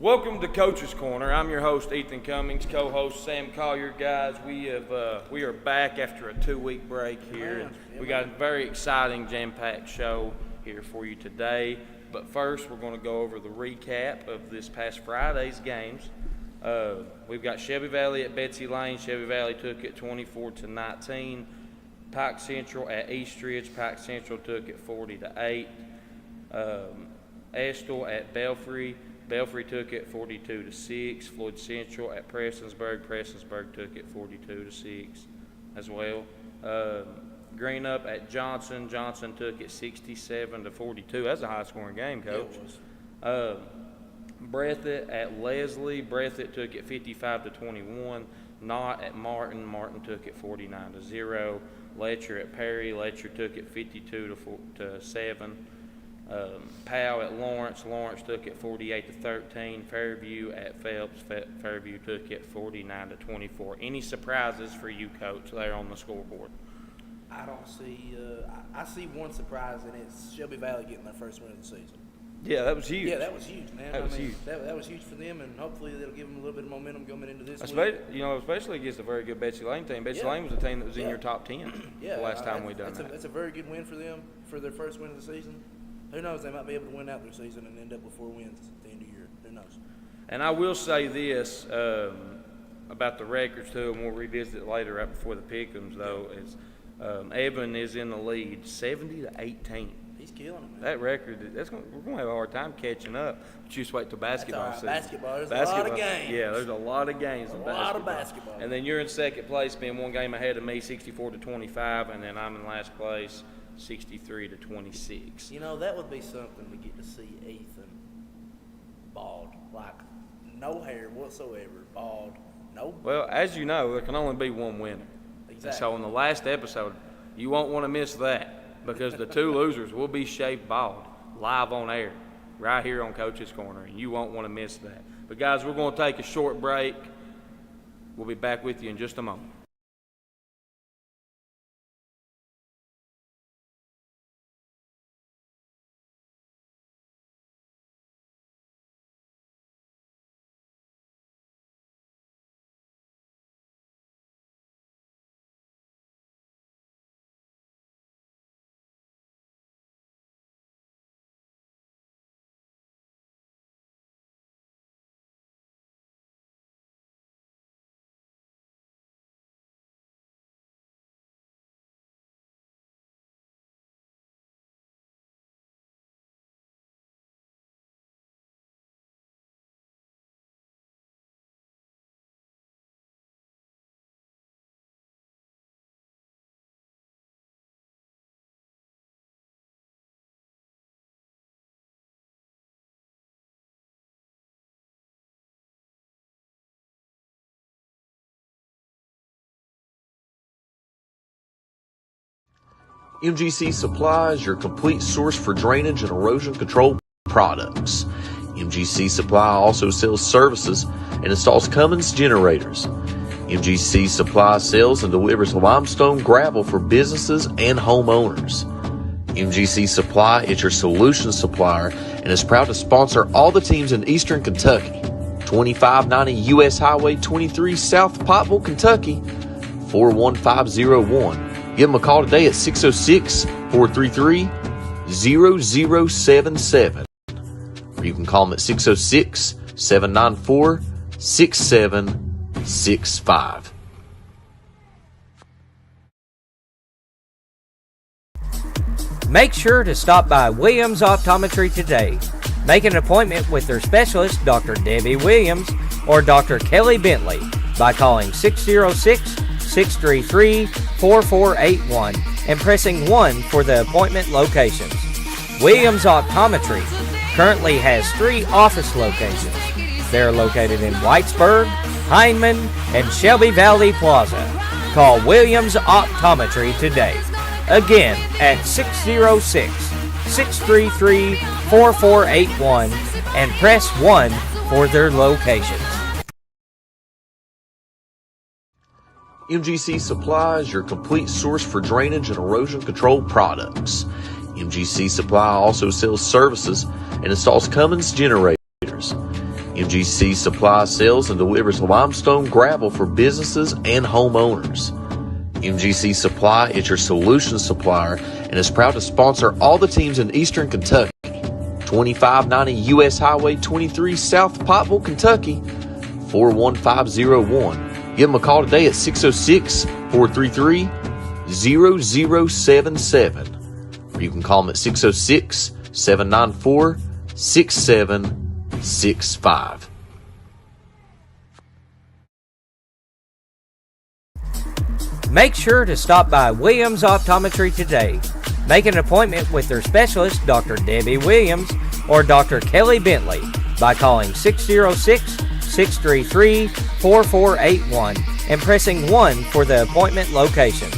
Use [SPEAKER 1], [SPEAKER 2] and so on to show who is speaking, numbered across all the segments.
[SPEAKER 1] Welcome to Coach's Corner. I'm your host, Ethen Cummings, co-host Sam Collier. Guys, we are back after a 2-week break here. We got a very exciting, jam-packed show here for you today. But first, we're going to go over the recap of this past Friday's games. We've got Shelby Valley at Betsy Lane. Shelby Valley took it 24-19. Pike Central at Eastridge. Pike Central took it 40-8. Estill at Belfry. Belfry took it 42-6. Floyd Central at Prestonsburg. Prestonsburg took it 42-6 as well. Greenup at Johnson. Johnson took it 67-42. That's a high-scoring game, Coach.
[SPEAKER 2] It was.
[SPEAKER 1] Breathitt at Leslie. Breathitt took it 55-21. Knott at Martin. Martin took it 49-0. Letcher at Perry. Letcher took it 52-7. Powell at Lawrence. Lawrence took it 48-13. Fairview at Phelps. Fairview took it 49-24. Any surprises for you, Coach, there on the scoreboard?
[SPEAKER 2] I don't see. I see one surprise, and it's Shelby Valley getting their first win of the season.
[SPEAKER 1] Yeah, that was huge.
[SPEAKER 2] Yeah, that was huge, man.
[SPEAKER 1] That was huge.
[SPEAKER 2] That was huge for them, and hopefully that'll give them a little bit of momentum coming into this week.
[SPEAKER 1] Especially against a very good Betsy Lane team. Betsy Lane was a team that was in your top 10 the last time we done that.
[SPEAKER 2] That's a very good win for them for their first win of the season. Who knows? They might be able to win out their season and end up with 4 wins at the end of the year. Who knows?
[SPEAKER 1] And I will say this about the records too, and we'll revisit it later right before the pick'ems though. Is Evan is in the lead, 70-18.
[SPEAKER 2] He's killing them, man.
[SPEAKER 1] That record, we're going to have a hard time catching up. But you just wait till basketball season.
[SPEAKER 2] Basketball, there's a lot of games.
[SPEAKER 1] Yeah, there's a lot of games in basketball.
[SPEAKER 2] A lot of basketball.
[SPEAKER 1] And then you're in second place, being 1 game ahead of me, 64-25, and then I'm in last place, 63-26.
[SPEAKER 2] You know, that would be something to get to see Ethen bald, like no hair whatsoever, bald, no.
[SPEAKER 1] Well, as you know, there can only be one winner.
[SPEAKER 2] Exactly.
[SPEAKER 1] And so in the last episode, you won't want to miss that because the 2 losers will be shaved bald live on air right here on Coach's Corner, and you won't want to miss that. But, guys, we're going to take a short break. We'll be back with you in just a moment.
[SPEAKER 3] MGC Supply is your complete source for drainage and erosion control products. MGC Supply also sells services and installs Cummins generators. MGC Supply sells and delivers limestone gravel for businesses and homeowners. MGC Supply is your solution supplier and is proud to sponsor all the teams in Eastern Kentucky. 2590 U.S. Highway 23 South Pottville, Kentucky, 41501. Give them a call today at 606-433-0077. Or you can call them at 606-794-6765.
[SPEAKER 4] Make sure to stop by Williams Optometry today. Make an appointment with their specialist, Dr. Debbie Williams or Dr. Kelly Bentley, by calling 606-633-4481 and pressing 1 for the appointment locations. Williams Optometry currently has 3 office locations. They're located in Whitesburg, Hindman, and Shelby Valley Plaza. Call Williams Optometry today. Again, at 606-633-4481 and press 1 for their locations.
[SPEAKER 3] MGC Supply is your complete source for drainage and erosion control products. MGC Supply also sells services and installs Cummins generators. MGC supplies, sells, and delivers limestone gravel for businesses and homeowners. MGC Supply is your solution supplier and is proud to sponsor all the teams in Eastern Kentucky. 2590 U.S. Highway 23, South Pottville, Kentucky, 41501. Give them a call today at 606-433-0077. Or you can call them at 606-794-6765.
[SPEAKER 4] Make sure to stop by Williams Optometry today. Make an appointment with their specialist, Dr. Debbie Williams or Dr. Kelly Bentley, by calling 606-633-4481 and pressing 1 for the appointment locations.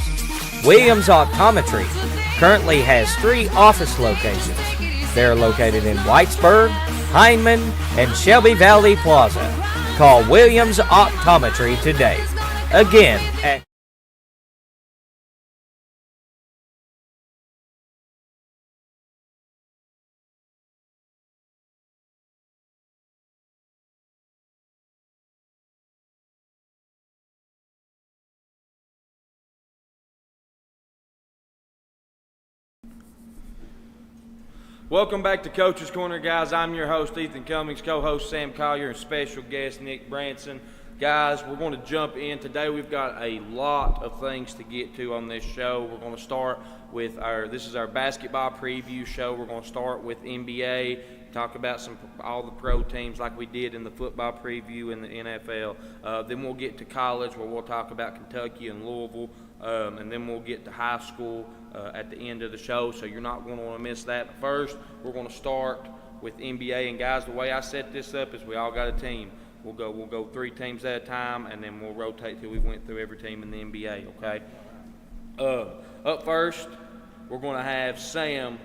[SPEAKER 4] Williams Optometry currently has 3 office locations. They're located in Whitesburg, Hindman, and Shelby Valley Plaza. Call Williams Optometry today. Again, at
[SPEAKER 1] Welcome back to Coach's Corner, guys. I'm your host, Ethen Cummings, co-host Sam Collier, and special guest Nick Branson. Guys, we're going to jump in. Today we've got a lot of things to get to on this show. We're going to start with this is our basketball preview show. We're going to start with NBA, talk about all the pro teams like we did in the football preview in the NFL. Then we'll get to college, where we'll talk about Kentucky and Louisville. And then we'll get to high school at the end of the show, so you're not going to want to miss that. But first, we're going to start with NBA. And guys, the way I set this up is we all got a team. We'll go 3 teams at a time, and then we'll rotate till we went through every team in the NBA, okay? Up first, we're going to have Sam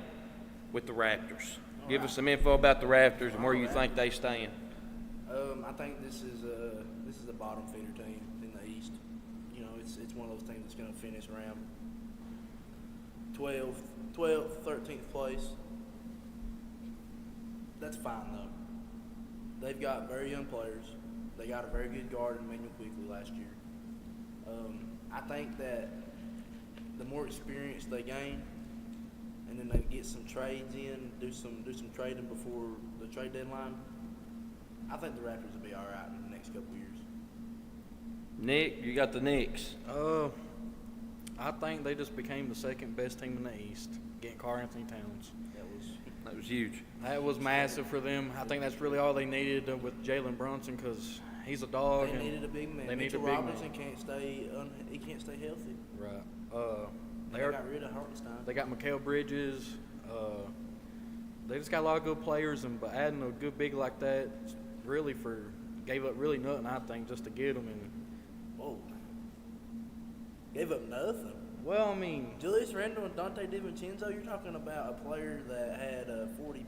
[SPEAKER 1] with the Raptors. Give us some info about the Raptors and where you think they stand.
[SPEAKER 2] I think this is a bottom feeder team in the East. You know, it's one of those teams that's going to finish around 12th, 13th place. That's fine, though. They've got very young players. They got a very good guard in Emmanuel Quigley last year. I think that the more experience they gain, and then they get some trades in, do some trading before the trade deadline, I think the Raptors will be all right in the next couple years.
[SPEAKER 1] Nick, you got the Knicks.
[SPEAKER 5] I think they just became the second best team in the East, getting Karl-Anthony Towns.
[SPEAKER 1] That was huge.
[SPEAKER 5] That was massive for them. I think that's really all they needed with Jalen Brunson, because he's a dog.
[SPEAKER 2] They needed a big man.
[SPEAKER 5] They need
[SPEAKER 2] Mitchell
[SPEAKER 5] a big
[SPEAKER 2] Robinson
[SPEAKER 5] man.
[SPEAKER 2] can't stay healthy.
[SPEAKER 5] Right.
[SPEAKER 2] They got rid of Hartenstein.
[SPEAKER 5] They got Mikal Bridges. They just got a lot of good players, but adding a good big like that gave up really nothing, I think, just to get them. And
[SPEAKER 2] Whoa. Gave up nothing.
[SPEAKER 5] well, I mean,
[SPEAKER 2] Julius Randle and Dante DiVincenzo, you're talking about a player that had a 40%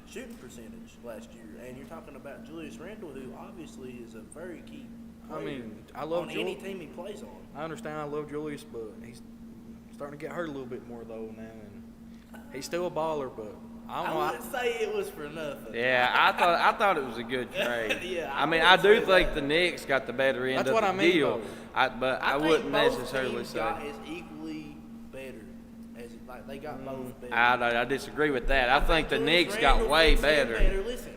[SPEAKER 2] shooting percentage last year, and you're talking about Julius Randle, who obviously is a very key player
[SPEAKER 5] I mean, I love
[SPEAKER 2] on any team he plays on.
[SPEAKER 5] I understand I love Julius, but he's starting to get hurt a little bit more though now, and he's still a baller, but I don't know.
[SPEAKER 2] I wouldn't say it was for nothing.
[SPEAKER 1] Yeah, I thought it was a good trade.
[SPEAKER 2] Yeah,
[SPEAKER 1] I mean,
[SPEAKER 2] I
[SPEAKER 1] I
[SPEAKER 2] would
[SPEAKER 1] do
[SPEAKER 2] say
[SPEAKER 1] think
[SPEAKER 2] that.
[SPEAKER 1] the Knicks got the better end
[SPEAKER 5] That's
[SPEAKER 1] of
[SPEAKER 5] what
[SPEAKER 1] the
[SPEAKER 5] I mean,
[SPEAKER 1] deal.
[SPEAKER 5] though.
[SPEAKER 1] But I
[SPEAKER 2] think
[SPEAKER 1] wouldn't
[SPEAKER 2] both
[SPEAKER 1] necessarily
[SPEAKER 2] teams
[SPEAKER 1] say.
[SPEAKER 2] got as equally better as like they got both better.
[SPEAKER 1] I disagree with that. I think the
[SPEAKER 2] Julius
[SPEAKER 1] Knicks
[SPEAKER 2] Randle
[SPEAKER 1] got way
[SPEAKER 2] fits in
[SPEAKER 1] better.
[SPEAKER 2] Listen,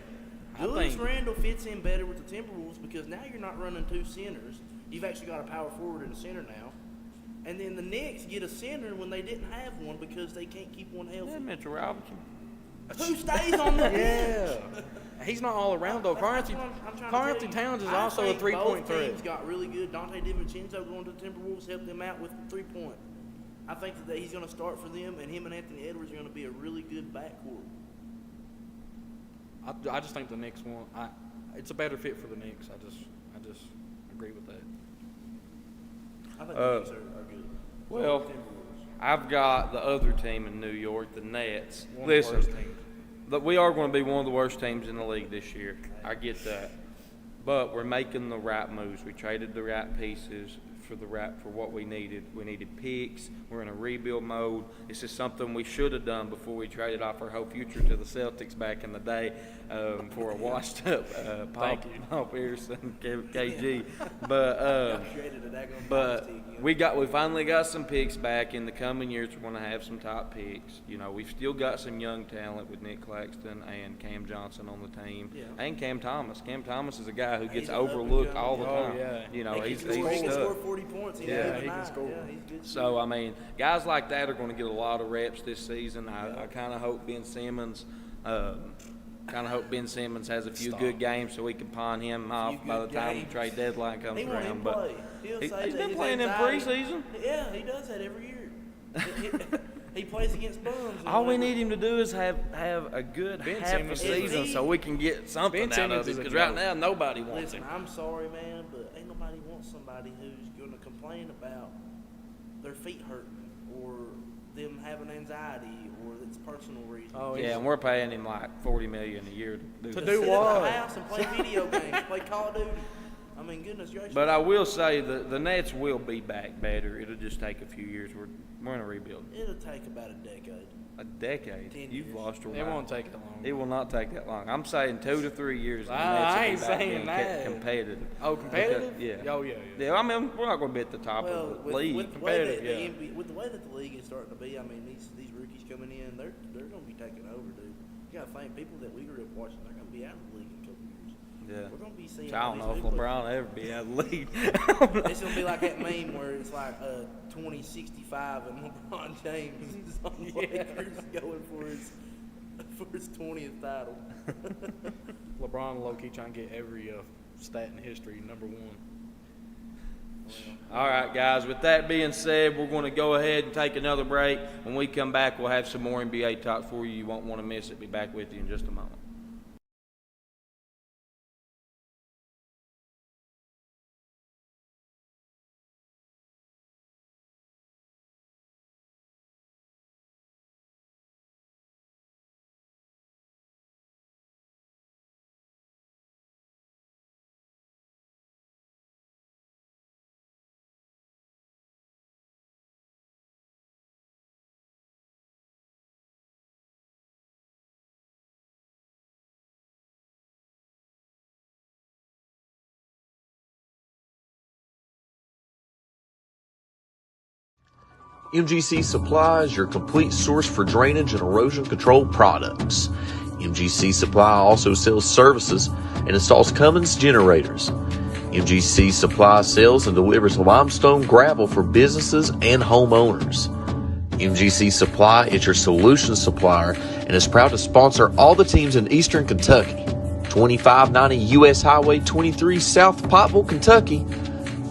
[SPEAKER 5] I
[SPEAKER 2] Julius
[SPEAKER 5] think-
[SPEAKER 2] Randle fits in better with the Timberwolves because now you're not running 2 centers. You've actually got a power forward and a center now. And then the Knicks get a center when they didn't have one because they can't keep one healthy.
[SPEAKER 1] Yeah, Mitchell Robinson.
[SPEAKER 2] Who stays on the bench?
[SPEAKER 5] Yeah. He's not all around though.
[SPEAKER 2] That's what I'm trying to
[SPEAKER 5] Karl-Anthony
[SPEAKER 2] tell you.
[SPEAKER 5] Towns is
[SPEAKER 2] I
[SPEAKER 5] also a
[SPEAKER 2] think
[SPEAKER 5] 3-point
[SPEAKER 2] both teams
[SPEAKER 5] threat.
[SPEAKER 2] got really good. Dante DiVincenzo going to the Timberwolves helped them out with 3-point. I think that he's going to start for them, and him and Anthony Edwards are going to be a really good backcourt.
[SPEAKER 5] I just think the Knicks won. It's a better fit for the Knicks. I just agree with that.
[SPEAKER 2] I think the Knicks are good.
[SPEAKER 1] Well,
[SPEAKER 2] So, Timberwolves.
[SPEAKER 1] I've got the other team in New York, the Nets.
[SPEAKER 5] One of the
[SPEAKER 1] Listen,
[SPEAKER 5] worst teams.
[SPEAKER 1] we are going to be one of the worst teams in the league this year. I get that. But we're making the right moves. We traded the right pieces for for what we needed. We needed picks. We're in a rebuild mode. This is something we should have done before we traded off our whole future to the Celtics back in the day for a washed-up Paul Pierce and KG. But we finally got some picks back. In the coming years, we're going to have some top picks. You know, we've still got some young talent with Nick Claxton and Cam Johnson on the team, and Cam Thomas. Cam Thomas is a guy who gets overlooked all the time. You know, he's
[SPEAKER 2] he can score 40 points. He can score. Yeah, he's good.
[SPEAKER 1] So I mean, guys like that are going to get a lot of reps this season. I kind of hope Ben Simmons. Has a few good games so we can pawn him off by the time the trade deadline comes around. But he's been playing in preseason.
[SPEAKER 2] Yeah, he does that every year. He plays against bums.
[SPEAKER 1] All we need him to do is have a good half a season so we can get something out of it. Because right now nobody wants him.
[SPEAKER 2] I'm sorry, man, but ain't nobody wants somebody who's going to complain about their feet hurting or them having anxiety or it's personal reasons.
[SPEAKER 1] Oh yeah, and we're paying him like $40 million a year to do
[SPEAKER 2] Sit at the house and play video games, play Call of Duty. I mean, goodness gracious.
[SPEAKER 1] But I will say the Nets will be back better. It'll just take a few years. We're in a rebuild.
[SPEAKER 2] It'll take about a decade.
[SPEAKER 1] A decade?
[SPEAKER 2] 10
[SPEAKER 1] You've
[SPEAKER 2] years.
[SPEAKER 1] lost your
[SPEAKER 5] It won't take that long.
[SPEAKER 1] It will not take that long. I'm saying 2 to 3 years.
[SPEAKER 5] I ain't saying that.
[SPEAKER 1] Competitive.
[SPEAKER 5] Oh, competitive?
[SPEAKER 1] Yeah.
[SPEAKER 5] Oh, yeah.
[SPEAKER 1] Yeah, I mean, we're not going to be at the top of the league.
[SPEAKER 2] With the way that the league is starting to be, I mean, these rookies coming in, they're going to be taking over, dude. You got to think, people that we grew up watching, they're going to be out of the league in a couple years.
[SPEAKER 1] Yeah.
[SPEAKER 2] We're going to be seeing
[SPEAKER 1] I don't know if LeBron will ever be out of the league.
[SPEAKER 2] It's going to be like that meme where it's like 2065 and LeBron James is on the Lakers going for his 20th title.
[SPEAKER 5] LeBron low-key trying to get every stat in history, number one.
[SPEAKER 1] All right, guys. With that being said, we're going to go ahead and take another break. When we come back, we'll have some more NBA talk for you. You won't want to miss it. Be back with you in just a moment.
[SPEAKER 3] MGC Supply is your complete source for drainage and erosion control products. MGC Supply also sells services and installs Cummins generators. MGC Supply sells and delivers limestone gravel for businesses and homeowners. MGC Supply is your solution supplier and is proud to sponsor all the teams in Eastern Kentucky. 2590 U.S. Highway 23 South Pottville, Kentucky,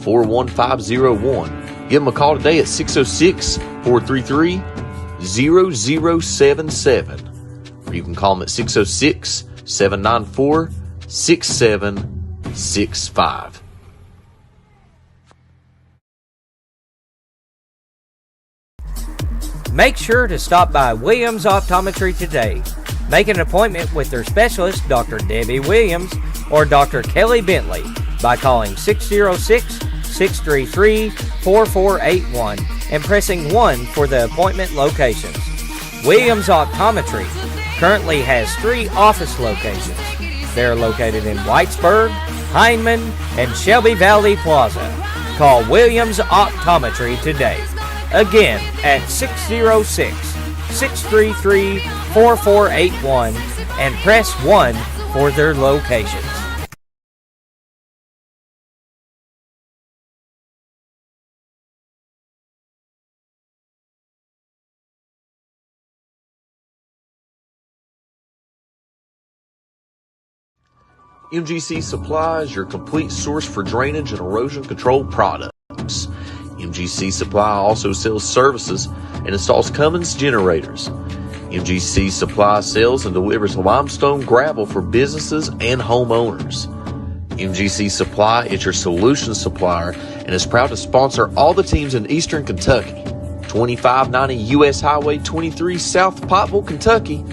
[SPEAKER 3] 41501. Give them a call today at 606-433-0077. Or you can call them at 606-794-6765.
[SPEAKER 4] Make sure to stop by Williams Optometry today. Make an appointment with their specialist, Dr. Debbie Williams or Dr. Kelly Bentley, by calling 606-633-4481 and pressing 1 for the appointment locations. Williams Optometry currently has 3 office locations. They're located in Whitesburg, Hindman, and Shelby Valley Plaza. Call Williams Optometry today. Again, at 606-633-4481 and press 1 for their locations.
[SPEAKER 3] MGC Supply is your complete source for drainage and erosion control products. MGC Supply also sells services and installs Cummins generators. MGC Supply sells and delivers limestone gravel for businesses and homeowners. MGC Supply is your solution supplier and is proud to sponsor all the teams in Eastern Kentucky. 2590 U.S. Highway 23 South Pottville, Kentucky,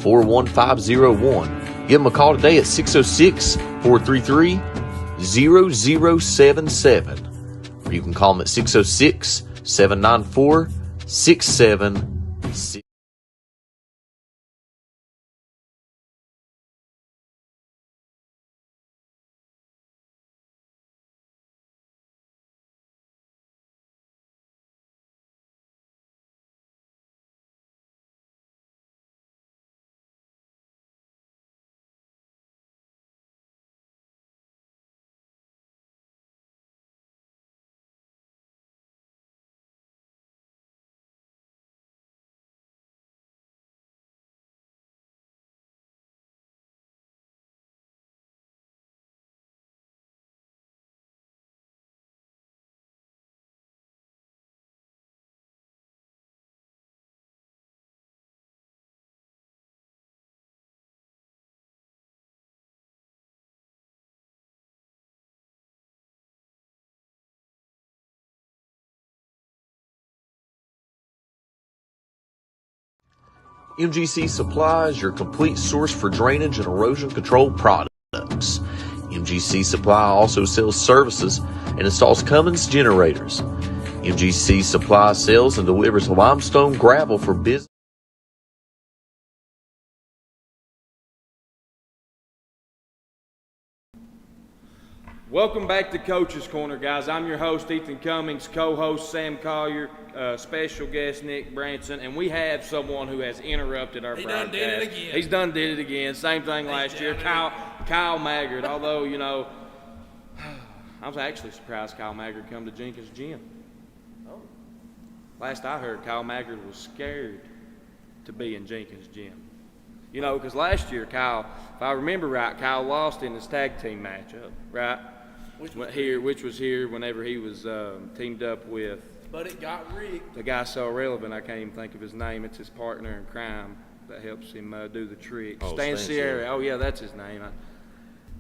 [SPEAKER 3] 41501. Give them a call today at 606-433-0077. Or or you can call them at 606-794-6760. MGC Supply is your complete source for drainage and erosion control products. MGC Supply also sells services and installs Cummins generators. MGC Supply sells and delivers limestone gravel for business.
[SPEAKER 1] Welcome back to Coach's Corner, guys. I'm your host, Ethen Cummings, co-host Sam Collier, special guest Nick Branson, and we have someone who has interrupted our broadcast.
[SPEAKER 2] Done did it again.
[SPEAKER 1] He's done did it again. Same thing last year. Kyle Maggard, although, you know, I was actually surprised Kyle Maggard come to Jenkins Gym.
[SPEAKER 2] Oh.
[SPEAKER 1] Last I heard, Kyle Maggard was scared to be in Jenkins Gym. You know, because last year, Kyle, if I remember right, Kyle lost in his tag team matchup, right? Which was here whenever he was teamed up with.
[SPEAKER 2] But it got rigged.
[SPEAKER 1] The guy so irrelevant, I can't even think of his name. It's his partner in crime that helps him do the trick. Stan Sierra. Oh, yeah, that's his name.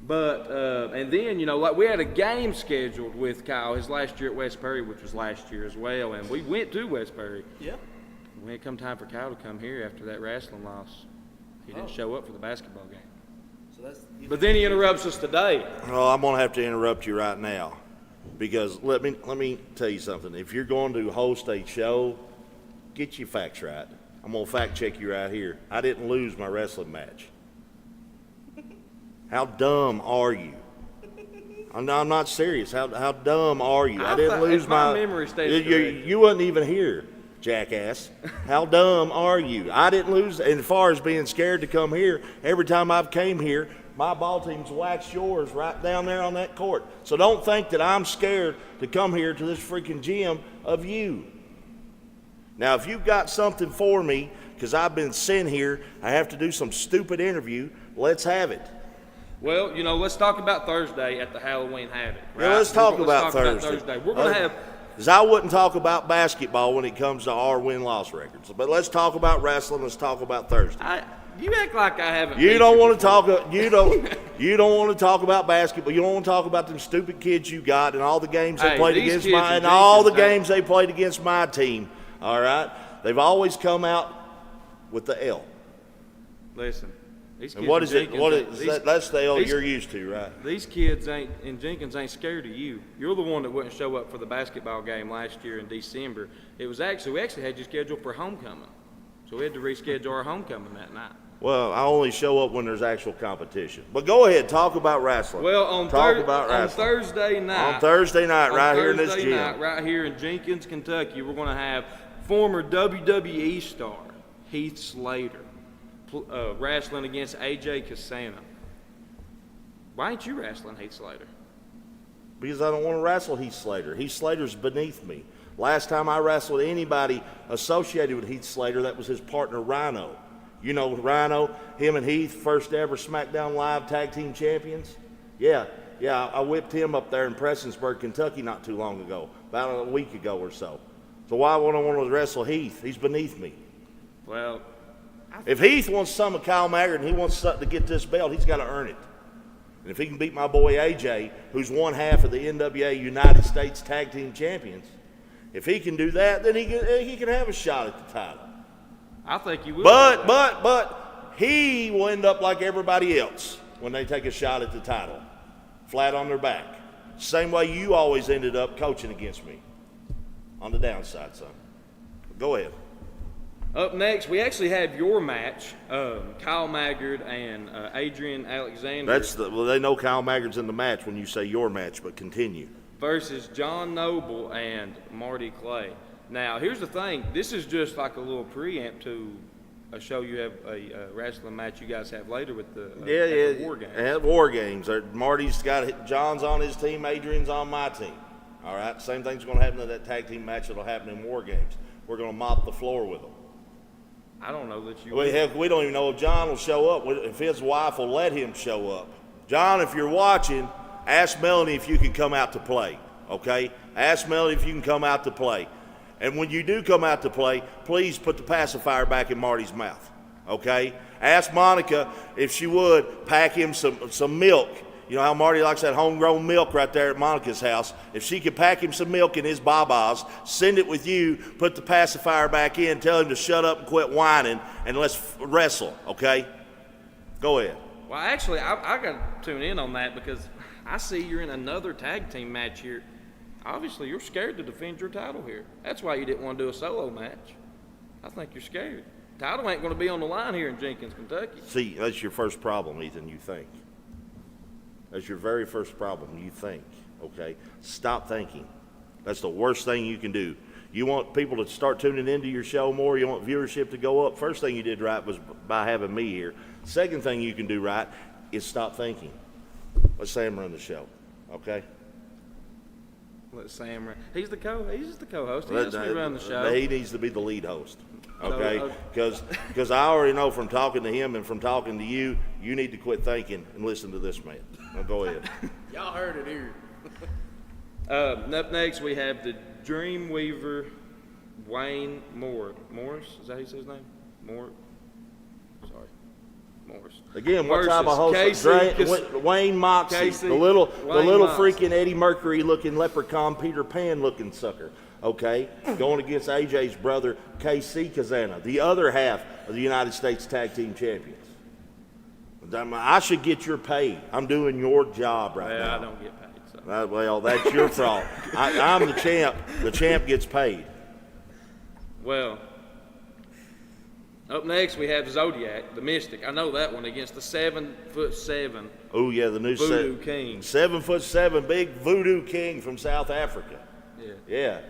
[SPEAKER 1] But, and then, you know, like we had a game scheduled with Kyle his last year at West Perry, which was last year as well, and we went to West Perry.
[SPEAKER 2] Yeah.
[SPEAKER 1] When it come time for Kyle to come here after that wrestling loss, he didn't show up for the basketball game.
[SPEAKER 2] So that's.
[SPEAKER 1] But then he interrupts us today.
[SPEAKER 6] Well, I'm going to have to interrupt you right now because let me tell you something. If you're going to host a show, get your facts right. I'm going to fact check you right here. I didn't lose my wrestling match. How dumb are you? I'm not serious. How dumb are you? I didn't lose
[SPEAKER 1] my memory stays correct.
[SPEAKER 6] You wasn't even here, jackass. How dumb are you? I didn't lose. And as far as being scared to come here, every time I've came here, my ball team's waxed yours right down there on that court. So don't think that I'm scared to come here to this freaking gym of you. Now, if you've got something for me, because I've been sent here, I have to do some stupid interview, let's have it.
[SPEAKER 1] Well, you know, let's talk about Thursday at the Halloween Havoc. Right?
[SPEAKER 6] Yeah, let's talk about Thursday.
[SPEAKER 1] We're going to have.
[SPEAKER 6] Because I wouldn't talk about basketball when it comes to our win-loss records. But let's talk about wrestling. Let's talk about Thursday.
[SPEAKER 1] You act like I haven't.
[SPEAKER 6] You don't want to talk. You don't want to talk about basketball. You don't want to talk about them stupid kids you got and all the games they played against my and all the games they played against my team. All right, they've always come out with the L.
[SPEAKER 1] Listen, these kids
[SPEAKER 6] and what is it? What is
[SPEAKER 1] these,
[SPEAKER 6] that? That's the L you're used to, right?
[SPEAKER 1] These kids in Jenkins ain't scared of you. You're the one that wouldn't show up for the basketball game last year in December. We actually had you scheduled for homecoming, so we had to reschedule our homecoming that night.
[SPEAKER 6] Well, I only show up when there's actual competition. But go ahead, talk about wrestling.
[SPEAKER 1] Well, on Thursday night,
[SPEAKER 6] here in this gym,
[SPEAKER 1] right here in Jenkins, Kentucky, we're going to have former WWE star Heath Slater wrestling against AJ Cassano. Why ain't you wrestling Heath Slater?
[SPEAKER 6] Because I don't want to wrestle Heath Slater. Heath Slater's beneath me. Last time I wrestled anybody associated with Heath Slater, that was his partner Rhino. You know Rhino, him and Heath, first ever SmackDown Live Tag Team Champions? Yeah, I whipped him up there in Prestonsburg, Kentucky not too long ago, about a week ago or so. So why would I want to wrestle Heath? He's beneath me.
[SPEAKER 1] Well,
[SPEAKER 6] if Heath wants some of Kyle Maggard and he wants something to get this belt, he's got to earn it. And if he can beat my boy AJ, who's one half of the NWA United States Tag Team Champions, if he can do that, then he can have a shot at the title.
[SPEAKER 1] I think he will.
[SPEAKER 6] But he will end up like everybody else when they take a shot at the title, flat on their back. Same way you always ended up coaching against me. On the downside, son. Go ahead.
[SPEAKER 1] Up next, we actually have your match, Kyle Maggard and Adrian Alexander
[SPEAKER 6] Well, they know Kyle Maggard's in the match when you say your match, but continue.
[SPEAKER 1] versus John Noble and Marty Clay. Now, here's the thing. This is just like a little preamp to a show you have, a wrestling match you guys have later with the at the War Games.
[SPEAKER 6] At War Games. Marty's got John's on his team, Adrian's on my team. All right, same thing's going to happen to that tag team match that'll happen in War Games. We're going to mop the floor with them.
[SPEAKER 1] I don't know that you
[SPEAKER 6] We don't even know if John will show up, if his wife will let him show up. John, if you're watching, ask Melanie if you can come out to play, okay? Ask Melanie if you can come out to play. And when you do come out to play, please put the pacifier back in Marty's mouth, okay? Ask Monica if she would pack him some milk. You know how Marty likes that homegrown milk right there at Monica's house. If she could pack him some milk in his babas, send it with you, put the pacifier back in, tell him to shut up and quit whining, and let's wrestle, okay? Go ahead.
[SPEAKER 1] Well, actually, I got to tune in on that because I see you're in another tag team match here. Obviously, you're scared to defend your title here. That's why you didn't want to do a solo match. I think you're scared. Title ain't going to be on the line here in Jenkins, Kentucky.
[SPEAKER 6] See, that's your first problem, Ethan, you think. That's your very first problem, you think, okay? Stop thinking. That's the worst thing you can do. You want people to start tuning into your show more, you want viewership to go up. First thing you did right was by having me here. Second thing you can do right is stop thinking. Let Sam run the show, okay?
[SPEAKER 1] Let Sam run. He's just the co-host. He lets me run the show.
[SPEAKER 6] He needs to be the lead host, okay? Because I already know from talking to him and from talking to you, you need to quit thinking and listen to this man. Now go ahead.
[SPEAKER 2] Y'all heard it here.
[SPEAKER 1] Up next, we have the Dreamweaver Wayne Morris. Is that how you say his name? Morris.
[SPEAKER 6] Again, what type of host?
[SPEAKER 1] Casey,
[SPEAKER 6] Wayne Moxie,
[SPEAKER 1] Casey,
[SPEAKER 6] the little
[SPEAKER 1] Moxie.
[SPEAKER 6] freaking Eddie Mercury looking leprechaun, Peter Pan looking sucker. Okay, going against AJ's brother, KC Kazana, the other half of the United States Tag Team Champions. I should get your pay. I'm doing your job right now.
[SPEAKER 1] I don't get paid. So.
[SPEAKER 6] Well, that's your fault. I'm the champ. The champ gets paid.
[SPEAKER 1] Well, up next we have Zodiac, the Mystic. I know that one against the 7'7".
[SPEAKER 6] Oh yeah, the new
[SPEAKER 1] Voodoo King.
[SPEAKER 6] 7'7" big Voodoo King from South Africa. Yeah.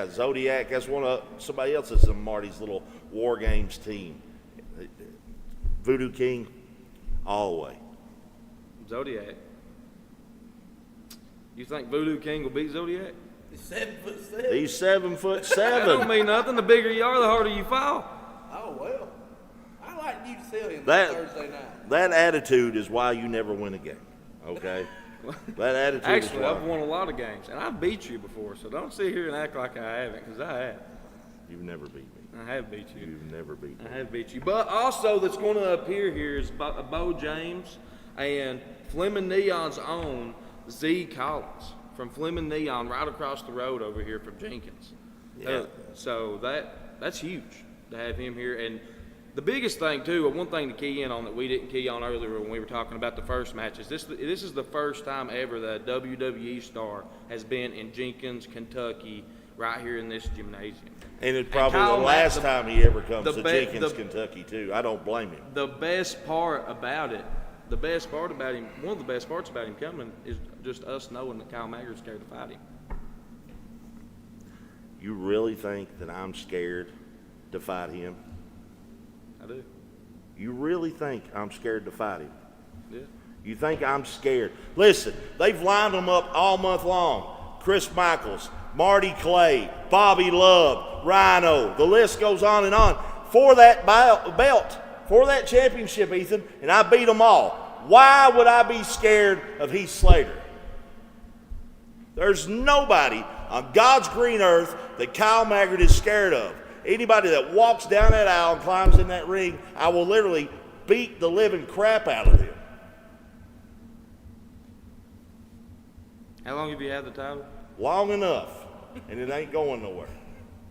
[SPEAKER 6] Zodiac. That's one of somebody else's in Marty's little War Games team. Voodoo King, all the way.
[SPEAKER 1] Zodiac. You think Voodoo King will beat Zodiac?
[SPEAKER 2] He's 7'7".
[SPEAKER 6] He's 7'7".
[SPEAKER 1] That don't mean nothing. The bigger you are, the harder you fall.
[SPEAKER 2] Oh well. I like you to sell him
[SPEAKER 6] That-
[SPEAKER 2] Thursday night.
[SPEAKER 6] That attitude is why you never win a game. Okay. That attitude.
[SPEAKER 1] Actually,
[SPEAKER 6] is why.
[SPEAKER 1] I've won a lot of games, and I've beat you before, so don't sit here and act like I haven't, because I have.
[SPEAKER 6] You've never beat me.
[SPEAKER 1] I have beat you.
[SPEAKER 6] You've never beat me.
[SPEAKER 1] I have beat you. But also that's going to appear here is Bo James and Fleming Neon's own Z Collins from Fleming Neon right across the road over here from Jenkins.
[SPEAKER 6] Yeah.
[SPEAKER 1] So that's huge to have him here. And the biggest thing, too, one thing to key in on that we didn't key on earlier when we were talking about the first matches, this is the first time ever that a WWE star has been in Jenkins, Kentucky, right here in this gymnasium.
[SPEAKER 6] And it's probably
[SPEAKER 1] Kyle
[SPEAKER 6] the last
[SPEAKER 1] Mack,
[SPEAKER 6] time he ever comes
[SPEAKER 1] the
[SPEAKER 6] to
[SPEAKER 1] be-
[SPEAKER 6] Jenkins,
[SPEAKER 1] the-
[SPEAKER 6] Kentucky, too. I don't blame him.
[SPEAKER 1] The best part about him, one of the best parts about him coming is just us knowing that Kyle Maggard's scared to fight him.
[SPEAKER 6] You really think that I'm scared to fight him?
[SPEAKER 1] I do.
[SPEAKER 6] You really think I'm scared to fight him?
[SPEAKER 1] Yeah.
[SPEAKER 6] You think I'm scared? Listen, they've lined them up all month long. Chris Michaels, Marty Clay, Bobby Love, Rhino. The list goes on and on. For that belt, for that championship, Ethan, and I beat them all. Why would I be scared of Heath Slater? There's nobody on God's green earth that Kyle Maggard is scared of. Anybody that walks down that aisle and climbs in that ring, I will literally beat the living crap out of them.
[SPEAKER 1] How long have you had the title?
[SPEAKER 6] Long enough, and it ain't going nowhere.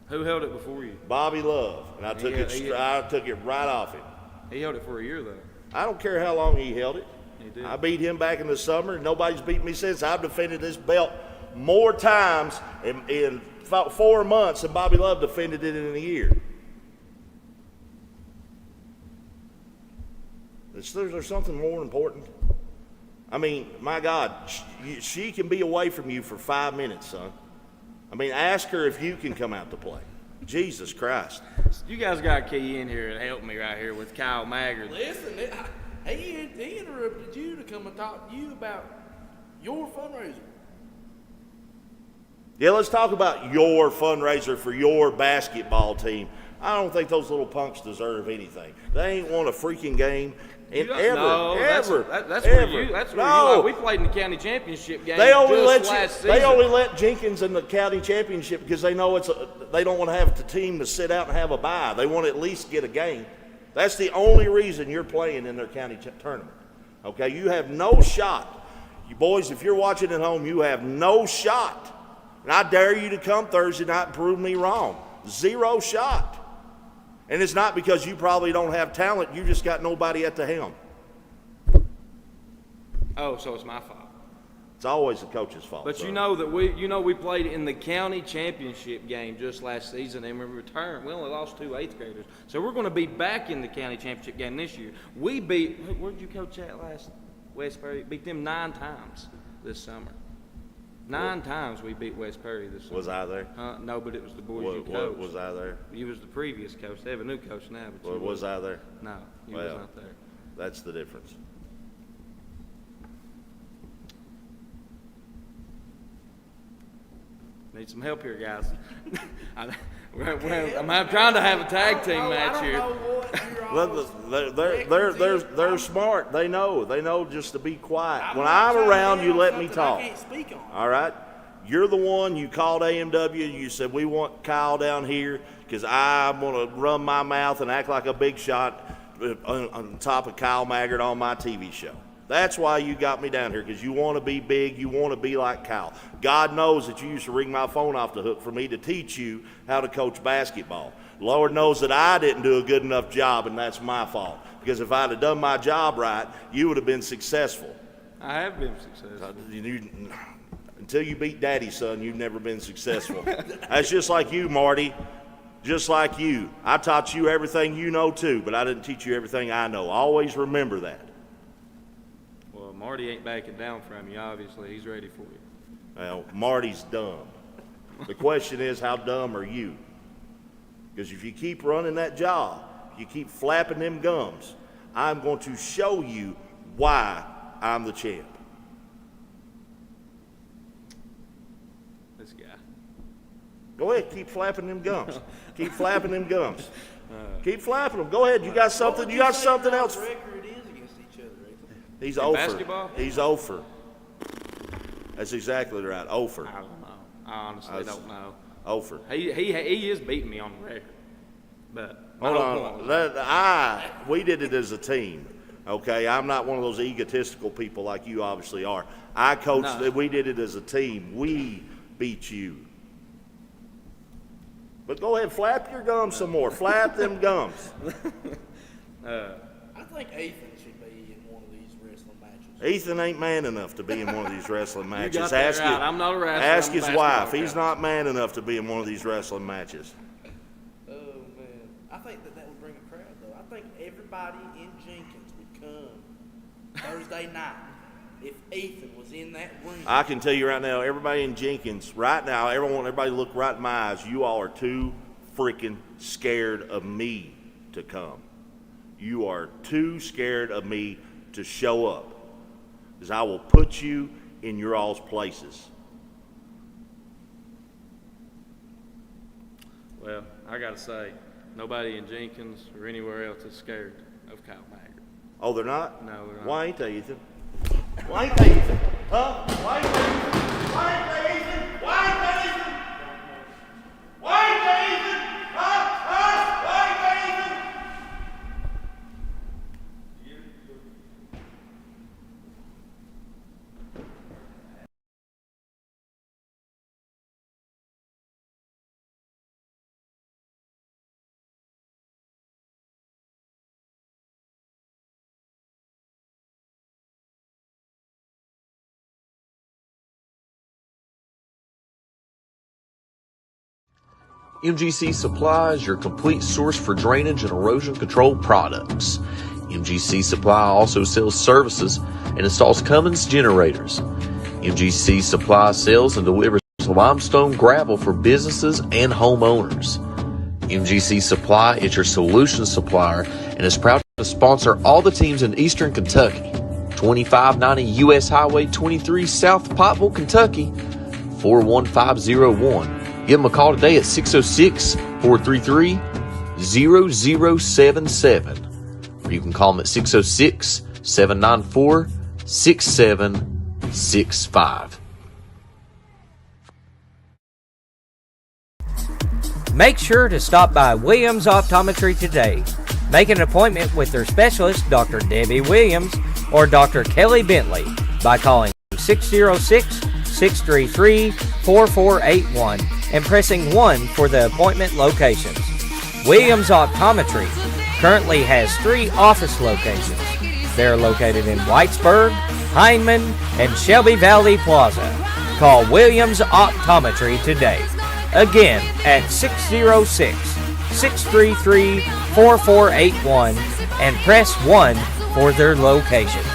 [SPEAKER 1] Who held it before you?
[SPEAKER 6] Bobby Love, and I took it right off him.
[SPEAKER 1] He held it for a year, though.
[SPEAKER 6] I don't care how long he held it.
[SPEAKER 1] He did.
[SPEAKER 6] I beat him back in the summer, and nobody's beat me since. I've defended this belt more times in about 4 months than Bobby Love defended it in a year. Is there something more important? I mean, my God, she can be away from you for 5 minutes, son. I mean, ask her if you can come out to play. Jesus Christ.
[SPEAKER 1] You guys got to key in here and help me right here with Kyle Maggard.
[SPEAKER 2] Listen, he interrupted you to come and talk to you about your fundraiser.
[SPEAKER 6] Yeah, let's talk about your fundraiser for your basketball team. I don't think those little punks deserve anything. They ain't won a freaking game in
[SPEAKER 1] That's
[SPEAKER 6] ever.
[SPEAKER 1] where you are. We played in the county championship game
[SPEAKER 6] They only
[SPEAKER 1] last season.
[SPEAKER 6] They only let Jenkins in the county championship because they know they don't want to have the team to sit out and have a bye. They want to at least get a game. That's the only reason you're playing in their county tournament. Okay, you have no shot. You boys, if you're watching at home, you have no shot. And I dare you to come Thursday night and prove me wrong. 0 shot. And it's not because you probably don't have talent. You just got nobody at the helm.
[SPEAKER 1] Oh, so it's my fault.
[SPEAKER 6] It's always the coach's fault.
[SPEAKER 1] But
[SPEAKER 6] son.
[SPEAKER 1] you know that we played in the county championship game just last season, and we returned. We only lost 2 8th graders, so we're going to be back in the county championship game this year. We beat. Where did you coach at last? West Perry beat them 9 times this summer. 9 times we beat West Perry this summer.
[SPEAKER 6] Was I there?
[SPEAKER 1] No, but it was the boys you coached.
[SPEAKER 6] Was I there?
[SPEAKER 1] You was the previous coach. They have a new coach now. But you
[SPEAKER 6] Was I there?
[SPEAKER 1] No, you was not there.
[SPEAKER 6] That's the difference.
[SPEAKER 1] Need some help here, guys. I'm trying to have a tag team match here.
[SPEAKER 6] They're smart. They know just to be quiet. When I'm around, you let me talk.
[SPEAKER 2] I can't speak on.
[SPEAKER 6] All right? You're the one, you called AMW, you said, we want Kyle down here because I want to run my mouth and act like a big shot on top of Kyle Maggard on my TV show. That's why you got me down here, because you want to be big, you want to be like Kyle. God knows that you used to ring my phone off the hook for me to teach you how to coach basketball. Lord knows that I didn't do a good enough job, and that's my fault. Because if I'd have done my job right, you would have been successful.
[SPEAKER 1] I have been successful.
[SPEAKER 6] Until you beat Daddy, son, you've never been successful. That's just like you, Marty. Just like you. I taught you everything you know, too, but I didn't teach you everything I know. Always remember that.
[SPEAKER 1] Well, Marty ain't backing down from you, obviously. He's ready for you.
[SPEAKER 6] Well, Marty's dumb. The question is, how dumb are you? Because if you keep running that job, you keep flapping them gums, I'm going to show you why I'm the champ.
[SPEAKER 1] This guy.
[SPEAKER 6] Go ahead, keep flapping them gums. Keep flapping them gums. Keep flapping them. Go ahead. You got something. You got something else.
[SPEAKER 2] Record is against each other.
[SPEAKER 6] He's
[SPEAKER 1] In
[SPEAKER 6] over.
[SPEAKER 1] basketball?
[SPEAKER 6] He's over. That's exactly right. Over.
[SPEAKER 1] I don't know. I honestly don't know.
[SPEAKER 6] Over.
[SPEAKER 1] He is beating me on the record. But
[SPEAKER 6] Hold on. We did it as a team. Okay, I'm not one of those egotistical people like you obviously are. I coached.
[SPEAKER 1] No.
[SPEAKER 6] We did it as a team. We beat you. But go ahead, flap your gums some more. Flap them gums.
[SPEAKER 2] I think Ethan should be in one of these wrestling matches.
[SPEAKER 6] Ethan ain't man enough to be in one of these wrestling matches.
[SPEAKER 1] got that right. I'm not a wrestler.
[SPEAKER 6] Ask
[SPEAKER 1] I'm a
[SPEAKER 6] his wife.
[SPEAKER 1] basketball
[SPEAKER 6] He's
[SPEAKER 1] coach.
[SPEAKER 6] not man enough to be in one of these wrestling matches.
[SPEAKER 2] Oh man, I think that would bring a crowd though. I think everybody in Jenkins would come Thursday night if Ethan was in that ring.
[SPEAKER 6] I can tell you right now, everybody in Jenkins, right now, everybody look right in my eyes. You all are too freaking scared of me to come. You are too scared of me to show up. Because I will put you in your all's places.
[SPEAKER 1] Well, I got to say, nobody in Jenkins or anywhere else is scared of Kyle Maggard.
[SPEAKER 6] Oh, they're not?
[SPEAKER 1] No, they're not.
[SPEAKER 6] Why ain't they, Ethan? Why ain't they, Ethan? Huh? Why ain't they, Ethan? Why ain't they, Ethan? Why ain't they, Ethan? Why ain't they, Ethan? Huh? Huh? Why ain't they, Ethan?
[SPEAKER 3] MGC Supply is your complete source for drainage and erosion control products. MGC Supply also sells services and installs Cummins generators. MGC Supply sells and delivers limestone gravel for businesses and homeowners. MGC Supply is your solution supplier and is proud to sponsor all the teams in Eastern Kentucky. 2590 U.S. Highway 23 South Pottville, Kentucky, 41501. Give them a call today at 606-433-0077. Or you can call them at 606-794-6765.
[SPEAKER 4] Make sure to stop by Williams Optometry today. Make an appointment with their specialist, Dr. Debbie Williams or Dr. Kelly Bentley, by calling 606-633-4481 and pressing 1 for the appointment locations. Williams Optometry currently has 3 office locations. They are located in Whitesburg, Hindman, and Shelby Valley Plaza. Call Williams Optometry today. Again, at 606-633-4481 and press 1 for their locations.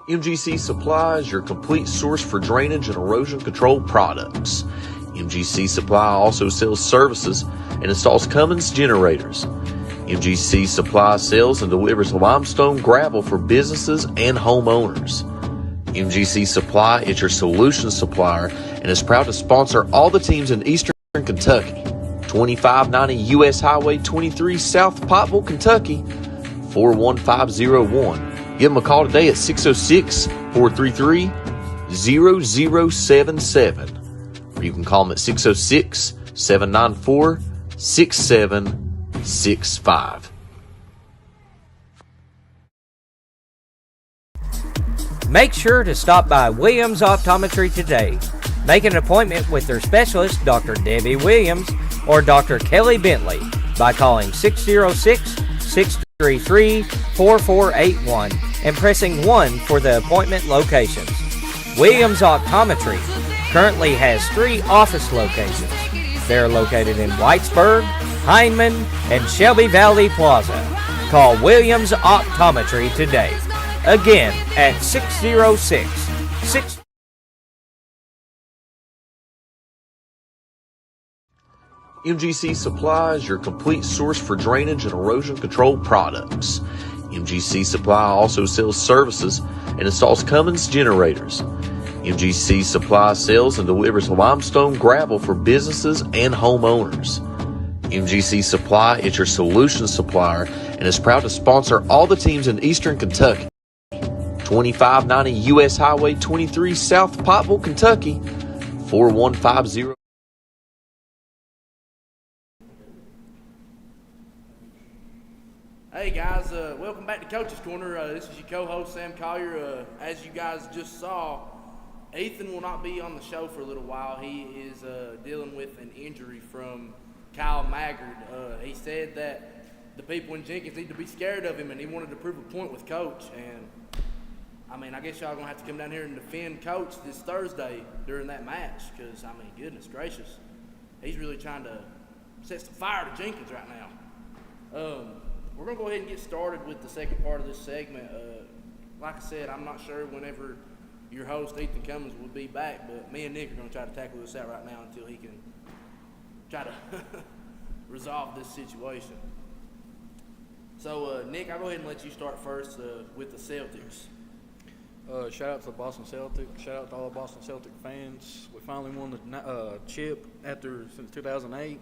[SPEAKER 3] MGC Supply is your complete source for drainage and erosion control products. MGC Supply also sells services and installs Cummins generators. MGC Supply sells and delivers limestone gravel for businesses and homeowners. MGC Supply is your solution supplier and is proud to sponsor all the teams in Eastern Kentucky. 2590 U.S. Highway 23 South Pottville, Kentucky, 41501. Give them a call today at 606-433-0077. Or you can call them at 606-794-6765.
[SPEAKER 4] Make sure to stop by Williams Optometry today. Make an appointment with their specialist, Dr. Debbie Williams or Dr. Kelly Bentley, by calling 606-633-4481 and pressing 1 for the appointment locations. Williams Optometry currently has 3 office locations. They are located in Whitesburg, Hindman, and Shelby Valley Plaza. Call Williams Optometry today. Again, at 606-6.
[SPEAKER 3] MGC Supply is your complete source for drainage and erosion control products. MGC Supply also sells services and installs Cummins generators. MGC Supply sells and delivers limestone gravel for businesses and homeowners. MGC Supply is your solution supplier and is proud to sponsor all the teams in Eastern Kentucky. 2590 U.S. Highway 23 South Pottville, Kentucky, 4150.
[SPEAKER 2] Hey guys, welcome back to Coach's Corner. This is your co-host Sam Collier. As you guys just saw, Ethen will not be on the show for a little while. He is dealing with an injury from Kyle Maggard. He said that the people in Jenkins need to be scared of him, and he wanted to prove a point with Coach. And I mean, I guess y'all gonna have to come down here and defend Coach this Thursday during that match, because I mean, goodness gracious, he's really trying to set some fire to Jenkins right now. We're going to go ahead and get started with the second part of this segment. Like I said, I'm not sure whenever your host, Ethen Cummings, will be back, but me and Nick are going to try to tackle this out right now until he can try to resolve this situation. So, Nick, I'll go ahead and let you start first with the Celtics.
[SPEAKER 5] Shout out to the Boston Celtics. Shout out to all the Boston Celtic fans. We finally won the chip since 2008.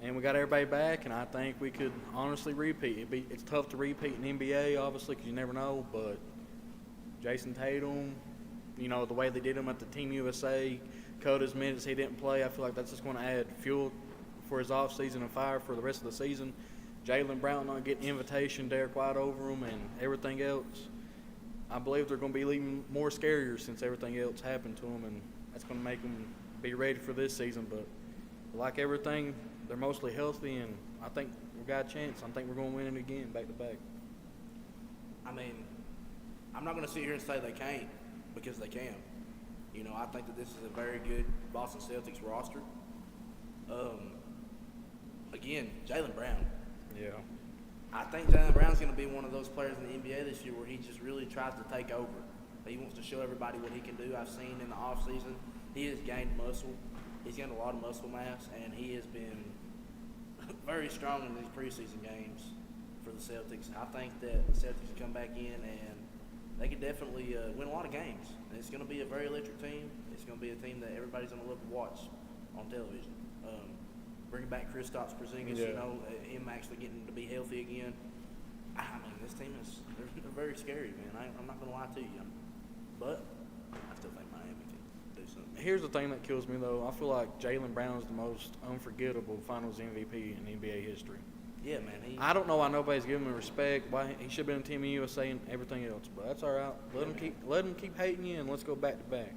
[SPEAKER 5] And we got everybody back, and I think we could honestly repeat. It's tough to repeat in the NBA, obviously, because you never know. But Jason Tatum, you know, the way they did him at the Team USA, cut his minutes he didn't play, I feel like that's just going to add fuel for his offseason and fire for the rest of the season. Jaylen Brown not getting invitation, Derek White over him, and everything else. I believe they're going to be even more scarier since everything else happened to them, and that's going to make them be ready for this season. But like everything, they're mostly healthy, and I think we got a chance. I think we're going to win it again, back to back.
[SPEAKER 2] I mean, I'm not going to sit here and say they can't, because they can. You know, I think that this is a very good Boston Celtics roster. Again, Jaylen Brown.
[SPEAKER 5] Yeah.
[SPEAKER 2] I think Jaylen Brown's going to be one of those players in the NBA this year where he just really tries to take over. He wants to show everybody what he can do. I've seen in the offseason, he has gained muscle. He's gained a lot of muscle mass, and he has been very strong in these preseason games for the Celtics. I think that the Celtics can come back in and they could definitely win a lot of games. And it's going to be a very electric team. It's going to be a team that everybody's going to love to watch on television. Bringing back Kristaps Porzingis, you know, him actually getting to be healthy again. I mean, this team they're very scary, man. I'm not going to lie to you. But I still think Miami can do something.
[SPEAKER 5] Here's the thing that kills me, though. I feel like Jaylen Brown is the most unforgettable Finals MVP in NBA history.
[SPEAKER 2] Yeah, man.
[SPEAKER 5] I don't know why nobody's giving him respect. Why he should have been in Team USA and everything else, but that's all right. Let him keep hating you, and let's go back to back.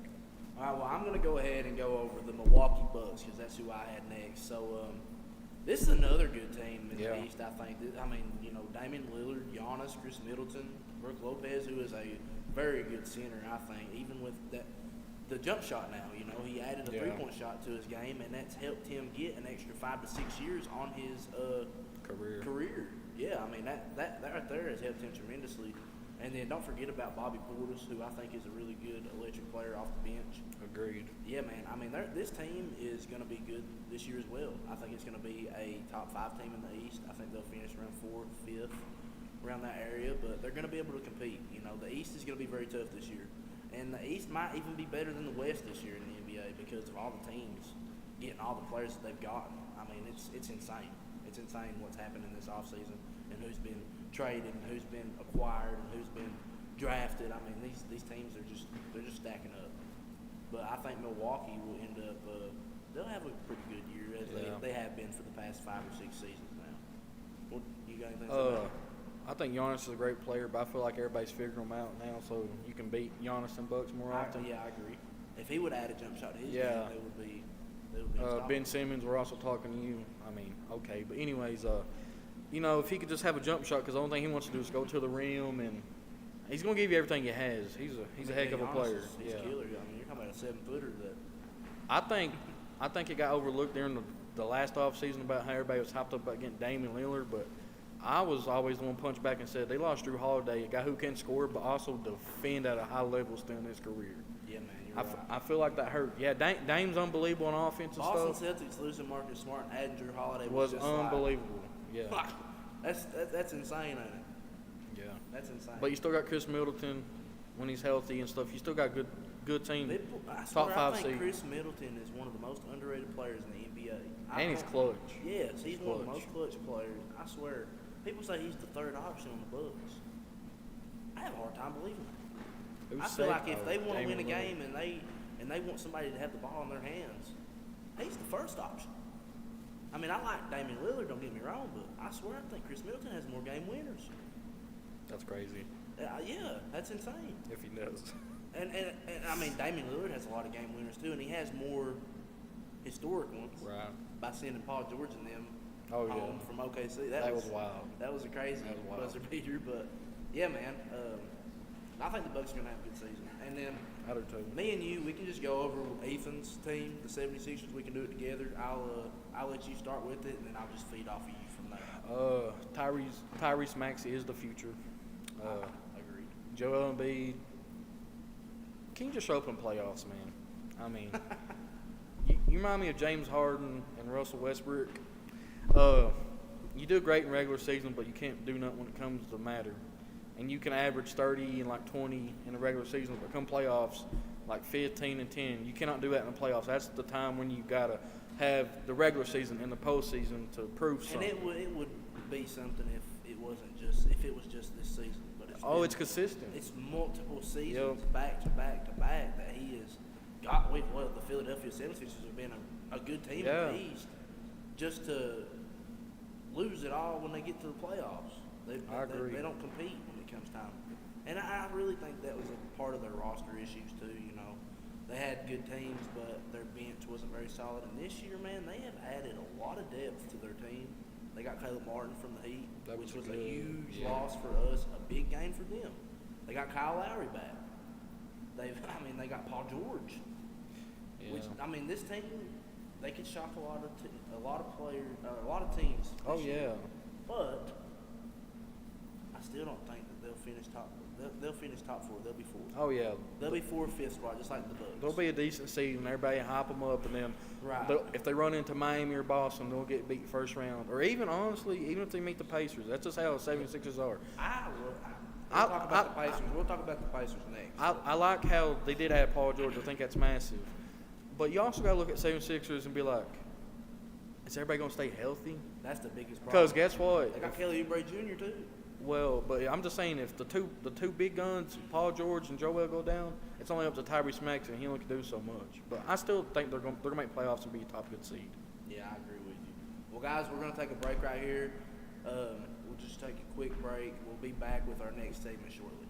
[SPEAKER 2] All right, well, I'm going to go ahead and go over the Milwaukee Bucks because that's who I had next. So, this is another good team in the East, I think. I mean, you know, Damian Lillard, Giannis, Chris Middleton, Brook Lopez, who is a very good center, I think, even with the jump shot now. You know, he added a three-point shot to his game, and that's helped him get an extra 5 to 6 years on his career. Yeah, I mean, that right there has helped him tremendously. And then don't forget about Bobby Portis, who I think is a really good electric player off the bench.
[SPEAKER 5] Agreed.
[SPEAKER 2] Yeah, man. I mean, this team is going to be good this year as well. I think it's going to be a top 5 team in the East. I think they'll finish around 4th, 5th, around that area. But they're going to be able to compete. You know, the East is going to be very tough this year. And the East might even be better than the West this year in the NBA because of all the teams getting all the players that they've gotten. I mean, it's insane. It's insane what's happened in this offseason and who's been traded and who's been acquired and who's been drafted. I mean, these teams are just stacking up. But I think Milwaukee will end up they'll have a pretty good year as they have been for the past 5 or 6 seasons now. What you got anything to say about it?
[SPEAKER 5] I think Giannis is a great player, but I feel like everybody's figuring him out now, so you can beat Giannis and Bucks more often.
[SPEAKER 2] Yeah, I agree. If he would add a jump shot to his game, they would be
[SPEAKER 5] Ben Simmons, we're also talking to you. I mean, okay, but anyways, you know, if he could just have a jump shot, because the only thing he wants to do is go to the rim, and he's going to give you everything he has. He's a heck of a player.
[SPEAKER 2] He's a killer. I mean, you're talking about a 7-footer that.
[SPEAKER 5] I think it got overlooked during the last off season about how everybody was hyped up about getting Damian Lillard, but I was always the one punch back and said they lost Drew Holiday, a guy who can score but also defend at a high level still in his career.
[SPEAKER 2] Yeah, man, you're right.
[SPEAKER 5] I feel like that hurt. Yeah, Dame's unbelievable on offense and
[SPEAKER 2] Boston
[SPEAKER 5] stuff.
[SPEAKER 2] Celtics losing Marcus Smart and adding Drew Holiday
[SPEAKER 5] Was
[SPEAKER 2] just
[SPEAKER 5] unbelievable.
[SPEAKER 2] Yeah, that's insane, ain't it?
[SPEAKER 5] Yeah,
[SPEAKER 2] that's insane.
[SPEAKER 5] But you still got Chris Middleton when he's healthy and stuff. You still got good team.
[SPEAKER 2] Top
[SPEAKER 5] 5
[SPEAKER 2] I think
[SPEAKER 5] seed.
[SPEAKER 2] Chris Middleton is one of the most underrated players in the NBA.
[SPEAKER 5] And he's clutch.
[SPEAKER 2] Yes, he's one of the most clutch players. I swear. People say he's the 3rd option on the Bucks. I have a hard time believing it. I feel like if they want to win a game and they want somebody to have the ball in their hands, he's the 1st option. I mean, I like Damian Lillard, don't get me wrong, but I swear I think Chris Middleton has more game winners.
[SPEAKER 5] That's crazy.
[SPEAKER 2] Yeah, that's insane.
[SPEAKER 5] If he does.
[SPEAKER 2] And I mean, Damian Lillard has a lot of game winners too, and he has more historic ones.
[SPEAKER 5] Right.
[SPEAKER 2] By sending Paul George and them
[SPEAKER 5] home
[SPEAKER 2] from OKC.
[SPEAKER 5] That was wild.
[SPEAKER 2] That was a crazy buzzer beater, but yeah, man. I think the Bucks are gonna have a good season. And then
[SPEAKER 5] I do too.
[SPEAKER 2] me and you, we can just go over Ethan's team, the 76ers. We can do it together. I'll let you start with it, and then I'll just feed off of you from there.
[SPEAKER 5] Tyrese Maxey is the future.
[SPEAKER 2] Agreed.
[SPEAKER 5] Joel Embiid. Can you just show up in playoffs, man? I mean, you remind me of James Harden and Russell Westbrook. You do great in regular season, but you can't do nothing when it comes to matter. And you can average 30 and like 20 in the regular season, but come playoffs, like 15 and 10. You cannot do that in the playoffs. That's the time when you got to have the regular season and the postseason to prove something.
[SPEAKER 2] And it would be something if it was just this season. But
[SPEAKER 5] it's consistent.
[SPEAKER 2] It's multiple seasons back to back to back that he has got. Well, the Philadelphia 76ers have been a good team in the East. Just to lose it all when they get to the playoffs.
[SPEAKER 5] I agree.
[SPEAKER 2] They don't compete when it comes time. And I really think that was a part of their roster issues too, you know. They had good teams, but their bench wasn't very solid. And this year, man, they have added a lot of depth to their team. They got Caleb Martin from the Heat, which was a huge loss for us, a big game for them. They got Kyle Lowry back. They got Paul George.
[SPEAKER 5] Yeah.
[SPEAKER 2] Which this team, they could shock a lot of players, a lot of teams.
[SPEAKER 5] Oh,
[SPEAKER 2] this year.
[SPEAKER 5] yeah.
[SPEAKER 2] But I still don't think that they'll finish top. They'll finish top 4. They'll be 4.
[SPEAKER 5] Oh, yeah.
[SPEAKER 2] They'll be 4th, 5th spot, just like the Bucks.
[SPEAKER 5] There'll be a decent season. Everybody hype them up, and then if they run into Miami or Boston, they'll get beat first round. Or even, honestly, even if they meet the Pacers, that's just how the 76ers are.
[SPEAKER 2] We'll talk about the Pacers. We'll talk about the Pacers next.
[SPEAKER 5] I like how they did have Paul George. I think that's massive. But you also got to look at 76ers and be like, is everybody going to stay healthy?
[SPEAKER 2] That's the biggest problem.
[SPEAKER 5] Because guess what?
[SPEAKER 2] They got Kelly Oubre Jr. too.
[SPEAKER 5] Well, but I'm just saying, if the two big guns, Paul George and Joel, go down, it's only up to Tyrese Maxey, and he only can do so much. But I still think they're gonna make playoffs and be a top good seed.
[SPEAKER 2] Yeah, I agree with you. Well, guys, we're gonna take a break right here. We'll just take a quick break. We'll be back with our next segment shortly.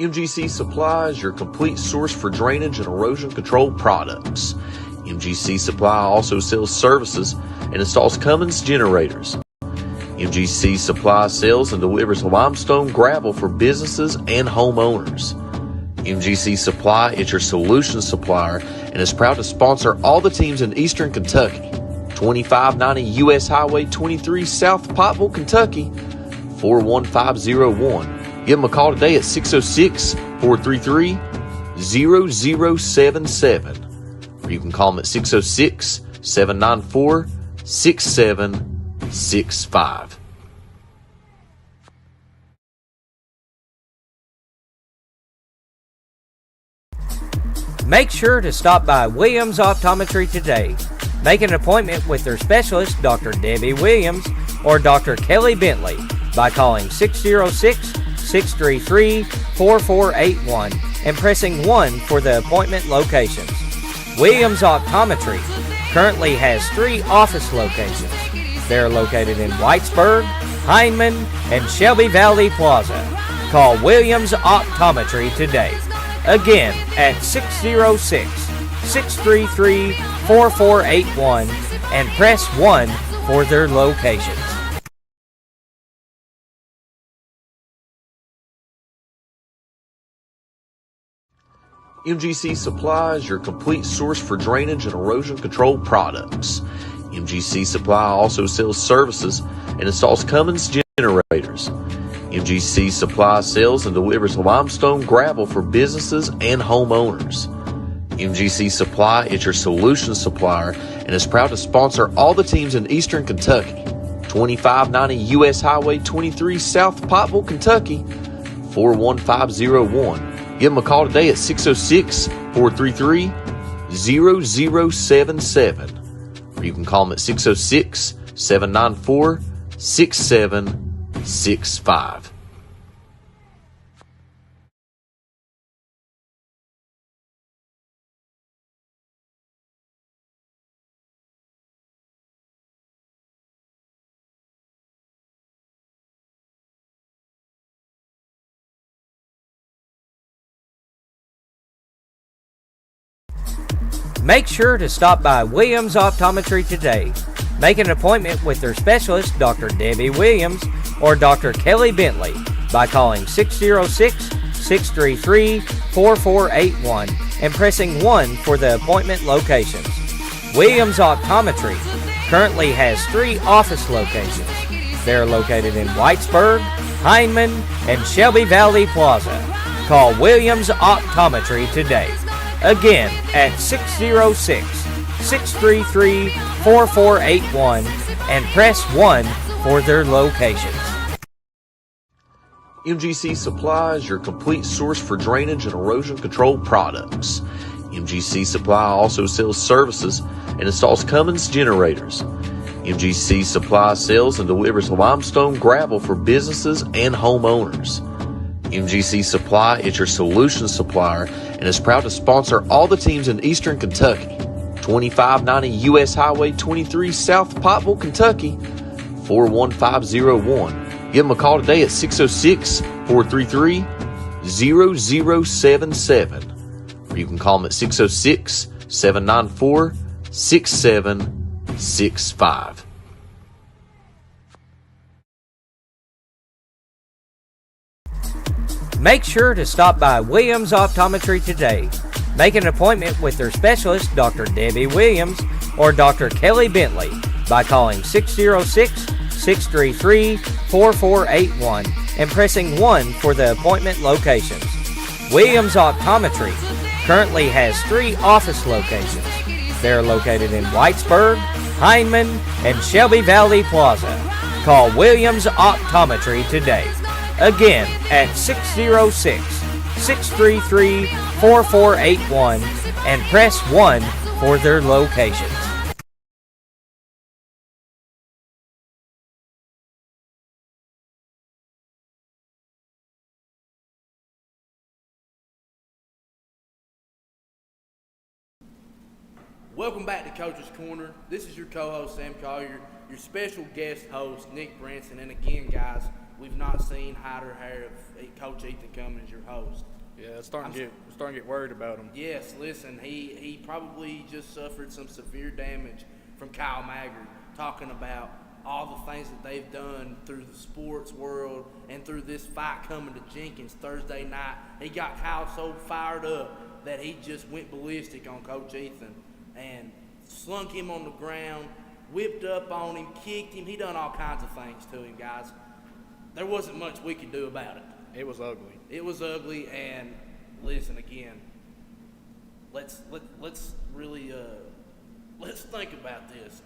[SPEAKER 3] MGC Supply is your complete source for drainage and erosion control products. MGC Supply also sells services and installs Cummins generators. MGC Supply sells and delivers limestone gravel for businesses and homeowners. MGC Supply is your solution supplier and is proud to sponsor all the teams in Eastern Kentucky. 2590 U.S. Highway 23 South Pottville, Kentucky, 41501. Give them a call today at 606-433-0077. Or you can call them at 606-794-6765.
[SPEAKER 4] Make sure to stop by Williams Optometry today. Make an appointment with their specialist, Dr. Debbie Williams or Dr. Kelly Bentley, by calling 606-633-4481 and pressing 1 for the appointment locations. Williams Optometry currently has 3 office locations. They're located in Whitesburg, Hindman, and Shelby Valley Plaza. Call Williams Optometry today. Again, at 606-633-4481 and press 1 for their locations.
[SPEAKER 3] MGC Supply is your complete source for drainage and erosion control products. MGC Supply also sells services and installs Cummins generators. MGC Supply sells and delivers limestone gravel for businesses and homeowners. MGC Supply is your solution supplier and is proud to sponsor all the teams in Eastern Kentucky. 2590 U.S. Highway 23 South Pottville, Kentucky, 41501. Give them a call today at 606-433-0077. Or you can call them at 606-794-6765.
[SPEAKER 4] Make sure to stop by Williams Optometry today. Make an appointment with their specialist, Dr. Debbie Williams or Dr. Kelly Bentley, by calling 606-633-4481 and pressing 1 for the appointment locations. Williams Optometry currently has 3 office locations. They're located in Whitesburg, Hindman, and Shelby Valley Plaza. Call Williams Optometry today. Again, at 606-633-4481 and press 1 for their locations.
[SPEAKER 3] MGC Supply is your complete source for drainage and erosion control products. MGC Supply also sells services and installs Cummins generators. MGC Supply sells and delivers limestone gravel for businesses and homeowners. MGC Supply is your solution supplier and is proud to sponsor all the teams in Eastern Kentucky. 2590 U.S. Highway 23 South Pottville, Kentucky, 41501. Give them a call today at 606-433-0077. Or you can call them at 606-794-6765.
[SPEAKER 4] Make sure to stop by Williams Optometry today. Make an appointment with their specialist, Dr. Debbie Williams or Dr. Kelly Bentley, by calling 606-633-4481 and pressing 1 for the appointment locations. Williams Optometry currently has 3 office locations. They're located in Whitesburg, Hindman, and Shelby Valley Plaza. Call Williams Optometry today. Again, at 606-633-4481 and press 1 for their locations.
[SPEAKER 2] Welcome back to Coach's Corner. This is your co-host, Sam Collier, your special guest host, Nick Branson. And again, guys, we've not seen hide or hair of Coach Ethen Cummings, your host.
[SPEAKER 5] Yeah, it's starting to get worried about him.
[SPEAKER 2] Yes, listen, he probably just suffered some severe damage from Kyle Maggard, talking about all the things that they've done through the sports world and through this fight coming to Jenkins Thursday night. He got Kyle so fired up that he just went ballistic on Coach Ethen and slung him on the ground, whipped up on him, kicked him. He done all kinds of things to him, guys. There wasn't much we could do about it.
[SPEAKER 5] It was ugly.
[SPEAKER 2] It was ugly, and listen again. Let's really let's think about this.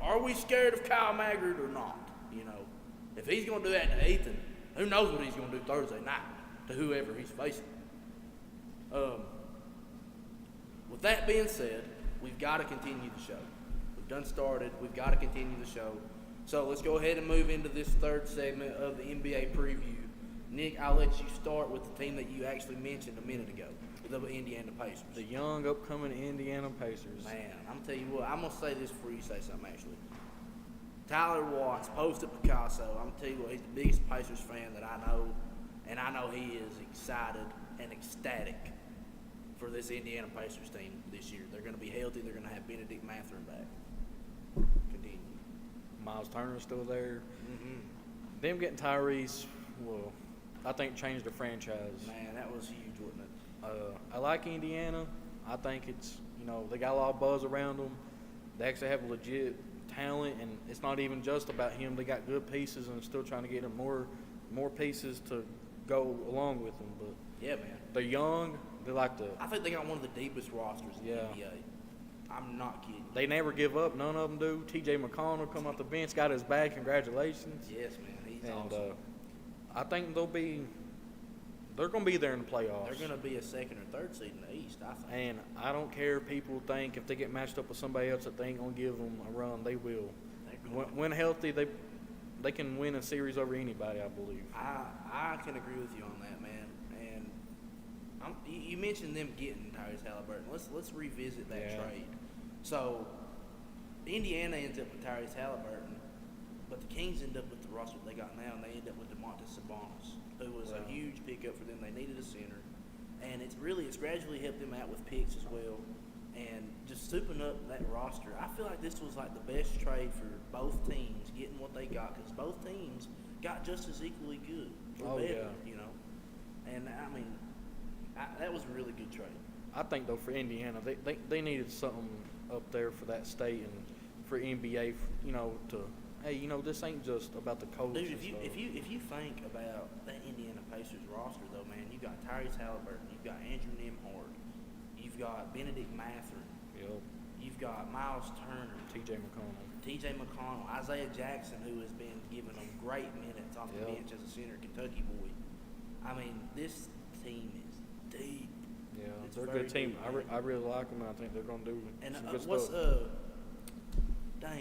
[SPEAKER 2] Are we scared of Kyle Maggard or not? You know, if he's going to do that to Ethen, who knows what he's going to do Thursday night to whoever he's facing. With that being said, we've got to continue the show. We've done started. We've got to continue the show. So let's go ahead and move into this third segment of the NBA preview. Nick, I'll let you start with the team that you actually mentioned a minute ago, the Indiana Pacers.
[SPEAKER 5] The young, upcoming Indiana Pacers.
[SPEAKER 2] Man, I'm telling you what, I'm going to say this before you say something, actually. Tyler Watts, posted Picasso. I'm going to tell you what, he's the biggest Pacers fan that I know, and I know he is excited and ecstatic for this Indiana Pacers team this year. They're going to be healthy. They're going to have Benedict Mathurin back. Continue.
[SPEAKER 5] Miles Turner's still there.
[SPEAKER 2] Mm-hmm.
[SPEAKER 5] Them getting Tyrese, well, I think changed the franchise.
[SPEAKER 2] Man, that was huge, wasn't it?
[SPEAKER 5] I like Indiana. I think it's, they got a lot of buzz around them. They actually have legit talent, and it's not even just about him. They got good pieces and still trying to get them more pieces to go along with them. But
[SPEAKER 2] yeah, man.
[SPEAKER 5] they're young. They like to.
[SPEAKER 2] I think they got one of the deepest rosters in the NBA. I'm not kidding.
[SPEAKER 5] They never give up. None of them do. T.J. McConnell come off the bench, got his back. Congratulations.
[SPEAKER 2] Yes, man. He's
[SPEAKER 5] and
[SPEAKER 2] awesome.
[SPEAKER 5] I think they're going to be there in the playoffs.
[SPEAKER 2] They're going to be a second or third seed in the East, I think.
[SPEAKER 5] And I don't care if people think if they get matched up with somebody else that they ain't going to give them a run. They will. When healthy, they can win a series over anybody, I believe.
[SPEAKER 2] I can agree with you on that, man. And you mentioned them getting Tyrese Halliburton. Let's revisit that trade. So Indiana ends up with Tyrese Halliburton, but the Kings end up with the roster they got now, and they end up with DeMontis Sabonis, who was a huge pickup for them. They needed a center, and it's gradually helped them out with picks as well, and just souping up that roster. I feel like this was like the best trade for both teams, getting what they got, because both teams got just as equally good or better, And I mean, that was a really good trade.
[SPEAKER 5] I think though for Indiana, they needed something up there for that state and for NBA, to this ain't just about the coach.
[SPEAKER 2] Dude, if you think about that Indiana Pacers roster though, man, you got Tyrese Halliburton, you've got Andrew Nembhard, you've got Benedict Mathurin, you've got Miles Turner,
[SPEAKER 5] T.J. McConnell,
[SPEAKER 2] Isaiah Jackson, who has been giving them great minutes off the bench as a center, Kentucky boy. I mean, this team is deep.
[SPEAKER 5] Yeah,
[SPEAKER 2] it's
[SPEAKER 5] they're a good team.
[SPEAKER 2] Deep,
[SPEAKER 5] I really like them, and I think they're going to do some good
[SPEAKER 2] what's
[SPEAKER 5] stuff.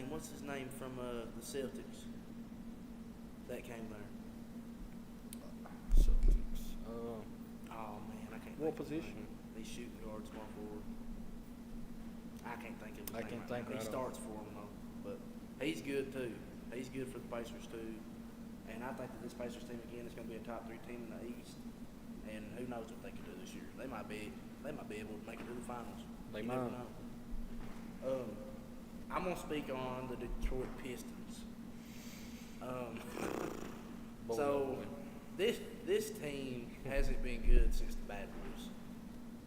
[SPEAKER 2] What's his name from the Celtics that came there?
[SPEAKER 5] Celtics.
[SPEAKER 2] Oh man, I can't.
[SPEAKER 5] What
[SPEAKER 2] think of his
[SPEAKER 5] position?
[SPEAKER 2] name. He's shooting guard, small forward. I can't think of his name.
[SPEAKER 5] can't think
[SPEAKER 2] He
[SPEAKER 5] right
[SPEAKER 2] starts for him though, but he's good too. He's good for the Pacers too, and I think that this Pacers team again is going to be a top 3 team in the East. And who knows what they can do this year? They might be able to make it to the finals.
[SPEAKER 5] They
[SPEAKER 2] You
[SPEAKER 5] might.
[SPEAKER 2] never know. I'm gonna speak on the Detroit Pistons. So this team hasn't been good since the Bad Boys.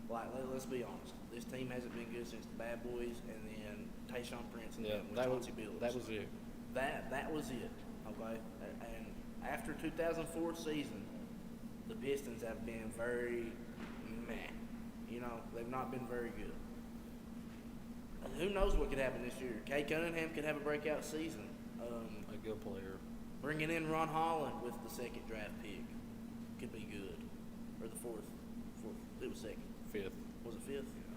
[SPEAKER 2] Like, let's be honest. This team hasn't been good since the Bad Boys, and then Tayshaun Prince, and then with Chauncey Billups.
[SPEAKER 5] That was it.
[SPEAKER 2] That was it. Okay, and after 2004 season, the Pistons have been very meh. You know, they've not been very good. And who knows what could happen this year? Kay Cunningham could have a breakout season.
[SPEAKER 5] A good player.
[SPEAKER 2] Bringing in Ron Holland with the second draft pick could be good, or the fourth. It was second.
[SPEAKER 5] Fifth.
[SPEAKER 2] Was it fifth? Yeah.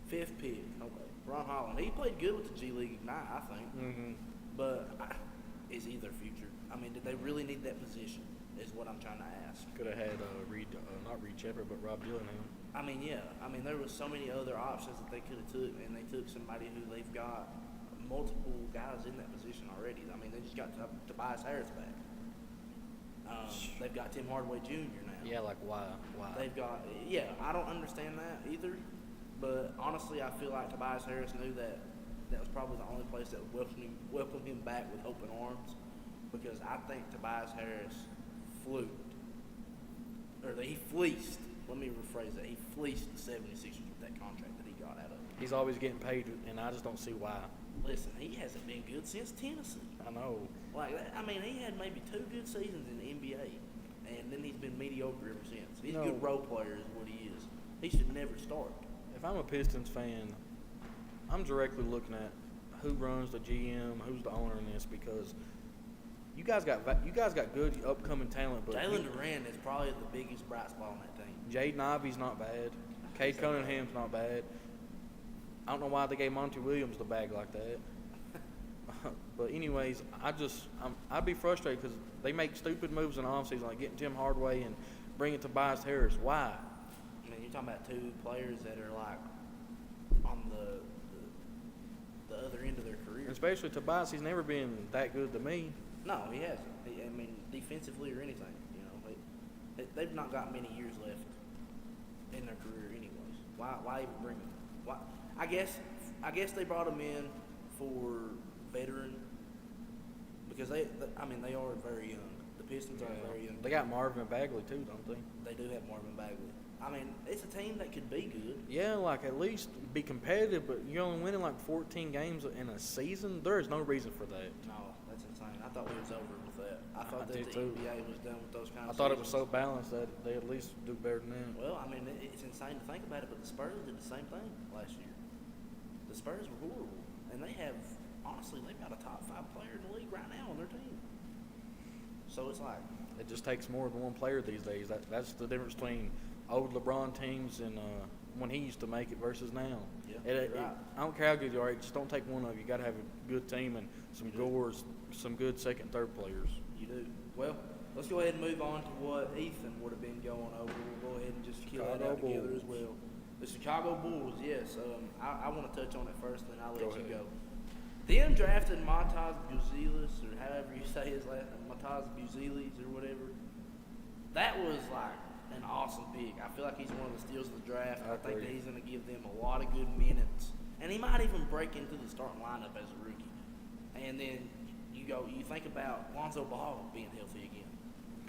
[SPEAKER 2] Fifth pick. Okay. Ron Holland. He played good with the G League Ignite, I think.
[SPEAKER 5] Mm-hmm.
[SPEAKER 2] But is he their future? I mean, did they really need that position? Is what I'm trying to ask.
[SPEAKER 5] Could have had not Reed Shepard, but Rob Dillingham.
[SPEAKER 2] I mean, yeah. I mean, there was so many other options that they could have took, and they took somebody who they've got multiple guys in that position already. I mean, they just got Tobias Harris back. They've got Tim Hardaway Jr. now.
[SPEAKER 5] Yeah, like why?
[SPEAKER 2] They've got, I don't understand that either. But honestly, I feel like Tobias Harris knew that was probably the only place that would welcome him back with open arms, because I think Tobias Harris he fleeced. Let me rephrase that. He fleeced the 76ers with that contract that he got out of it.
[SPEAKER 5] He's always getting paid, and I just don't see why.
[SPEAKER 2] Listen, he hasn't been good since Tennessee.
[SPEAKER 5] I know.
[SPEAKER 2] Like that, I mean, he had maybe 2 good seasons in the NBA, and then he's been mediocre ever since. He's a good role player is what he is. He should never start.
[SPEAKER 5] If I'm a Pistons fan, I'm directly looking at who runs the GM, who's the owner in this, because you guys got good upcoming talent, but
[SPEAKER 2] Jalen Duran is probably the biggest bright spot on that team.
[SPEAKER 5] Jaden Ivey's not bad. Kay Cunningham's not bad. I don't know why they gave Monty Williams the bag like that. But anyways, I'd be frustrated because they make stupid moves in the offseason, like getting Tim Hardaway and bringing Tobias Harris. Why?
[SPEAKER 2] I mean, you're talking about 2 players that are like on the other end of their career.
[SPEAKER 5] Especially Tobias, he's never been that good to me.
[SPEAKER 2] No, he hasn't. I mean, defensively or anything. You know, they've not got many years left in their career, anyways. Why even bring him? Why? I guess they brought him in for veteran because they are very young. The Pistons are very young.
[SPEAKER 5] They got Marvin Bagley too, don't they?
[SPEAKER 2] They do have Marvin Bagley. I mean, it's a team that could be good.
[SPEAKER 5] Yeah, like at least be competitive, but you're only winning like 14 games in a season. There is no reason for that.
[SPEAKER 2] No, that's insane. I thought we was over with that. I thought that the
[SPEAKER 5] too.
[SPEAKER 2] NBA was done with those kind of
[SPEAKER 5] I thought it was
[SPEAKER 2] seasons.
[SPEAKER 5] so balanced that they at least do better than that.
[SPEAKER 2] Well, I mean, it's insane to think about it, but the Spurs did the same thing last year. The Spurs were horrible, and they've got a top 5 player in the league right now on their team. So it's like
[SPEAKER 5] It just takes more than one player these days. That's the difference between old LeBron teams and when he used to make it versus now.
[SPEAKER 2] Yeah, right.
[SPEAKER 5] I don't care how good you are. Just don't take one of you. You got to have a good team and some goers, some good second, third players.
[SPEAKER 2] You do. Well, let's go ahead and move on to what Ethen would have been going over. We'll go ahead and just kill that out together as well. The Chicago Bulls, yes. I want to touch on it first, then I'll let you go. Them drafted Mataz Buzelis, or however you say his last name, Mataz Buzelis or whatever. That was like an awesome pick. I feel like he's one of the steals of the draft. I think that he's going to give them a lot of good minutes. And he might even break into the starting lineup as a rookie. And then you think about Lonzo Ball being healthy again.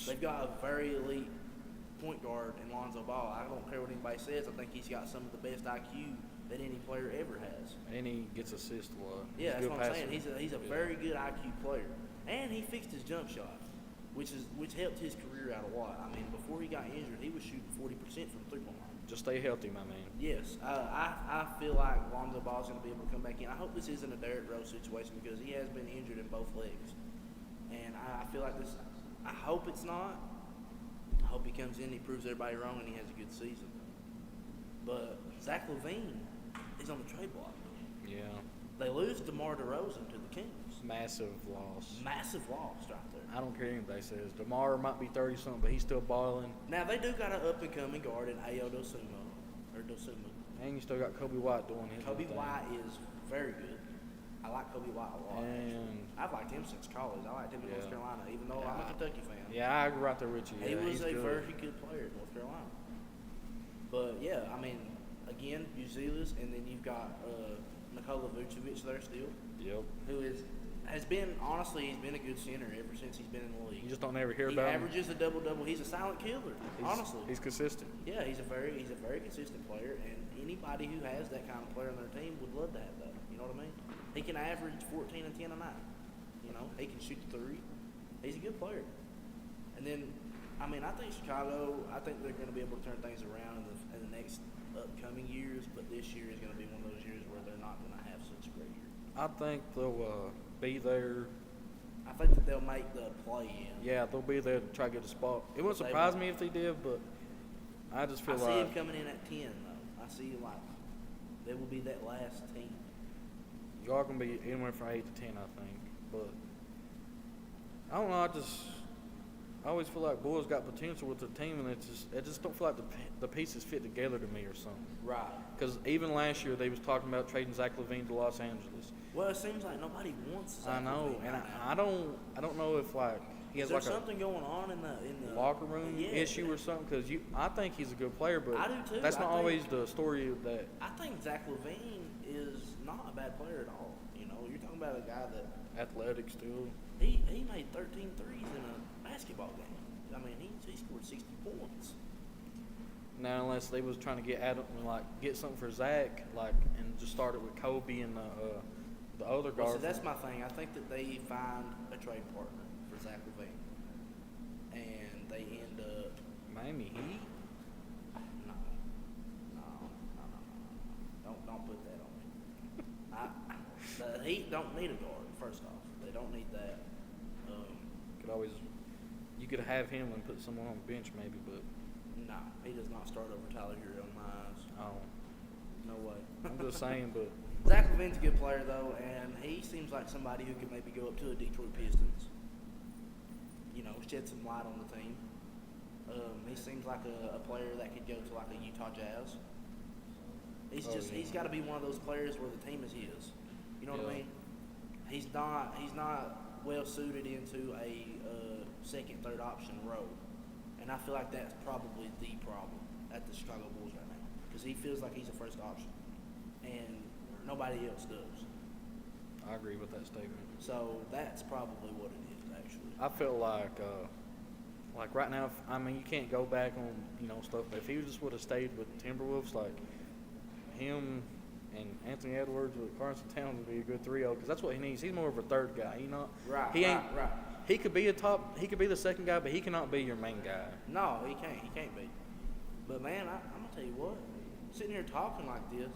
[SPEAKER 2] They've got a very elite point guard in Lonzo Ball. I don't care what anybody says. I think he's got some of the best IQ that any player ever has.
[SPEAKER 5] And he gets assists a lot.
[SPEAKER 2] Yeah, that's what I'm saying. He's a very good IQ player. And he fixed his jump shot, which helped his career out a lot. I mean, before he got injured, he was shooting 40% from the 3-point line.
[SPEAKER 5] Just stay healthy, my man.
[SPEAKER 2] Yes, I feel like Lonzo Ball's going to be able to come back in. I hope this isn't a Derrick Rose situation because he has been injured in both legs. And I feel like this, I hope it's not. I hope he comes in, he proves everybody wrong, and he has a good season. But Zach LaVine is on the trade block.
[SPEAKER 5] Yeah.
[SPEAKER 2] They lose DeMar DeRozan to the Kings.
[SPEAKER 5] Massive loss.
[SPEAKER 2] Massive loss right there.
[SPEAKER 5] I don't care what anybody says. DeMar might be 30-something, but he's still balling.
[SPEAKER 2] Now, they do got an up-and-coming guard in Ayo Dosunmu.
[SPEAKER 5] And you still got Kobe White doing his
[SPEAKER 2] Kobe
[SPEAKER 5] thing.
[SPEAKER 2] White is very good. I like Kobe White a lot.
[SPEAKER 5] And
[SPEAKER 2] I've liked him since college. I liked him in North Carolina, even though I'm a Kentucky fan.
[SPEAKER 5] yeah, I agree right there with you.
[SPEAKER 2] He
[SPEAKER 5] Yeah,
[SPEAKER 2] was
[SPEAKER 5] he's
[SPEAKER 2] a
[SPEAKER 5] good.
[SPEAKER 2] very good player in North Carolina. But, yeah, I mean, again, Buzelis, and then you've got Nikola Vucevic there still.
[SPEAKER 5] Yep.
[SPEAKER 2] Who has been, honestly, honestly, he's been a good center ever since he's been in the league.
[SPEAKER 5] You just don't ever hear
[SPEAKER 2] He
[SPEAKER 5] about him.
[SPEAKER 2] averages a double-double. He's a silent killer, honestly.
[SPEAKER 5] He's consistent.
[SPEAKER 2] Yeah, he's a very consistent player, and anybody who has that kind of player on their team would love to have that. You know what I mean? He can average 14 and 10 a night. You know, he can shoot the three. He's a good player. And then, I mean, I think Chicago. I think they're going to be able to turn things around in the next upcoming years. But this year is going to be one of those years where they're not going to have such a great year.
[SPEAKER 5] I think they'll be there.
[SPEAKER 2] I think that they'll make the play-in.
[SPEAKER 5] Yeah, they'll be there to try to get a spot. It wouldn't
[SPEAKER 2] They
[SPEAKER 5] surprise
[SPEAKER 2] will.
[SPEAKER 5] me if they did, but I just feel
[SPEAKER 2] I see
[SPEAKER 5] like
[SPEAKER 2] him coming in at 10, though. I see like they will be that last team.
[SPEAKER 5] you are going to be anywhere from 8 to 10, I think. But I don't know. I always feel like Bulls got potential with their team, and it just don't feel like the pieces fit together to me or something.
[SPEAKER 2] Right.
[SPEAKER 5] Because even last year they was talking about trading Zach LaVine to Los Angeles.
[SPEAKER 2] Well, it seems like nobody wants Zach
[SPEAKER 5] I know,
[SPEAKER 2] LaVine
[SPEAKER 5] and
[SPEAKER 2] right now.
[SPEAKER 5] I don't know if like he
[SPEAKER 2] Is
[SPEAKER 5] has
[SPEAKER 2] there
[SPEAKER 5] like
[SPEAKER 2] something going on in the
[SPEAKER 5] locker room
[SPEAKER 2] Yeah,
[SPEAKER 5] issue
[SPEAKER 2] yeah.
[SPEAKER 5] or something. Because I think he's a good player, but
[SPEAKER 2] I do too.
[SPEAKER 5] that's
[SPEAKER 2] I
[SPEAKER 5] not
[SPEAKER 2] think-
[SPEAKER 5] always the story of that.
[SPEAKER 2] I think Zach LaVine is not a bad player at all. You know, you're talking about a guy that
[SPEAKER 5] Athletic still.
[SPEAKER 2] he made 13 threes in a basketball game. I mean, he scored 60 points.
[SPEAKER 5] Now, unless they was trying to get something for Zach, and just start it with Kobe and the other
[SPEAKER 2] Well,
[SPEAKER 5] guard.
[SPEAKER 2] so that's my thing. I think that they find a trade partner for Zach LaVine, and they end up
[SPEAKER 5] Miami Heat.
[SPEAKER 2] no. Don't put that on me. The Heat don't need a guard. First off, they don't need that.
[SPEAKER 5] You could have him and put someone on the bench maybe, but
[SPEAKER 2] No, he does not start over Tyler Hero in my eyes. No way.
[SPEAKER 5] I'm just saying. But
[SPEAKER 2] Zach LaVine's a good player though, and he seems like somebody who could maybe go up to the Detroit Pistons. You know, shed some light on the team. He seems like a player that could go to like a Utah Jazz. He's got to be one of those players where the team is his. You know what I
[SPEAKER 5] Yeah.
[SPEAKER 2] mean? He's not well suited into a second, third option role, and I feel like that's probably the problem at the Chicago Bulls right now because he feels like he's a first option, and nobody else does.
[SPEAKER 5] I agree with that statement.
[SPEAKER 2] So that's probably what it is, actually.
[SPEAKER 5] I feel like right now, I mean, you can't go back on stuff. But if he just would have stayed with Timberwolves, like him and Anthony Edwards with Carson Towns would be a good trio because that's what he needs. He's more of a third guy,
[SPEAKER 2] Right. Right.
[SPEAKER 5] He could be he could be the second guy, but he cannot be your main guy.
[SPEAKER 2] No, he can't. He can't be. But man, I'm gonna tell you what. Sitting here talking like this,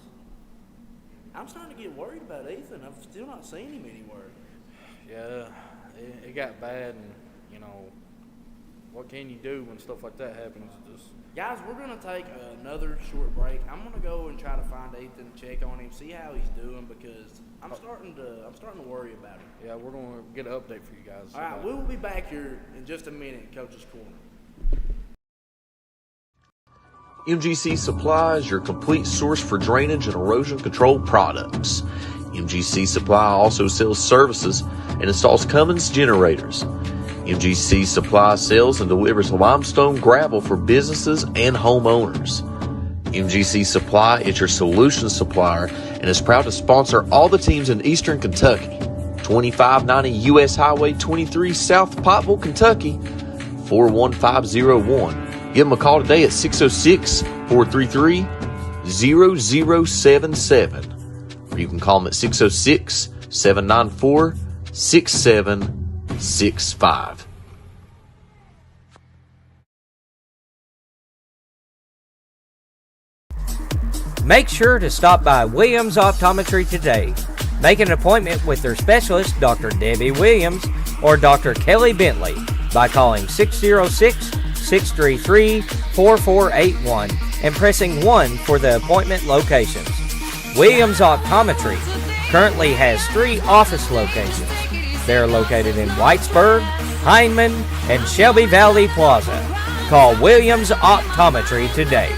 [SPEAKER 2] I'm starting to get worried about Ethen. I've still not seen him anywhere.
[SPEAKER 5] Yeah, it got bad, and what can you do when stuff like that happens?
[SPEAKER 2] Guys, we're going to take another short break. I'm going to go and try to find Ethen, check on him, see how he's doing because I'm starting to worry about him.
[SPEAKER 5] Yeah, we're going to get an update for you guys.
[SPEAKER 2] All right, we will be back here in just a minute, Coach's Corner.
[SPEAKER 3] MGC Supply is your complete source for drainage and erosion control products. MGC Supply also sells services and installs Cummins generators. MGC Supply sells and delivers limestone gravel for businesses and homeowners. MGC Supply is your solution supplier and is proud to sponsor all the teams in Eastern Kentucky. 2590 U.S. Highway 23 South Pottsville, Kentucky, 41501. Give them a call today at 606-433-0077. Or you can call them at 606-794-6765.
[SPEAKER 4] Make sure to stop by Williams Optometry today. Make an appointment with their specialist, Dr. Debbie Williams or Dr. Kelly Bentley, by calling 606-633-4481 and pressing 1 for the appointment locations. Williams Optometry currently has 3 office locations. They're located in Whitesburg, Hindman, and Shelby Valley Plaza. Call Williams Optometry today.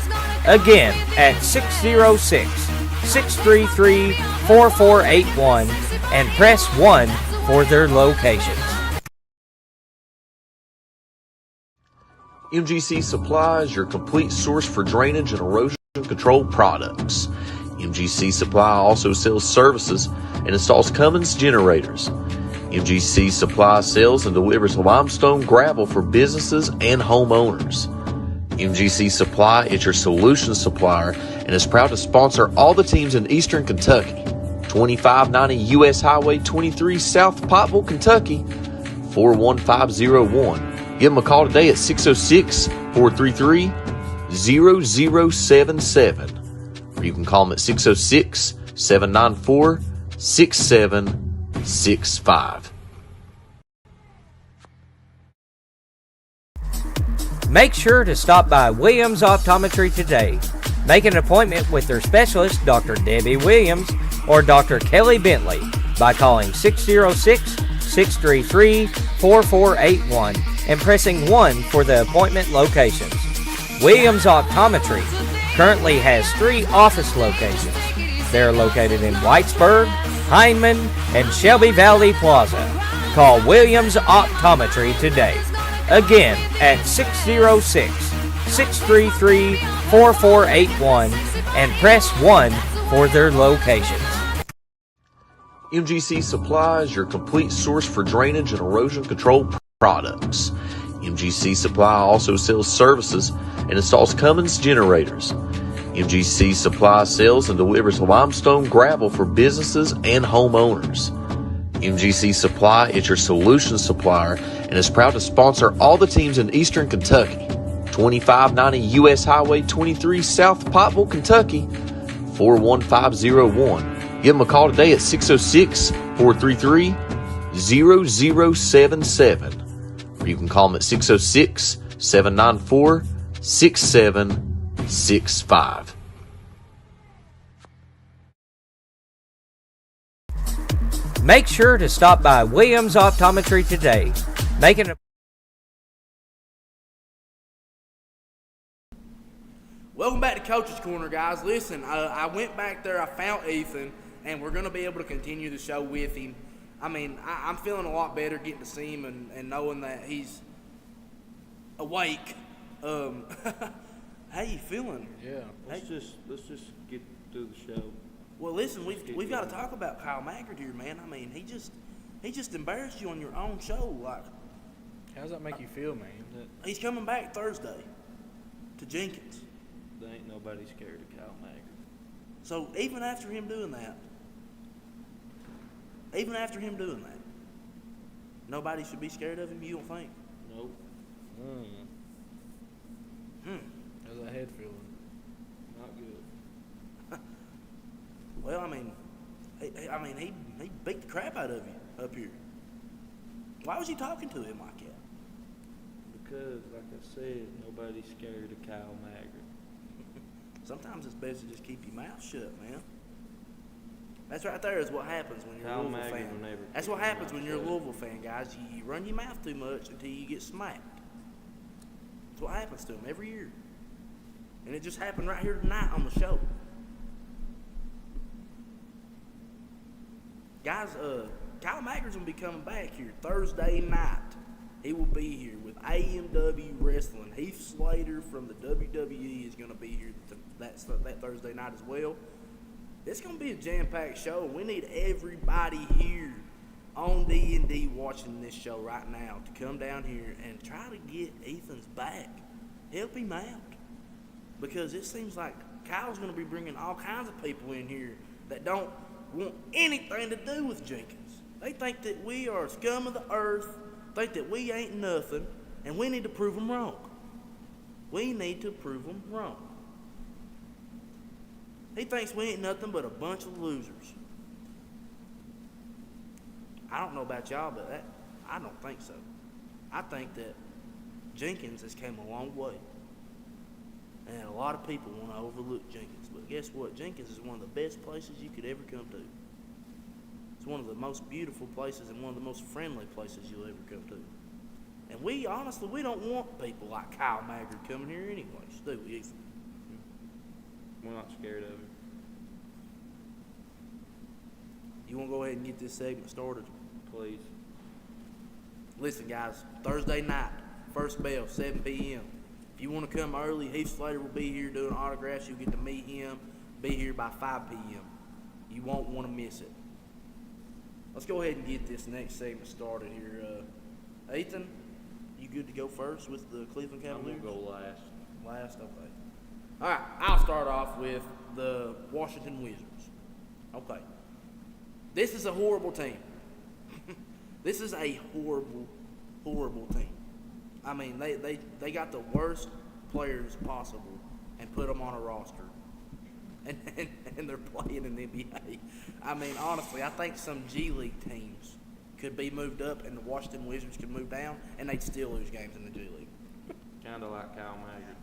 [SPEAKER 4] Again, at 606-633-4481 and press 1 for their locations.
[SPEAKER 3] MGC Supply is your complete source for drainage and erosion control products. MGC Supply also sells services and installs Cummins generators. MGC supplies, sells, and delivers limestone gravel for businesses and homeowners. MGC Supply is your solution supplier and is proud to sponsor all the teams in Eastern Kentucky. 2590 U.S. Highway 23 South Pottville, Kentucky, 41501. Give them a call today at 606-433-0077. Or you can call them at 606-794-6765.
[SPEAKER 4] Make sure to stop by Williams Optometry today. Make an appointment with their specialist, Dr. Debbie Williams or Dr. Kelly Bentley, by calling 606-633-4481 and pressing 1 for the appointment locations. Williams Optometry currently has 3 office locations. They're located in Whitesburg, Hindman, and Shelby Valley Plaza. Call Williams Optometry today. Again, at 606-633-4481 and press 1 for their locations.
[SPEAKER 3] MGC Supply is your complete source for drainage and erosion control products. MGC Supply also sells services and installs Cummings generators. MGC Supply sells and delivers limestone gravel for businesses and homeowners. MGC Supply is your solution supplier and is proud to sponsor all the teams in Eastern Kentucky. 2590 U.S. Highway 23 South Pottville, Kentucky, 41501. Give them a call today at 606-433-0077. Or you can call them at 606-794-6765.
[SPEAKER 4] Make sure to stop by Williams Optometry today.
[SPEAKER 2] Welcome back to Coach's Corner, guys. Listen, I went back there, I found Ethen, and we're going to be able to continue the show with him. I mean, I'm feeling a lot better getting to see him and knowing that he's awake. How you feeling?
[SPEAKER 5] Yeah.
[SPEAKER 7] Let's just get through the show.
[SPEAKER 2] Well, listen, we've got to talk about Kyle Maggard here, man. I mean, he just embarrassed you on your own show. Like,
[SPEAKER 5] How does that make you feel, man?
[SPEAKER 2] he's coming back Thursday to Jenkins.
[SPEAKER 7] There ain't nobody scared of Kyle Maggard.
[SPEAKER 2] So even after him doing that, nobody should be scared of him. You don't think?
[SPEAKER 7] Nope.
[SPEAKER 5] How's that head feeling?
[SPEAKER 7] Not good.
[SPEAKER 2] Well, he beat the crap out of you up here. Why was you talking to him like that?
[SPEAKER 7] Because, like I said, nobody's scared of Kyle Maggard.
[SPEAKER 2] Sometimes it's best to just keep your mouth shut, man. That's right there is what happens when you're
[SPEAKER 7] Kyle
[SPEAKER 2] a Louisville
[SPEAKER 7] Maggard
[SPEAKER 2] fan.
[SPEAKER 7] will never
[SPEAKER 2] That's
[SPEAKER 7] keep
[SPEAKER 2] what
[SPEAKER 7] his
[SPEAKER 2] happens
[SPEAKER 7] mouth
[SPEAKER 2] when you're a
[SPEAKER 7] shut.
[SPEAKER 2] Louisville fan, guys. You run your mouth too much until you get smacked. That's what happens to them every year. And it just happened right here tonight on the show. Guys, Kyle Maggard's going to be coming back here Thursday night. He will be here with AMW Wrestling. Heath Slater from the WWE is going to be here that Thursday night as well. It's going to be a jam-packed show. We need everybody here on D&D watching this show right now to come down here and try to get Ethan's back. Help him out. Because it seems like Kyle's going to be bringing all kinds of people in here that don't want anything to do with Jenkins. They think that we are scum of the earth, think that we ain't nothing, and we need to prove them wrong. We need to prove them wrong. He thinks we ain't nothing but a bunch of losers. I don't know about y'all, but I don't think so. I think that Jenkins has came a long way. And a lot of people want to overlook Jenkins. But guess what? Jenkins is one of the best places you could ever come to. It's one of the most beautiful places and one of the most friendly places you'll ever come to. And we don't want people like Kyle Maggard coming here anyways, do we, Ethan?
[SPEAKER 7] We're not scared of him.
[SPEAKER 2] You want to go ahead and get this segment started?
[SPEAKER 7] Please.
[SPEAKER 2] Listen, guys, Thursday night, first bell, 7 p.m. If you want to come early, Heath Slater will be here doing autographs. You'll get to meet him, be here by 5 p.m. You won't want to miss it. let's go ahead and get this next segment started here. Ethen, you good to go first with the Cleveland
[SPEAKER 7] I'm
[SPEAKER 2] Cavaliers?
[SPEAKER 7] gonna go last.
[SPEAKER 2] Last, okay. All right, I'll start off with the Washington Wizards. Okay. This is a horrible team. This is a horrible, horrible team. I mean, they got the worst players possible and put them on a roster. And they're playing in the NBA. I mean, honestly, I think some G League teams could be moved up and the Washington Wizards could move down, and they'd still lose games in the G League.
[SPEAKER 7] Kind of like Kyle Maggard.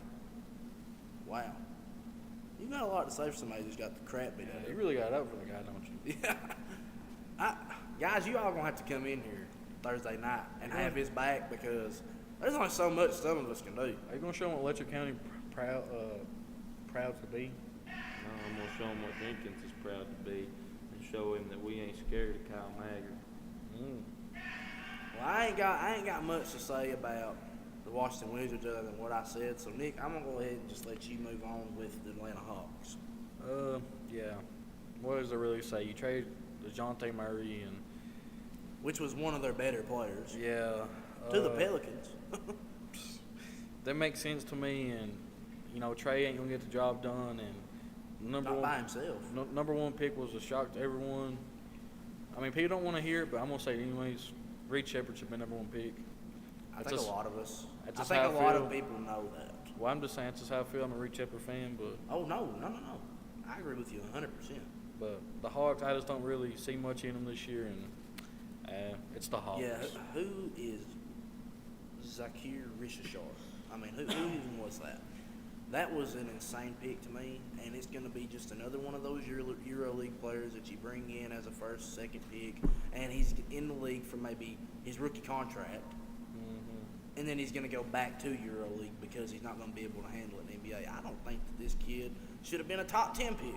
[SPEAKER 2] Wow. You got a lot to say for somebody who's got the crap beat out of
[SPEAKER 5] You
[SPEAKER 2] him.
[SPEAKER 5] really got up for the guy, don't you?
[SPEAKER 2] Yeah. Guys, you all going to have to come in here Thursday night and have his back because there's only so much some of us can do.
[SPEAKER 5] Are you going to show him what Letcher County proud to be?
[SPEAKER 7] No, I'm gonna show him what Jenkins is proud to be, and show him that we ain't scared of Kyle Maggard.
[SPEAKER 2] Well, I ain't got much to say about the Washington Wizards other than what I said. So, Nick, I'm going to go ahead and just let you move on with the Atlanta Hawks.
[SPEAKER 5] Yeah. What does it really say? You trade DeJounte Murray and
[SPEAKER 2] Which was one of their better players.
[SPEAKER 5] yeah.
[SPEAKER 2] To the Pelicans.
[SPEAKER 5] That makes sense to me, and you know Trey ain't gonna get the job done. And
[SPEAKER 2] Not by himself.
[SPEAKER 5] number one pick was a shock to everyone. I mean, people don't want to hear it, but I'm gonna say it anyways. Reed Shepherd should be number one pick.
[SPEAKER 2] I
[SPEAKER 5] That's
[SPEAKER 2] think
[SPEAKER 5] just-
[SPEAKER 2] a lot of us.
[SPEAKER 5] that's
[SPEAKER 2] I
[SPEAKER 5] just
[SPEAKER 2] think
[SPEAKER 5] how
[SPEAKER 2] a
[SPEAKER 5] I
[SPEAKER 2] lot
[SPEAKER 5] feel.
[SPEAKER 2] of people know that.
[SPEAKER 5] Well, I'm just saying that's just how I feel. I'm a Reed Shepherd fan, but
[SPEAKER 2] Oh, no. I agree with you 100%.
[SPEAKER 5] the Hawks, I just don't really see much in them this year, and it's the Hawks.
[SPEAKER 2] Yeah, who is Zakir Rishashar? I mean, who even was that? That was an insane pick to me, and it's going to be just another one of those EuroLeague players that you bring in as a first, second pick, and he's in the league for maybe his rookie contract, and then he's going to go back to EuroLeague because he's not going to be able to handle it in the NBA. I don't think that this kid should have been a top 10 pick.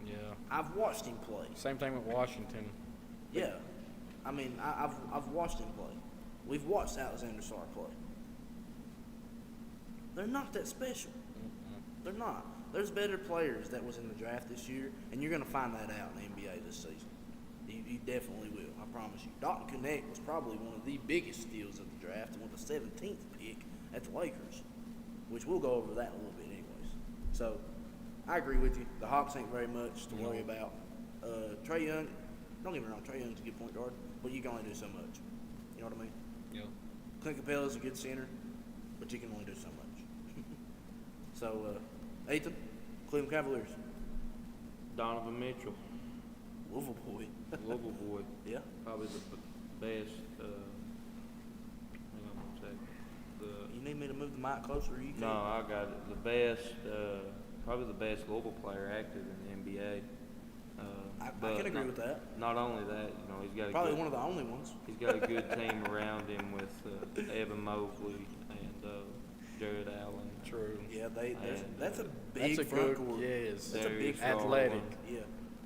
[SPEAKER 5] Yeah.
[SPEAKER 2] I've watched him play.
[SPEAKER 5] Same thing with Washington.
[SPEAKER 2] Yeah. I mean, I've watched him play. We've watched Alexander Sarr play. They're not that special. They're not. There's better players that was in the draft this year, and you're going to find that out in the NBA this season. You definitely will, I promise you. Dalton Connect was probably one of the biggest steals of the draft and with the 17th pick at the Lakers, which we'll go over that a little bit anyways. So, I agree with you. The Hawks ain't very much to worry about. Trae Young, don't get me wrong, Trae Young's a good point guard, but you can only do so much. You know what I mean?
[SPEAKER 5] Yeah.
[SPEAKER 2] Clint Capella's a good center, but you can only do so much. So, Ethen, Cleveland Cavaliers,
[SPEAKER 7] Donovan Mitchell,
[SPEAKER 2] Louisville boy.
[SPEAKER 7] Louisville boy,
[SPEAKER 2] Yeah.
[SPEAKER 7] probably the best. Hang on one second.
[SPEAKER 2] You need me to move the mic closer, or you can?
[SPEAKER 7] No, I got it. The best, probably the best Louisville player active in the NBA.
[SPEAKER 2] I
[SPEAKER 7] But
[SPEAKER 2] can agree
[SPEAKER 7] not-
[SPEAKER 2] with that.
[SPEAKER 7] Not only that, you know, he's got
[SPEAKER 2] Probably
[SPEAKER 7] a good,
[SPEAKER 2] one of the only ones.
[SPEAKER 7] he's got a good team around him with Evan Mobley and Jared Allen.
[SPEAKER 5] True.
[SPEAKER 2] Yeah,
[SPEAKER 7] And,
[SPEAKER 2] that's a big
[SPEAKER 5] That's a
[SPEAKER 2] front
[SPEAKER 5] good.
[SPEAKER 2] court.
[SPEAKER 5] Yes.
[SPEAKER 2] That's a big
[SPEAKER 7] Darius
[SPEAKER 2] front
[SPEAKER 5] Athletic.
[SPEAKER 7] Garland.
[SPEAKER 2] Yeah.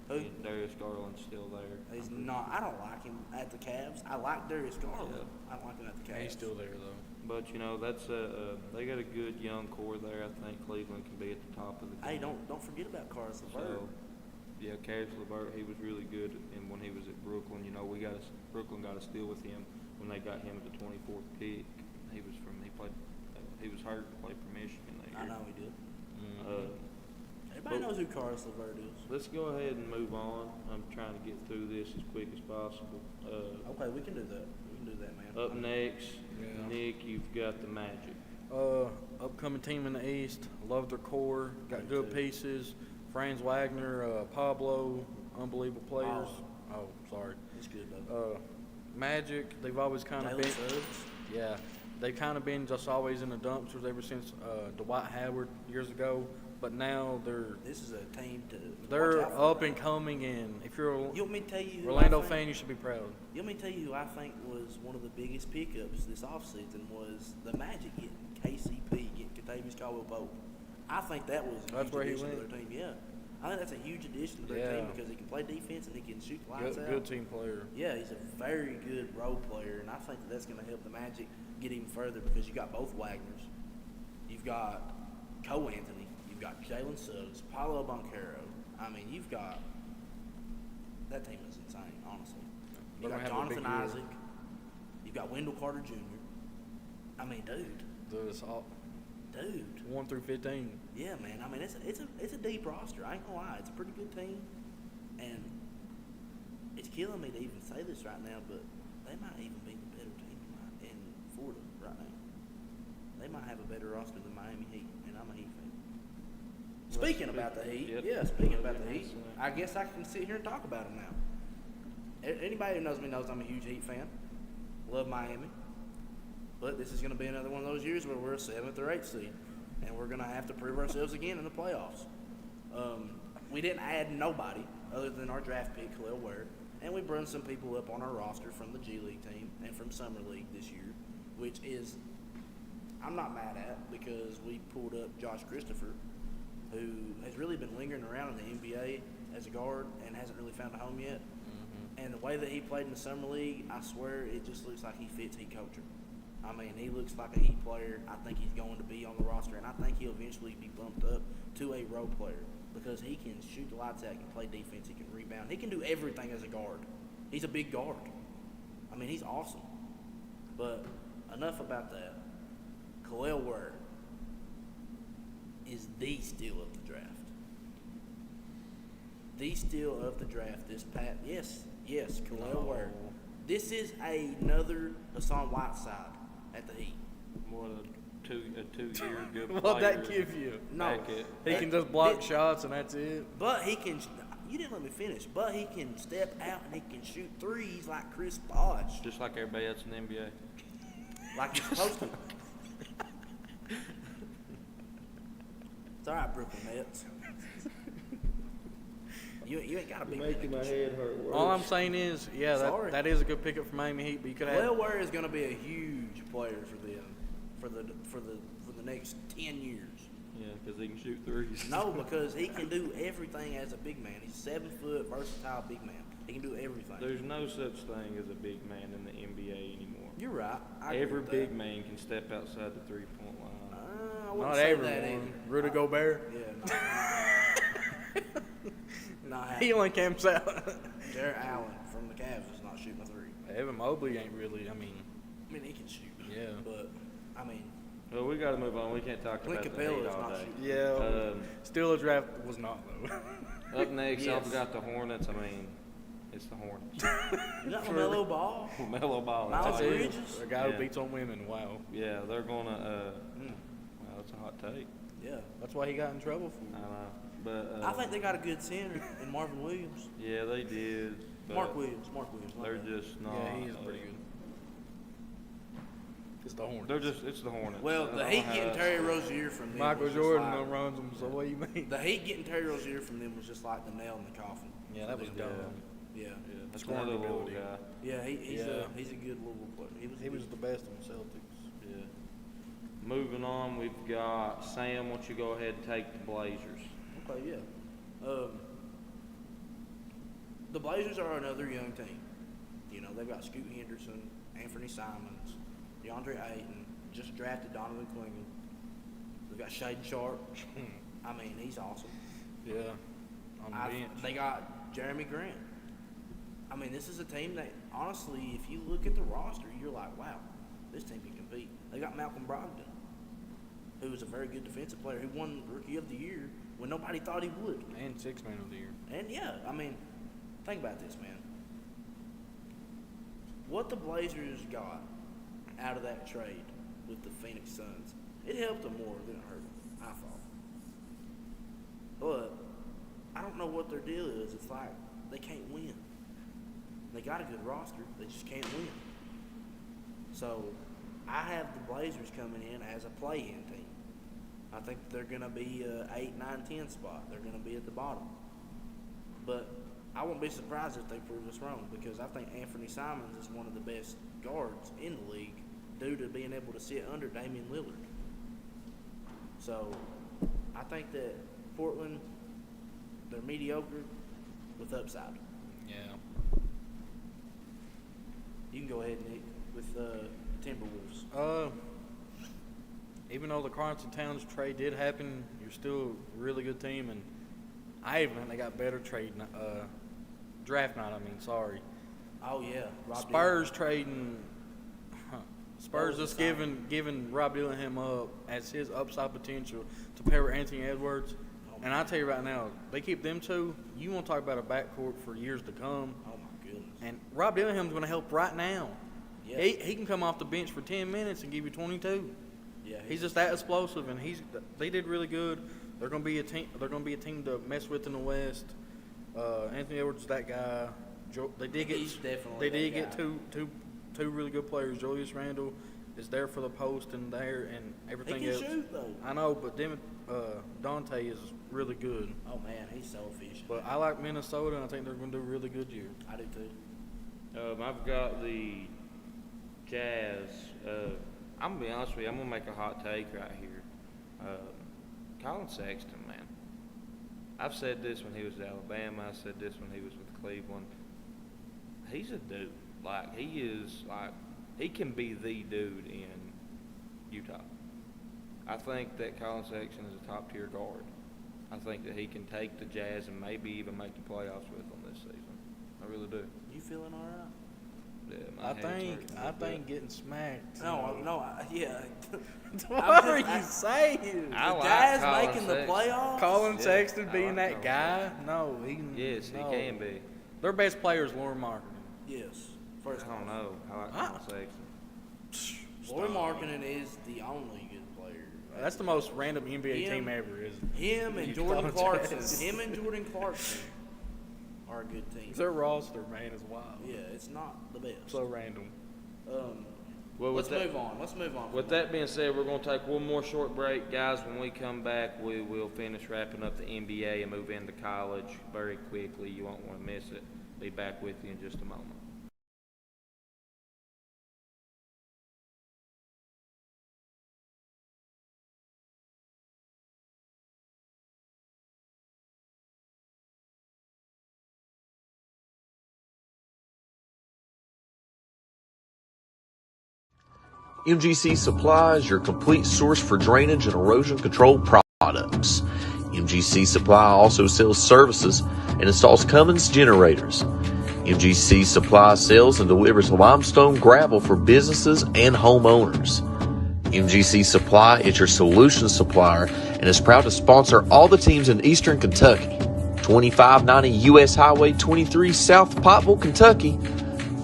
[SPEAKER 2] Who?
[SPEAKER 7] And Darius Garland's still there.
[SPEAKER 2] He's not. I don't like him at the Cavs. I like Darius Garland.
[SPEAKER 7] Yeah.
[SPEAKER 2] I don't like him at the Cavs.
[SPEAKER 5] He's still there though.
[SPEAKER 7] But you know, that's they got a good young core there. I think Cleveland can be at the top of the
[SPEAKER 2] Hey,
[SPEAKER 7] game.
[SPEAKER 2] don't forget about Caris LeVert.
[SPEAKER 7] So, yeah, Caris LeVert, he was really good, and when he was at Brooklyn, you know, Brooklyn got a steal with him when they got him at the 24th pick. He was hurt to play for Michigan that
[SPEAKER 2] I
[SPEAKER 7] year.
[SPEAKER 2] know he did.
[SPEAKER 5] Mm-hmm.
[SPEAKER 2] Everybody knows who Caris LeVert is.
[SPEAKER 7] Let's go ahead and move on. I'm trying to get through this as quick as possible.
[SPEAKER 2] Okay, we can do that. We can do that, man.
[SPEAKER 7] Up next,
[SPEAKER 5] Yeah.
[SPEAKER 7] Nick, you've got the Magic.
[SPEAKER 5] Upcoming team in the East. Love their core. Got
[SPEAKER 2] Me
[SPEAKER 5] good
[SPEAKER 2] too.
[SPEAKER 5] pieces. Franz Wagner, Pablo, unbelievable players. Oh, sorry.
[SPEAKER 2] It's good, though.
[SPEAKER 5] Magic. They've always kind of
[SPEAKER 2] Jalen
[SPEAKER 5] been.
[SPEAKER 2] Suggs.
[SPEAKER 5] Yeah, they've kind of been just always in the dumpsters ever since Dwight Howard years ago. But now
[SPEAKER 2] This is a team to
[SPEAKER 5] they're
[SPEAKER 2] watch out for,
[SPEAKER 5] up
[SPEAKER 2] man.
[SPEAKER 5] and coming. And if you're a
[SPEAKER 2] You want me to tell you who
[SPEAKER 5] Orlando
[SPEAKER 2] I think,
[SPEAKER 5] fan, you should be proud.
[SPEAKER 2] You want me to tell you who I think was one of the biggest pickups this offseason was the Magic getting KCP, getting Kentavious Caldwell-Pope. I think that was a
[SPEAKER 5] That's
[SPEAKER 2] huge
[SPEAKER 5] where he
[SPEAKER 2] addition to
[SPEAKER 5] went?
[SPEAKER 2] their team. Yeah, I think that's a huge addition to their
[SPEAKER 5] Yeah.
[SPEAKER 2] team because he can play defense and he can shoot the lights out.
[SPEAKER 5] Good team player.
[SPEAKER 2] Yeah, he's a very good role player, and I think that's going to help the Magic get even further because you got both Wagners. You've got Cole Anthony. You've got Jalen Suggs, Paolo Banchero. I mean, you've got – that team is insane, honestly. You
[SPEAKER 5] We're
[SPEAKER 2] got
[SPEAKER 5] gonna have a big
[SPEAKER 2] Jonathan
[SPEAKER 5] year.
[SPEAKER 2] Isaac. You've got Wendell Carter Jr. I mean, dude.
[SPEAKER 5] There's all 1 through 15.
[SPEAKER 2] Yeah, man. I mean, it's a deep roster. I ain't gonna lie. It's a pretty good team, and it's killing me to even say this right now, but they might even be the better team in Florida right now. They might have a better roster than Miami Heat, and I'm a Heat fan. Speaking about the Heat, speaking about the Heat, I guess I can sit here and talk about them now. Anybody who knows me knows I'm a huge Heat fan. Love Miami. But this is going to be another one of those years where we're a 7th or 8th seed, and we're going to have to prove ourselves again in the playoffs. We didn't add nobody other than our draft pick, Collier, and we brought some people up on our roster from the G League team and from Summer League this year, which is I'm not mad at because we pulled up Josh Christopher, who has really been lingering around in the NBA as a guard and hasn't really found a home yet. And the way that he played in the Summer League, I swear it just looks like he fits Heat culture. I mean, he looks like a Heat player. I think he's going to be on the roster, and I think he'll eventually be bumped up to a role player because he can shoot the lights out, he can play defense, he can rebound. He can do everything as a guard. He's a big guard. I mean, he's awesome. But enough about that. Collier is the steal of the draft. The steal of the draft this past. Yes, Collier. This is another Hassan Whiteside at the Heat.
[SPEAKER 7] What a two-year good player.
[SPEAKER 5] What that give you?
[SPEAKER 2] No,
[SPEAKER 7] Back it.
[SPEAKER 5] He can just block shots and that's it.
[SPEAKER 2] but he can. You didn't let me finish. But he can step out and he can shoot threes like Chris Bosh,
[SPEAKER 7] Just like everybody else in the NBA.
[SPEAKER 2] like he's supposed to. It's all right, Brooklyn Nets. You ain't got to be
[SPEAKER 6] Making my head hurt worse.
[SPEAKER 5] All I'm saying is, yeah,
[SPEAKER 2] Sorry.
[SPEAKER 5] that is a good pickup for Miami Heat, but you could have.
[SPEAKER 2] Collier is going to be a huge player for them for the next 10 years.
[SPEAKER 7] Yeah, because he can shoot threes.
[SPEAKER 2] No, because he can do everything as a big man. He's a 7-foot versatile big man. He can do everything.
[SPEAKER 7] There's no such thing as a big man in the NBA anymore.
[SPEAKER 2] You're right. I agree
[SPEAKER 7] Every
[SPEAKER 2] with
[SPEAKER 7] big
[SPEAKER 2] that.
[SPEAKER 7] man can step outside the three-point line.
[SPEAKER 2] I wouldn't
[SPEAKER 5] Not
[SPEAKER 2] say
[SPEAKER 5] everyone.
[SPEAKER 2] that either.
[SPEAKER 5] Rudy Gobert.
[SPEAKER 2] Yeah. Not
[SPEAKER 5] He
[SPEAKER 2] happening.
[SPEAKER 5] only camps out.
[SPEAKER 2] Jarrett Allen from the Cavs is not shooting a three.
[SPEAKER 5] Evan Mobley ain't really. I mean,
[SPEAKER 2] He can shoot.
[SPEAKER 5] Yeah.
[SPEAKER 2] But I mean,
[SPEAKER 7] Well, we got to move on. We can't talk
[SPEAKER 2] Clint
[SPEAKER 7] about the Heat
[SPEAKER 2] Capella is
[SPEAKER 7] all
[SPEAKER 2] not
[SPEAKER 7] day.
[SPEAKER 2] shooting.
[SPEAKER 5] still a draft was not though.
[SPEAKER 7] Up next,
[SPEAKER 2] Yes.
[SPEAKER 7] I've got the Hornets. I mean, it's the Hornets.
[SPEAKER 2] You got LaMelo Ball.
[SPEAKER 7] Melo Ball.
[SPEAKER 2] Miles
[SPEAKER 7] that's all it is.
[SPEAKER 2] Bridges?
[SPEAKER 5] A guy
[SPEAKER 7] Yeah.
[SPEAKER 5] who beats on women. Wow.
[SPEAKER 7] Yeah, they're gonna. Well, that's a hot take.
[SPEAKER 2] Yeah.
[SPEAKER 5] That's why he got in trouble.
[SPEAKER 7] I know, but
[SPEAKER 2] I think they got a good center in Marvin Williams.
[SPEAKER 7] yeah, they did. But
[SPEAKER 2] Mark Williams. my
[SPEAKER 7] They're
[SPEAKER 2] bad.
[SPEAKER 7] just not.
[SPEAKER 5] Yeah, he is pretty good. It's the Hornets.
[SPEAKER 7] They're just. It's the Hornets.
[SPEAKER 2] Well,
[SPEAKER 7] I
[SPEAKER 2] the
[SPEAKER 7] don't
[SPEAKER 2] Heat
[SPEAKER 7] know
[SPEAKER 2] getting
[SPEAKER 7] how
[SPEAKER 2] Terry
[SPEAKER 7] else-
[SPEAKER 2] Rozier from them.
[SPEAKER 5] Michael
[SPEAKER 2] was just
[SPEAKER 5] Jordan
[SPEAKER 2] like-
[SPEAKER 5] done runs them. So what do you mean?
[SPEAKER 2] The Heat getting Terry Rozier from them was just like the nail in the coffin.
[SPEAKER 5] Yeah, that was
[SPEAKER 2] for
[SPEAKER 5] dumb.
[SPEAKER 2] them. Yeah.
[SPEAKER 7] Yeah, that's
[SPEAKER 5] Scoring
[SPEAKER 7] another little
[SPEAKER 5] ability.
[SPEAKER 7] guy.
[SPEAKER 2] Yeah, he's
[SPEAKER 5] Yeah.
[SPEAKER 2] a good Louisville player.
[SPEAKER 5] He was the best on the Celtics.
[SPEAKER 7] Yeah. Moving on, we've got Sam. Why don't you go ahead and take the Blazers?
[SPEAKER 2] Okay, yeah. The Blazers are another young team. You know, they've got Scoot Henderson, Anthony Simons, DeAndre Ayton, just drafted Donovan Clingan. They've got Shaden Sharp. I mean, he's awesome.
[SPEAKER 5] Yeah. On the bench.
[SPEAKER 2] They got Jeremy Grant. I mean, this is a team that, honestly, if you look at the roster, you're like, wow, this team can compete. They got Malcolm Brogdon, who is a very good defensive player, who won Rookie of the Year when nobody thought he would.
[SPEAKER 5] And Six Man of the Year.
[SPEAKER 2] And yeah, I mean, think about this, man. What the Blazers got out of that trade with the Phoenix Suns, it helped them more than it hurt them, I thought. But I don't know what their deal is. It's like they can't win. They got a good roster, they just can't win. So I have the Blazers coming in as a play-in team. I think they're going to be a 8, 9, 10 spot. They're going to be at the bottom. But I won't be surprised if they prove us wrong because I think Anthony Simons is one of the best guards in the league due to being able to sit under Damian Lillard. So I think that Portland, they're mediocre with upside.
[SPEAKER 5] Yeah.
[SPEAKER 2] You can go ahead, Nick, with Timberwolves.
[SPEAKER 5] Even though the Carson Towns trade did happen, you're still a really good team, and I even think they got better draft night. Sorry.
[SPEAKER 2] Oh yeah, Rob
[SPEAKER 5] Spurs trading. Spurs
[SPEAKER 2] That was
[SPEAKER 5] just
[SPEAKER 2] insane.
[SPEAKER 5] giving Rob Dillingham up as his upside potential to pair with Anthony Edwards. And I tell you right now, they keep them two. You want to talk about a backcourt for years to come.
[SPEAKER 2] Oh my goodness.
[SPEAKER 5] And Rob Dillingham's going to help right now.
[SPEAKER 2] Yeah.
[SPEAKER 5] He can come off the bench for 10 minutes and give you 22.
[SPEAKER 2] Yeah,
[SPEAKER 5] He's just that explosive, and they did really good. They're going to be a team. They're going to be a team to mess with in the West. Anthony Edwards is that guy. They did get.
[SPEAKER 2] He's definitely
[SPEAKER 5] They did
[SPEAKER 2] that
[SPEAKER 5] get
[SPEAKER 2] guy.
[SPEAKER 5] two really good players. Julius Randle is there for the post and there and everything
[SPEAKER 2] He can
[SPEAKER 5] else.
[SPEAKER 2] shoot though.
[SPEAKER 5] I know, but Dante is really good.
[SPEAKER 2] Oh man, he's so efficient.
[SPEAKER 5] But I like Minnesota, and I think they're going to do a really good year.
[SPEAKER 2] I do too.
[SPEAKER 1] I've got the Jazz. I'm gonna be honest with you. I'm gonna make a hot take right here. Colin Sexton, man. I've said this when he was at Alabama. I said this when he was with Cleveland. He's a dude. Like he can be the dude in Utah. I think that Colin Sexton is a top tier guard. I think that he can take the Jazz and maybe even make the playoffs with them this season. I really do.
[SPEAKER 2] You feeling all right?
[SPEAKER 1] Yeah, my
[SPEAKER 5] I
[SPEAKER 1] head's
[SPEAKER 5] think
[SPEAKER 1] hurting a bit.
[SPEAKER 5] getting smacked.
[SPEAKER 2] Yeah.
[SPEAKER 5] What
[SPEAKER 2] I'm
[SPEAKER 5] are
[SPEAKER 2] just-
[SPEAKER 5] you saying?
[SPEAKER 1] I
[SPEAKER 2] The
[SPEAKER 1] like
[SPEAKER 2] Jazz
[SPEAKER 1] Colin
[SPEAKER 2] making the
[SPEAKER 1] Sexton.
[SPEAKER 2] playoffs.
[SPEAKER 5] Colin
[SPEAKER 1] Yeah,
[SPEAKER 5] Sexton
[SPEAKER 1] I
[SPEAKER 5] being
[SPEAKER 1] like
[SPEAKER 5] that
[SPEAKER 1] Colin
[SPEAKER 5] guy? No, he can.
[SPEAKER 1] Yes,
[SPEAKER 5] no.
[SPEAKER 1] he can be.
[SPEAKER 5] Their best player is Lauren Marketing.
[SPEAKER 2] Yes.
[SPEAKER 1] I
[SPEAKER 2] First
[SPEAKER 1] don't know. I like Colin Sexton.
[SPEAKER 2] Laurie Markkinen is the only good player.
[SPEAKER 5] That's the most random NBA
[SPEAKER 2] Him-
[SPEAKER 5] team ever. Is
[SPEAKER 2] Him and
[SPEAKER 5] Utah
[SPEAKER 2] Jordan Clarkson.
[SPEAKER 5] Jazz.
[SPEAKER 2] Him and Jordan Clarkson are a good team.
[SPEAKER 5] their roster, man, is wild.
[SPEAKER 2] Yeah, it's not the best.
[SPEAKER 5] So random.
[SPEAKER 1] Well,
[SPEAKER 2] Let's
[SPEAKER 1] with that,
[SPEAKER 2] move on. Let's move on.
[SPEAKER 1] with that being said, we're going to take one more short break. Guys, when we come back, we will finish wrapping up the NBA and move into college very quickly. You won't want to miss it. Be back with you in just a moment.
[SPEAKER 3] MGC Supply is your complete source for drainage and erosion control products. MGC Supply also sells services and installs Cummins generators. MGC Supply sells and delivers limestone gravel for businesses and homeowners. MGC Supply is your solution supplier and is proud to sponsor all the teams in Eastern Kentucky. 2590 U.S. Highway 23 South Pottville, Kentucky,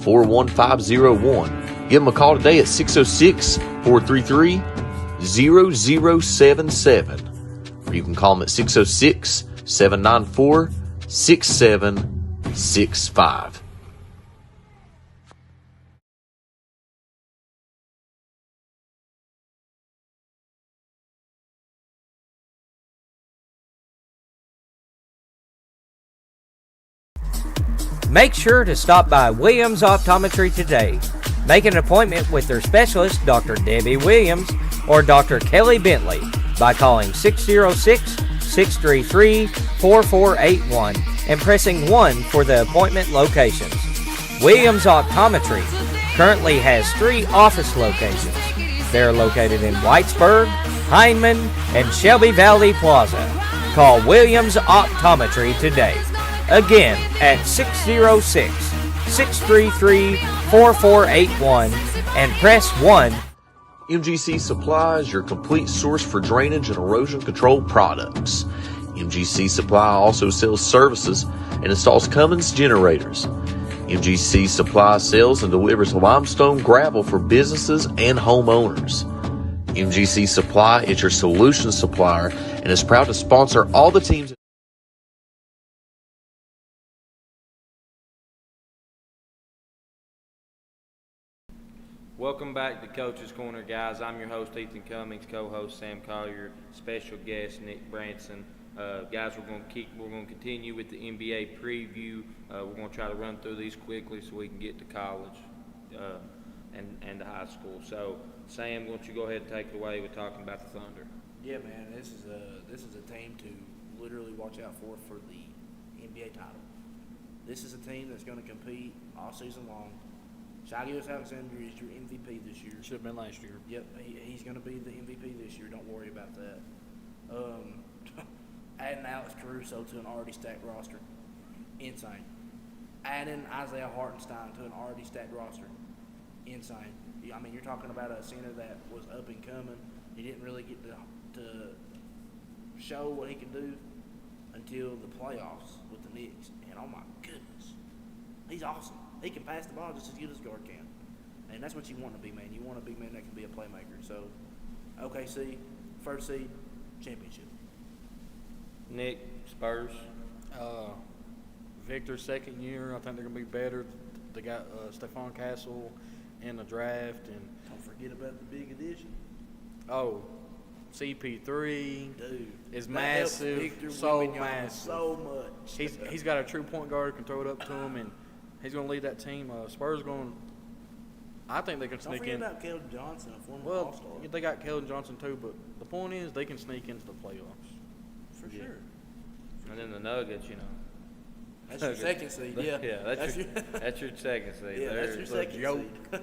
[SPEAKER 3] 41501. Give them a call today at 606-433-0077. Or you can call them at 606-794-6765.
[SPEAKER 4] Make sure to stop by Williams Optometry today. Make an appointment with their specialist, Dr. Debbie Williams or Dr. Kelly Bentley by calling 606-633-4481 and pressing 1 for the appointment locations. Williams Optometry currently has 3 office locations. They're located in Whitesburg, Hindman, and Shelby Valley Plaza. Call Williams Optometry today. Again, at 606-633-4481 and press 1.
[SPEAKER 3] MGC Supply is your complete source for drainage and erosion control products. MGC Supply also sells services and installs Cummins generators. MGC Supply sells and delivers limestone gravel for businesses and homeowners. MGC Supply is your solution supplier and is proud to sponsor all the teams.
[SPEAKER 1] Welcome back to Coach's Corner, guys. I'm your host, Ethen Cummings, co-host Sam Collier, special guest Nick Branson. Guys, we're going to continue with the NBA preview. We're going to try to run through these quickly so we can get to college and to high school. So, Sam, why don't you go ahead and take it away with talking about the Thunder?
[SPEAKER 2] Yeah, man, this is a team to literally watch out for the NBA title. This is a team that's going to compete all season long. Shai Gilgeous-Alexander is your MVP this year.
[SPEAKER 5] Should have been last year.
[SPEAKER 2] Yep, he's going to be the MVP this year. Don't worry about that. Adding Alex Caruso to an already stacked roster, insane. adding Isaiah Hartenstein to an already stacked roster, insane. I mean, you're talking about a center that was up and coming. He didn't really get to show what he can do until the playoffs with the Knicks. And oh my goodness, he's awesome. He can pass the ball just as good as guard can. And that's what you want to be, man. You want to be man that can be a playmaker. So, OKC, first seed, championship.
[SPEAKER 1] Nick, Spurs.
[SPEAKER 5] Victor's second year, I think they're going to be better. They got Stephon Castle in the draft. And
[SPEAKER 2] Don't forget about the big addition.
[SPEAKER 5] oh, CP3
[SPEAKER 2] Dude,
[SPEAKER 5] is
[SPEAKER 2] that helps
[SPEAKER 5] massive,
[SPEAKER 2] Victor
[SPEAKER 5] so
[SPEAKER 2] Wembanyama
[SPEAKER 5] massive.
[SPEAKER 2] so much.
[SPEAKER 5] He's got a true point guard who can throw it up to him, and he's going to lead that team. Spurs going. I think they can
[SPEAKER 2] Don't
[SPEAKER 5] sneak
[SPEAKER 2] forget
[SPEAKER 5] in.
[SPEAKER 2] about Keldon Johnson, a former
[SPEAKER 5] Well,
[SPEAKER 2] All-Star.
[SPEAKER 5] they got Keldon Johnson too, but the point is they can sneak into the playoffs.
[SPEAKER 2] For sure.
[SPEAKER 1] And then the Nuggets, you know.
[SPEAKER 2] That's your second seed, yeah.
[SPEAKER 1] Yeah, that's your second seed.
[SPEAKER 2] Yeah, that's your second
[SPEAKER 5] joke.
[SPEAKER 2] seed.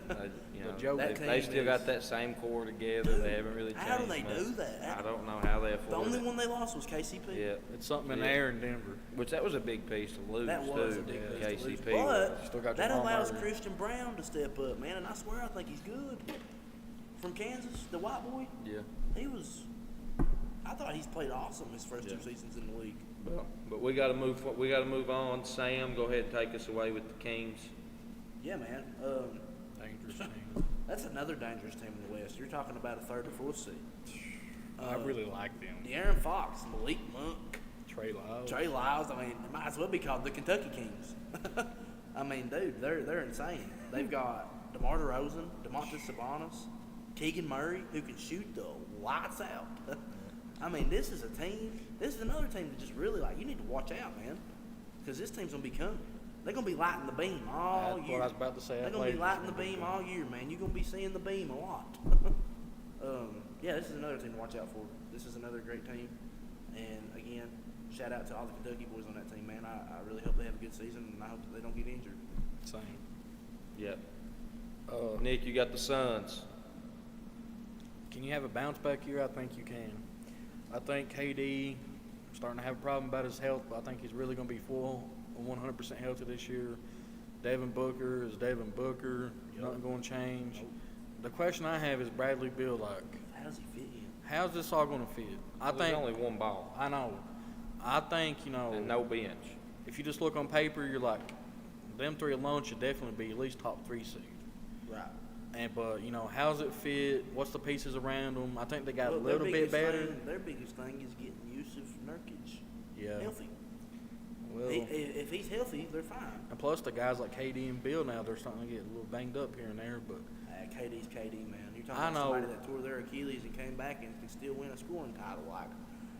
[SPEAKER 1] You know,
[SPEAKER 5] joke.
[SPEAKER 2] That
[SPEAKER 1] they
[SPEAKER 2] team
[SPEAKER 1] still got
[SPEAKER 2] is-
[SPEAKER 1] that same core together. They haven't really changed.
[SPEAKER 2] How do they
[SPEAKER 1] much.
[SPEAKER 2] do that?
[SPEAKER 1] I don't know how they
[SPEAKER 2] The
[SPEAKER 1] afford
[SPEAKER 2] only
[SPEAKER 1] it.
[SPEAKER 2] one they lost was KCP.
[SPEAKER 1] Yeah,
[SPEAKER 5] It's something in the
[SPEAKER 1] Yeah.
[SPEAKER 5] air in Denver.
[SPEAKER 1] which that was a big piece to lose
[SPEAKER 2] That was
[SPEAKER 1] too.
[SPEAKER 2] a big piece to lose.
[SPEAKER 1] KCP.
[SPEAKER 2] But
[SPEAKER 5] Still got
[SPEAKER 2] that
[SPEAKER 5] Jamal
[SPEAKER 2] allows
[SPEAKER 5] Murray.
[SPEAKER 2] Christian Brown to step up, man, and I swear I think he's good. From Kansas, the white boy,
[SPEAKER 1] Yeah.
[SPEAKER 2] he was. I thought he's played awesome his first two seasons in the league.
[SPEAKER 1] Well, but we got to move. We got to move on. Sam, go ahead and take us away with the Kings.
[SPEAKER 2] Yeah, man.
[SPEAKER 5] Dangerous team.
[SPEAKER 2] That's another dangerous team in the West. You're talking about a third or fourth seed.
[SPEAKER 5] I really like them.
[SPEAKER 2] De'Aaron Fox, Malik Monk,
[SPEAKER 5] Trey Lyles.
[SPEAKER 2] Trey Lyles. I mean, it might as well be called the Kentucky Kings. I mean, dude, they're insane. They've got DeMar DeRozan, DeMontis Sabonis, Keegan Murray, who can shoot the lights out. I mean, this is a team. This is another team that just really you need to watch out, man, because this team's gonna be coming. They're gonna be lighting the beam all
[SPEAKER 5] That's
[SPEAKER 2] year.
[SPEAKER 5] what I was about to say.
[SPEAKER 2] They're gonna be lighting the beam all year, man. You're gonna be seeing the beam a lot. Yeah, this is another team to watch out for. This is another great team, and again, shout out to all the Kentucky boys on that team, man. I really hope they have a good season, and I hope that they don't get injured.
[SPEAKER 5] Same.
[SPEAKER 1] Yep. Nick, you got the Suns.
[SPEAKER 5] Can you have a bounce back year? I think you can. I think KD starting to have a problem about his health, but I think he's really going to be full 100% healthy this year. Devin Booker is Devin Booker. Nothing going to change. The question I have is Bradley Beal,
[SPEAKER 2] How does he fit in?
[SPEAKER 5] how's this all going to fit? I
[SPEAKER 1] There's
[SPEAKER 5] think
[SPEAKER 1] only one ball
[SPEAKER 5] I know. I think,
[SPEAKER 1] and no bench.
[SPEAKER 5] if you just look on paper, you're like, them three alone should definitely be at least top 3 seed.
[SPEAKER 2] Right.
[SPEAKER 5] But how's it fit? What's the pieces around them? I think they got
[SPEAKER 2] Well,
[SPEAKER 5] a little
[SPEAKER 2] their
[SPEAKER 5] bit
[SPEAKER 2] biggest
[SPEAKER 5] better.
[SPEAKER 2] Their biggest thing is getting Yusuf Nurkic
[SPEAKER 5] Yeah.
[SPEAKER 2] healthy.
[SPEAKER 5] Well,
[SPEAKER 2] If he's healthy, they're fine.
[SPEAKER 5] and plus the guys like KD and Bill now, they're starting to get a little banged up here and there. But
[SPEAKER 2] KD's KD, man. You're talking
[SPEAKER 5] I
[SPEAKER 2] about
[SPEAKER 5] know.
[SPEAKER 2] somebody that tore their Achilles and came back and can still win a scoring title.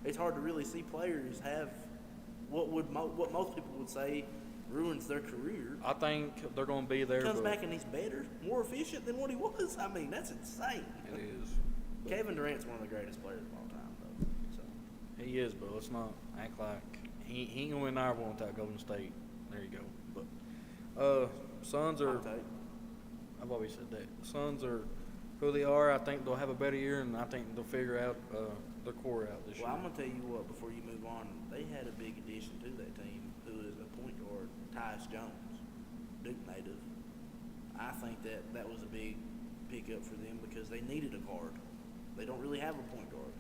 [SPEAKER 2] It's hard to really see players have what most people would say ruins their career.
[SPEAKER 5] I think they're going to be there.
[SPEAKER 2] Comes
[SPEAKER 5] but
[SPEAKER 2] back and he's better, more efficient than what he was. I mean, that's insane.
[SPEAKER 5] It is.
[SPEAKER 2] Kevin Durant's one of the greatest players of all time, though. So
[SPEAKER 5] He is, but let's not act like he ain't going to win our one without Golden State. There you go. But Suns are.
[SPEAKER 2] hot take.
[SPEAKER 5] I've always said that. Suns are who they are. I think they'll have a better year, and I think they'll figure out their core out this
[SPEAKER 2] Well,
[SPEAKER 5] year.
[SPEAKER 2] I'm gonna tell you what. Before you move on, they had a big addition to that team, who is a point guard, Tyus Jones, Duke native. I think that was a big pickup for them because they needed a guard. They don't really have a point guard,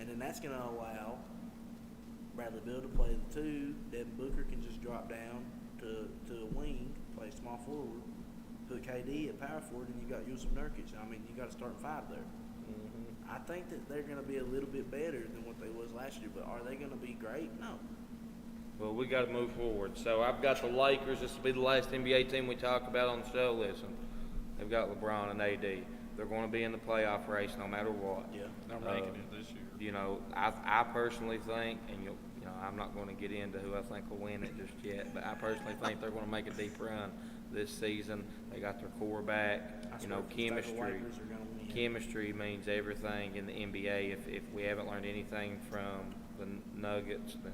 [SPEAKER 2] and then that's gonna allow Bradley Beal to play the two. Devin Booker can just drop down to a wing, play small forward, put KD at power forward, and you got Yusuf Nurkic. I mean, you got a starting five there. I think that they're going to be a little bit better than what they was last year, but are they going to be great? No.
[SPEAKER 1] Well, we got to move forward. So I've got the Lakers. This will be the last NBA team we talk about on the show. Listen, they've got LeBron and AD. They're going to be in the playoff race no matter what.
[SPEAKER 2] Yeah.
[SPEAKER 5] They're making it this year.
[SPEAKER 1] I personally think, and I'm not going to get into who I think will win it just yet, but I personally think they're going to make a deep run this season. They got their core back. Chemistry. Chemistry means everything in the NBA. If we haven't learned anything from the Nuggets, then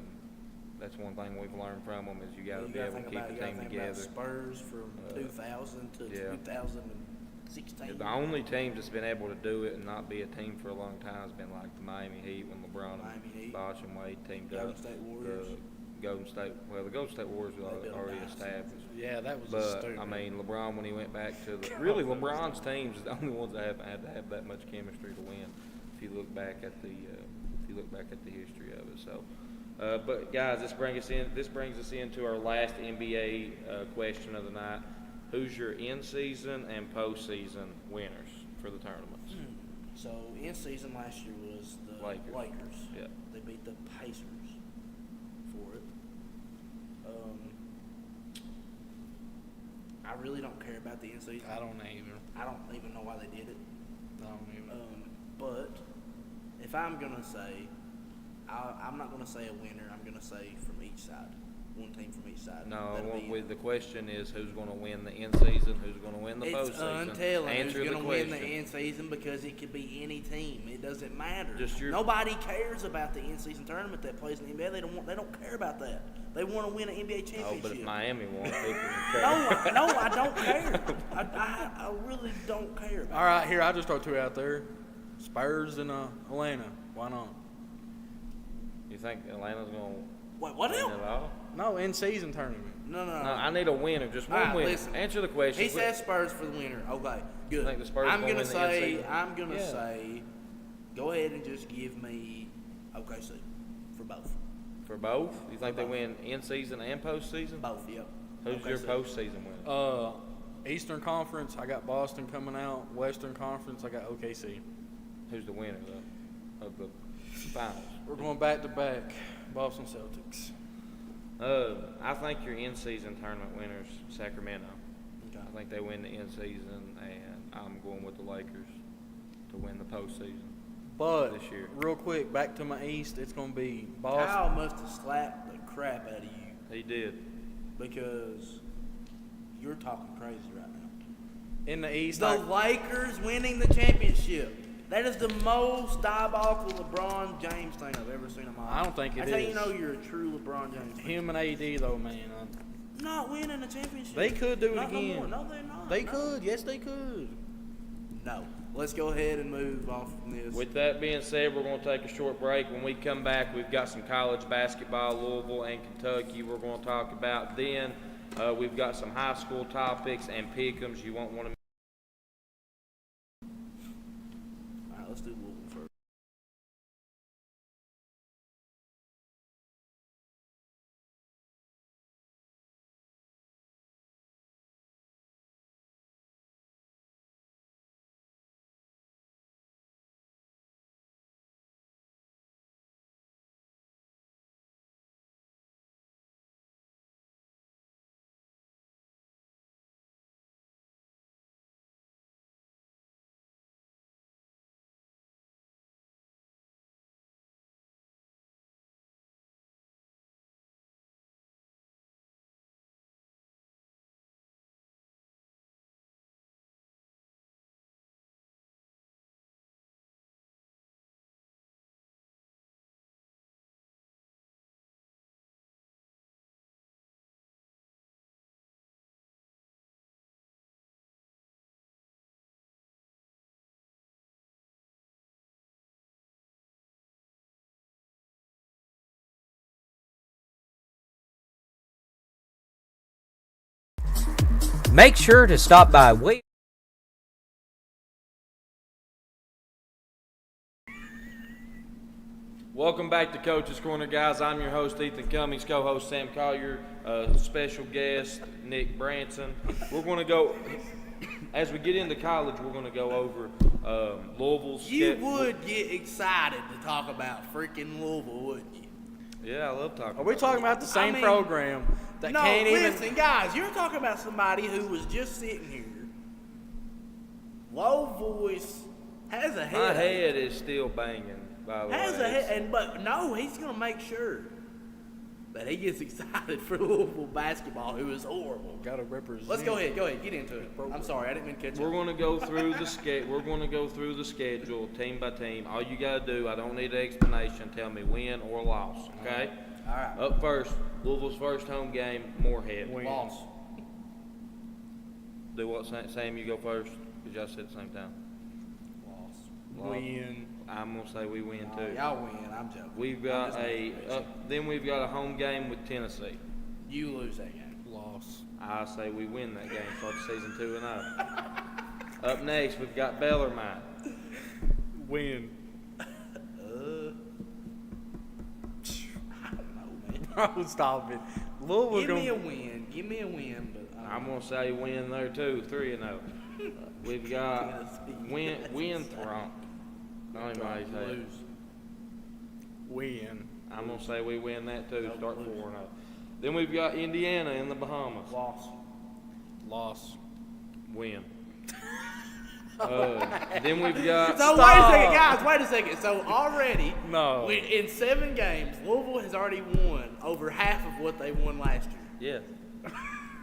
[SPEAKER 1] that's one thing we've learned from them is you got to be able to keep the team together.
[SPEAKER 2] Spurs from 2000 to 2016.
[SPEAKER 1] The only team that's been able to do it and not be a team for a long time has been like the Miami Heat when LeBron
[SPEAKER 2] Miami
[SPEAKER 1] and
[SPEAKER 2] Heat.
[SPEAKER 1] Bosh and Wade teamed
[SPEAKER 2] Golden
[SPEAKER 1] up.
[SPEAKER 2] State Warriors.
[SPEAKER 7] Golden State. Well, the Golden State Warriors were
[SPEAKER 2] built a
[SPEAKER 7] already
[SPEAKER 2] dynasty.
[SPEAKER 7] established.
[SPEAKER 5] Yeah, that was
[SPEAKER 7] But
[SPEAKER 5] stupid.
[SPEAKER 7] I mean, LeBron when he went back to LeBron's teams is the only ones that haven't had to have that much chemistry to win. If you look back at the history of it, so. But guys, this brings us into our last NBA question of the night. Who's your in-season and postseason winners for the tournaments?
[SPEAKER 2] So in season last year was the
[SPEAKER 7] Lakers. Yeah.
[SPEAKER 2] They beat the Pacers for it. I really don't care about the in season.
[SPEAKER 5] I don't either.
[SPEAKER 2] I don't even know why they did it.
[SPEAKER 5] I don't even.
[SPEAKER 2] But if I'm gonna say, I'm not gonna say a winner. I'm gonna say from each side, one team from each side.
[SPEAKER 7] No,
[SPEAKER 2] That'll be
[SPEAKER 7] the question is who's going to win the in-season, who's going to win the
[SPEAKER 2] It's
[SPEAKER 7] postseason.
[SPEAKER 2] untelling
[SPEAKER 7] Answer
[SPEAKER 2] who's
[SPEAKER 7] the
[SPEAKER 2] going to win the
[SPEAKER 7] question.
[SPEAKER 2] in-season because it could be any team. It doesn't matter.
[SPEAKER 7] Just your-
[SPEAKER 2] Nobody cares about the in-season tournament that plays in the NBA. They don't care about that. They want to win an NBA championship.
[SPEAKER 7] Oh, but if Miami won, people would care.
[SPEAKER 2] No, I don't care. I really don't care about
[SPEAKER 5] All right, here, I'll just throw two out there. Spurs and Atlanta. Why not?
[SPEAKER 7] You think Atlanta's going to
[SPEAKER 2] Wait, what
[SPEAKER 7] win
[SPEAKER 2] else?
[SPEAKER 7] it all?
[SPEAKER 5] No, in-season tournament.
[SPEAKER 2] No.
[SPEAKER 7] No, I need a winner, just one
[SPEAKER 2] All right,
[SPEAKER 7] winner.
[SPEAKER 2] listen.
[SPEAKER 7] Answer the question.
[SPEAKER 2] He said Spurs for the winner. Okay, good.
[SPEAKER 7] Think the Spurs
[SPEAKER 2] I'm
[SPEAKER 7] gonna
[SPEAKER 2] gonna
[SPEAKER 7] win the
[SPEAKER 2] say.
[SPEAKER 7] in-season?
[SPEAKER 2] I'm gonna
[SPEAKER 5] Yeah.
[SPEAKER 2] say. Go ahead and just give me OKC for both.
[SPEAKER 7] For both? You think they
[SPEAKER 2] both.
[SPEAKER 7] win in-season and postseason?
[SPEAKER 2] Both, yeah.
[SPEAKER 7] Who's your
[SPEAKER 2] OKC.
[SPEAKER 7] postseason winner?
[SPEAKER 5] Eastern Conference, I got Boston coming out. Western Conference, I got OKC.
[SPEAKER 7] Who's the winner, though, of the finals?
[SPEAKER 5] We're going back to back. Boston Celtics.
[SPEAKER 7] I think your in-season tournament winners, Sacramento.
[SPEAKER 2] Okay.
[SPEAKER 7] I think they win the in-season, and I'm going with the Lakers to win the postseason.
[SPEAKER 5] But,
[SPEAKER 7] This year.
[SPEAKER 5] real quick, back to my East, it's going to be Boston.
[SPEAKER 2] Kyle must have slapped the crap out of you
[SPEAKER 7] He did.
[SPEAKER 2] because you're talking crazy right now.
[SPEAKER 5] In the East,
[SPEAKER 2] The Lakers winning the championship. That is the most diabolical LeBron James thing I've ever seen in my life.
[SPEAKER 5] I don't think it
[SPEAKER 2] That's how you
[SPEAKER 5] is.
[SPEAKER 2] know you're a true LeBron James fan.
[SPEAKER 5] him and AD, though, man.
[SPEAKER 2] Not winning a championship.
[SPEAKER 5] They could do it
[SPEAKER 2] Not no
[SPEAKER 5] again.
[SPEAKER 2] more. No, they're not.
[SPEAKER 5] They
[SPEAKER 2] No.
[SPEAKER 5] could. Yes, they could.
[SPEAKER 2] No. Let's go ahead and move off from this.
[SPEAKER 7] With that being said, we're going to take a short break. When we come back, we've got some college basketball, Louisville and Kentucky we're going to talk about. Then we've got some high school topics and pick'ems you won't want to.
[SPEAKER 2] All right, let's do Louisville first.
[SPEAKER 4] Make sure to stop by
[SPEAKER 7] Welcome back to Coach's Corner, guys. I'm your host, Ethen Cummings, co-host Sam Collier, special guest Nick Branson. We're going to go, as we get into college, we're going to go over Louisville's.
[SPEAKER 2] You would get excited to talk about freaking Louisville, wouldn't you?
[SPEAKER 7] Yeah, I love talking.
[SPEAKER 5] Are we talking about the same
[SPEAKER 2] mean,
[SPEAKER 5] program that
[SPEAKER 2] No,
[SPEAKER 5] can't
[SPEAKER 2] listen,
[SPEAKER 5] even?
[SPEAKER 2] guys, you're talking about somebody who was just sitting here. Low voice, has a head.
[SPEAKER 7] My head is still banging, by the way.
[SPEAKER 2] Has a head, but no, he's going to make sure that he gets excited for Louisville basketball, who is horrible.
[SPEAKER 5] Got to represent.
[SPEAKER 2] Let's go ahead, get into it. I'm sorry, I didn't mean to catch
[SPEAKER 7] We're
[SPEAKER 2] you.
[SPEAKER 7] going to go through the We're going to go through the schedule team by team. All you got to do, I don't need an explanation. Tell me win or loss. Okay.
[SPEAKER 2] All right.
[SPEAKER 7] Up first, Louisville's first home game, Moorhead.
[SPEAKER 2] Loss.
[SPEAKER 7] Do what, Sam? You go first. Because y'all said at the same time.
[SPEAKER 2] Loss.
[SPEAKER 5] Win.
[SPEAKER 1] I'm gonna say we win too.
[SPEAKER 2] Y'all win. I'm joking.
[SPEAKER 1] We've
[SPEAKER 2] I'm
[SPEAKER 1] got
[SPEAKER 2] just making a prediction.
[SPEAKER 1] then we've got a home game with Tennessee.
[SPEAKER 2] You lose that game.
[SPEAKER 5] Loss.
[SPEAKER 1] I say we win that game. Start the season 2-0. Up next, we've got Bellarmine.
[SPEAKER 5] Win.
[SPEAKER 2] I don't know, man.
[SPEAKER 5] Bro, stop it. Louisville
[SPEAKER 2] Give me a
[SPEAKER 5] gonna
[SPEAKER 2] win. Give me a win. But
[SPEAKER 1] I'm gonna say win there too, 3-0. We've got win Thrump. I don't even know how you say it.
[SPEAKER 2] lose.
[SPEAKER 5] win.
[SPEAKER 1] I'm gonna say we win that too. Start 4-0. Then we've got Indiana in the Bahamas.
[SPEAKER 2] Loss.
[SPEAKER 5] Loss.
[SPEAKER 1] Win. Then we've got.
[SPEAKER 2] So wait a second, guys. Wait a second. So already,
[SPEAKER 5] No.
[SPEAKER 2] in 7 games, Louisville has already won over half of what they won last year.
[SPEAKER 1] Yeah.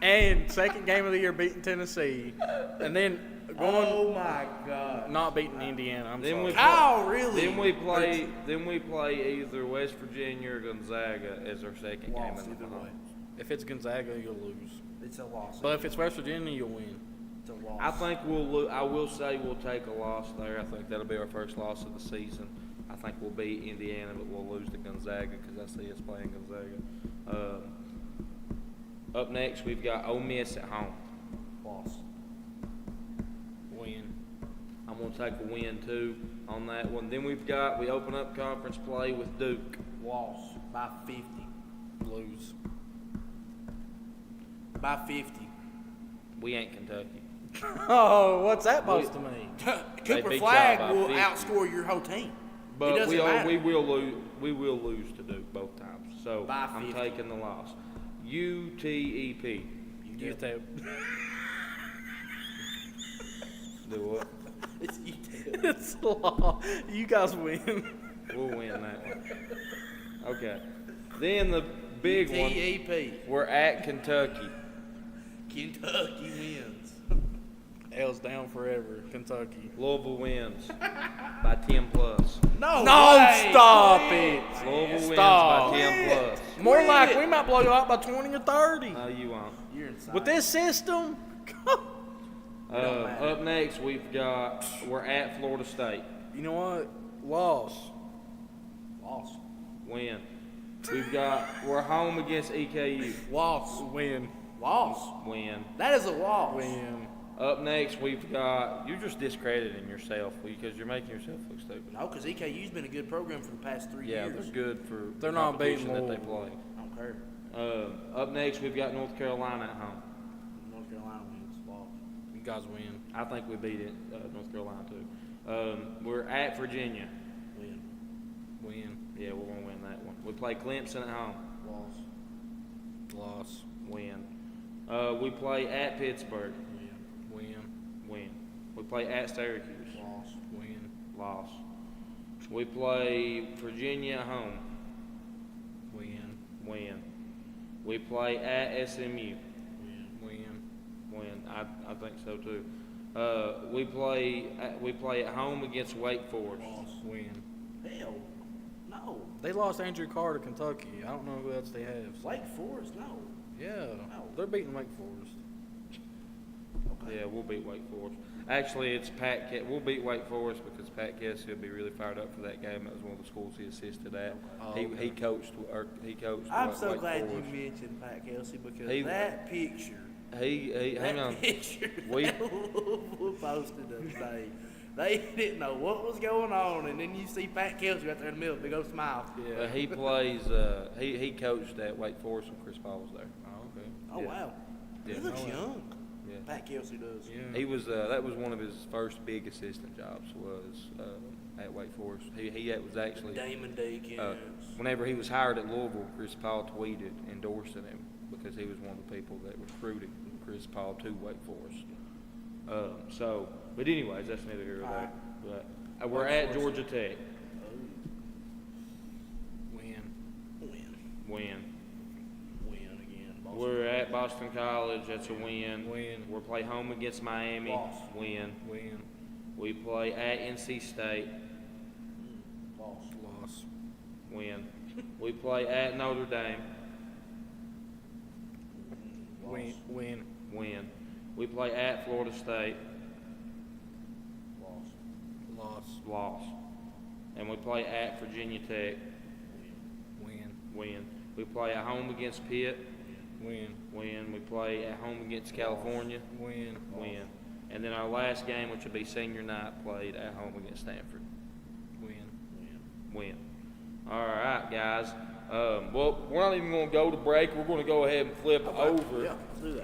[SPEAKER 5] And second game of the year beating Tennessee, and then going
[SPEAKER 2] Oh my God.
[SPEAKER 5] not beating Indiana. I'm
[SPEAKER 1] Then
[SPEAKER 5] sorry.
[SPEAKER 1] we
[SPEAKER 2] How really?
[SPEAKER 1] Then we play either West Virginia or Gonzaga as our second game
[SPEAKER 2] Loss
[SPEAKER 1] in the
[SPEAKER 2] either way.
[SPEAKER 1] Bahamas.
[SPEAKER 5] If it's Gonzaga, you'll lose.
[SPEAKER 2] It's a loss.
[SPEAKER 5] But if it's West Virginia, you'll win.
[SPEAKER 2] It's a loss.
[SPEAKER 1] I think I will say we'll take a loss there. I think that'll be our first loss of the season. I think we'll beat Indiana, but we'll lose to Gonzaga because I see us playing Gonzaga. Up next, we've got Ole Miss at home.
[SPEAKER 2] loss.
[SPEAKER 5] Win.
[SPEAKER 1] I'm going to take a win, too, on that one. Then we open up conference play with Duke.
[SPEAKER 2] Loss by 50.
[SPEAKER 5] Lose.
[SPEAKER 2] By 50.
[SPEAKER 1] We ain't Kentucky.
[SPEAKER 5] Oh, what's that supposed to mean?
[SPEAKER 2] Cooper
[SPEAKER 1] beat
[SPEAKER 2] Flag
[SPEAKER 1] y'all by
[SPEAKER 2] will
[SPEAKER 1] 50.
[SPEAKER 2] outscore your whole team.
[SPEAKER 1] But
[SPEAKER 2] it doesn't matter.
[SPEAKER 1] we will lose to Duke both times. So
[SPEAKER 2] By
[SPEAKER 1] I'm
[SPEAKER 2] 50.
[SPEAKER 1] taking the loss. UTEP.
[SPEAKER 5] You tell.
[SPEAKER 1] Do what?
[SPEAKER 2] It's UTEP.
[SPEAKER 5] It's law. You guys win.
[SPEAKER 1] We'll win that one. Okay. Then the big one.
[SPEAKER 2] UTEP.
[SPEAKER 1] We're at Kentucky.
[SPEAKER 2] Kentucky wins.
[SPEAKER 5] L's down forever. Kentucky.
[SPEAKER 1] Louisville wins by 10 plus.
[SPEAKER 2] No,
[SPEAKER 5] No,
[SPEAKER 2] way.
[SPEAKER 5] stop it.
[SPEAKER 1] Louisville
[SPEAKER 5] Stop.
[SPEAKER 1] wins by 10 plus.
[SPEAKER 5] More
[SPEAKER 2] Quit
[SPEAKER 5] like
[SPEAKER 2] it.
[SPEAKER 5] we might blow you out by 20 or 30.
[SPEAKER 1] No, you won't.
[SPEAKER 2] You're inside.
[SPEAKER 5] With this system,
[SPEAKER 1] Up next, we're at Florida State.
[SPEAKER 5] you know what? Loss.
[SPEAKER 2] Loss.
[SPEAKER 1] Win. We're home against EKU.
[SPEAKER 2] Loss.
[SPEAKER 5] Win.
[SPEAKER 2] Loss.
[SPEAKER 1] Win.
[SPEAKER 2] That is a loss.
[SPEAKER 5] Win.
[SPEAKER 1] Up next, you're just discrediting yourself because you're making yourself look stupid.
[SPEAKER 2] No, because EKU's been a good program for the past 3
[SPEAKER 1] Yeah,
[SPEAKER 2] years.
[SPEAKER 1] they're good for
[SPEAKER 5] They're
[SPEAKER 1] the
[SPEAKER 5] not beating
[SPEAKER 1] competition that they
[SPEAKER 5] Louisville.
[SPEAKER 1] play.
[SPEAKER 2] I don't care.
[SPEAKER 1] Up next, we've got North Carolina at home.
[SPEAKER 2] North Carolina wins. Loss.
[SPEAKER 5] You guys win.
[SPEAKER 1] I think we beat it, North Carolina too. We're at Virginia.
[SPEAKER 2] Win.
[SPEAKER 5] Win.
[SPEAKER 1] Yeah, we're gonna win that one. We play Clemson at home.
[SPEAKER 2] Loss.
[SPEAKER 5] Loss.
[SPEAKER 1] Win. We play at Pittsburgh.
[SPEAKER 5] Win.
[SPEAKER 1] Win. We play at Syracuse.
[SPEAKER 2] Loss.
[SPEAKER 5] Win.
[SPEAKER 1] Loss. We play Virginia at home.
[SPEAKER 5] Win.
[SPEAKER 1] Win. We play at SMU.
[SPEAKER 5] Win.
[SPEAKER 1] Win. I think so too. We play at home against Wake Forest.
[SPEAKER 5] Win.
[SPEAKER 2] Hell. No.
[SPEAKER 5] They lost Andrew Carr to Kentucky. I don't know who else they have.
[SPEAKER 2] Wake Forest. No.
[SPEAKER 5] Yeah. They're beating Wake Forest.
[SPEAKER 2] Okay.
[SPEAKER 1] Yeah, we'll beat Wake Forest. Actually, it's we'll beat Wake Forest because Pat Kelsey will be really fired up for that game. That was one of the schools he assisted at.
[SPEAKER 5] Oh,
[SPEAKER 1] He
[SPEAKER 5] okay.
[SPEAKER 1] coached.
[SPEAKER 2] I'm
[SPEAKER 1] Wake
[SPEAKER 2] so glad
[SPEAKER 1] Forest.
[SPEAKER 2] you mentioned Pat Kelsey because
[SPEAKER 1] He-
[SPEAKER 2] that picture.
[SPEAKER 1] Hang on.
[SPEAKER 2] That picture
[SPEAKER 1] We-
[SPEAKER 2] that Louisville posted today. They didn't know what was going on, and then you see Pat Kelsey right there in the middle, big old smile.
[SPEAKER 5] Yeah.
[SPEAKER 1] He plays. He coached at Wake Forest when Chris Paul was there.
[SPEAKER 5] Oh, okay.
[SPEAKER 2] Oh
[SPEAKER 1] Yeah.
[SPEAKER 2] wow,
[SPEAKER 1] Yeah.
[SPEAKER 2] he looks
[SPEAKER 5] Oh, wow.
[SPEAKER 2] young.
[SPEAKER 1] Yeah.
[SPEAKER 2] Pat Kelsey does.
[SPEAKER 5] Yeah.
[SPEAKER 1] He was. That was one of his first big assistant jobs. Was at Wake Forest. He was actually.
[SPEAKER 2] Damon Dakins.
[SPEAKER 1] Whenever he was hired at Louisville, Chris Paul tweeted endorsing him because he was one of the people that recruited Chris Paul to Wake Forest. But anyways, that's neither here nor there. But we're at Georgia Tech.
[SPEAKER 5] Win.
[SPEAKER 1] Win.
[SPEAKER 2] Win again. Boston.
[SPEAKER 1] We're at Boston College. That's a win.
[SPEAKER 5] Win.
[SPEAKER 1] We'll play home against Miami.
[SPEAKER 2] Loss.
[SPEAKER 1] Win.
[SPEAKER 5] Win.
[SPEAKER 1] We play at NC State.
[SPEAKER 2] Loss.
[SPEAKER 5] Loss.
[SPEAKER 1] Win. We play at Notre Dame.
[SPEAKER 5] Win. Win.
[SPEAKER 1] Win. We play at Florida State.
[SPEAKER 2] Loss.
[SPEAKER 5] Loss.
[SPEAKER 1] Loss. And we play at Virginia Tech. Win. We play at home against Pitt. Win. We play at home against California. Win. And then our last game, which will be senior night, played at home against Stanford. Win. All right, guys. Well, we're not even going to go to break. We're going to go ahead and flip over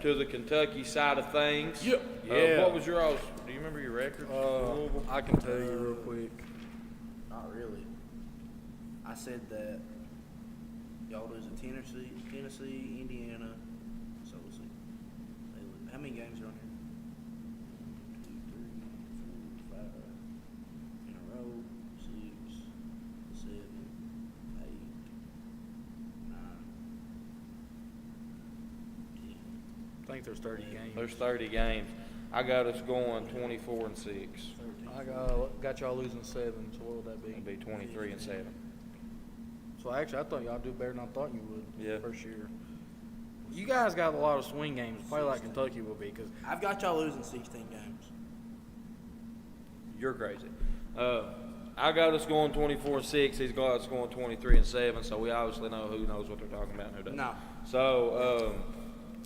[SPEAKER 1] to the Kentucky side of things. What was your all's? Do you remember your record?
[SPEAKER 5] I can tell you real quick.
[SPEAKER 2] Not really. I said that y'all lose to Tennessee, Indiana. So let's see. How many games are on here? 1, 2, 3, 4, 5 in a row. 6, 7, 8, 9, 10.
[SPEAKER 5] I think there's 30 games.
[SPEAKER 1] There's 30 games. I got us going 24-6.
[SPEAKER 5] I got y'all losing 7, so what would that be?
[SPEAKER 1] It'd be 23-7.
[SPEAKER 5] So actually, I thought y'all do better than I thought you would.
[SPEAKER 1] Yeah.
[SPEAKER 5] First year. You guys got a lot of swing games, probably like Kentucky will be, because
[SPEAKER 2] I've got y'all losing 16 games.
[SPEAKER 1] You're crazy. I got us going 24-6. He's got us going 23-7. So we obviously know who knows what they're talking about and who doesn't.
[SPEAKER 2] No.
[SPEAKER 1] So,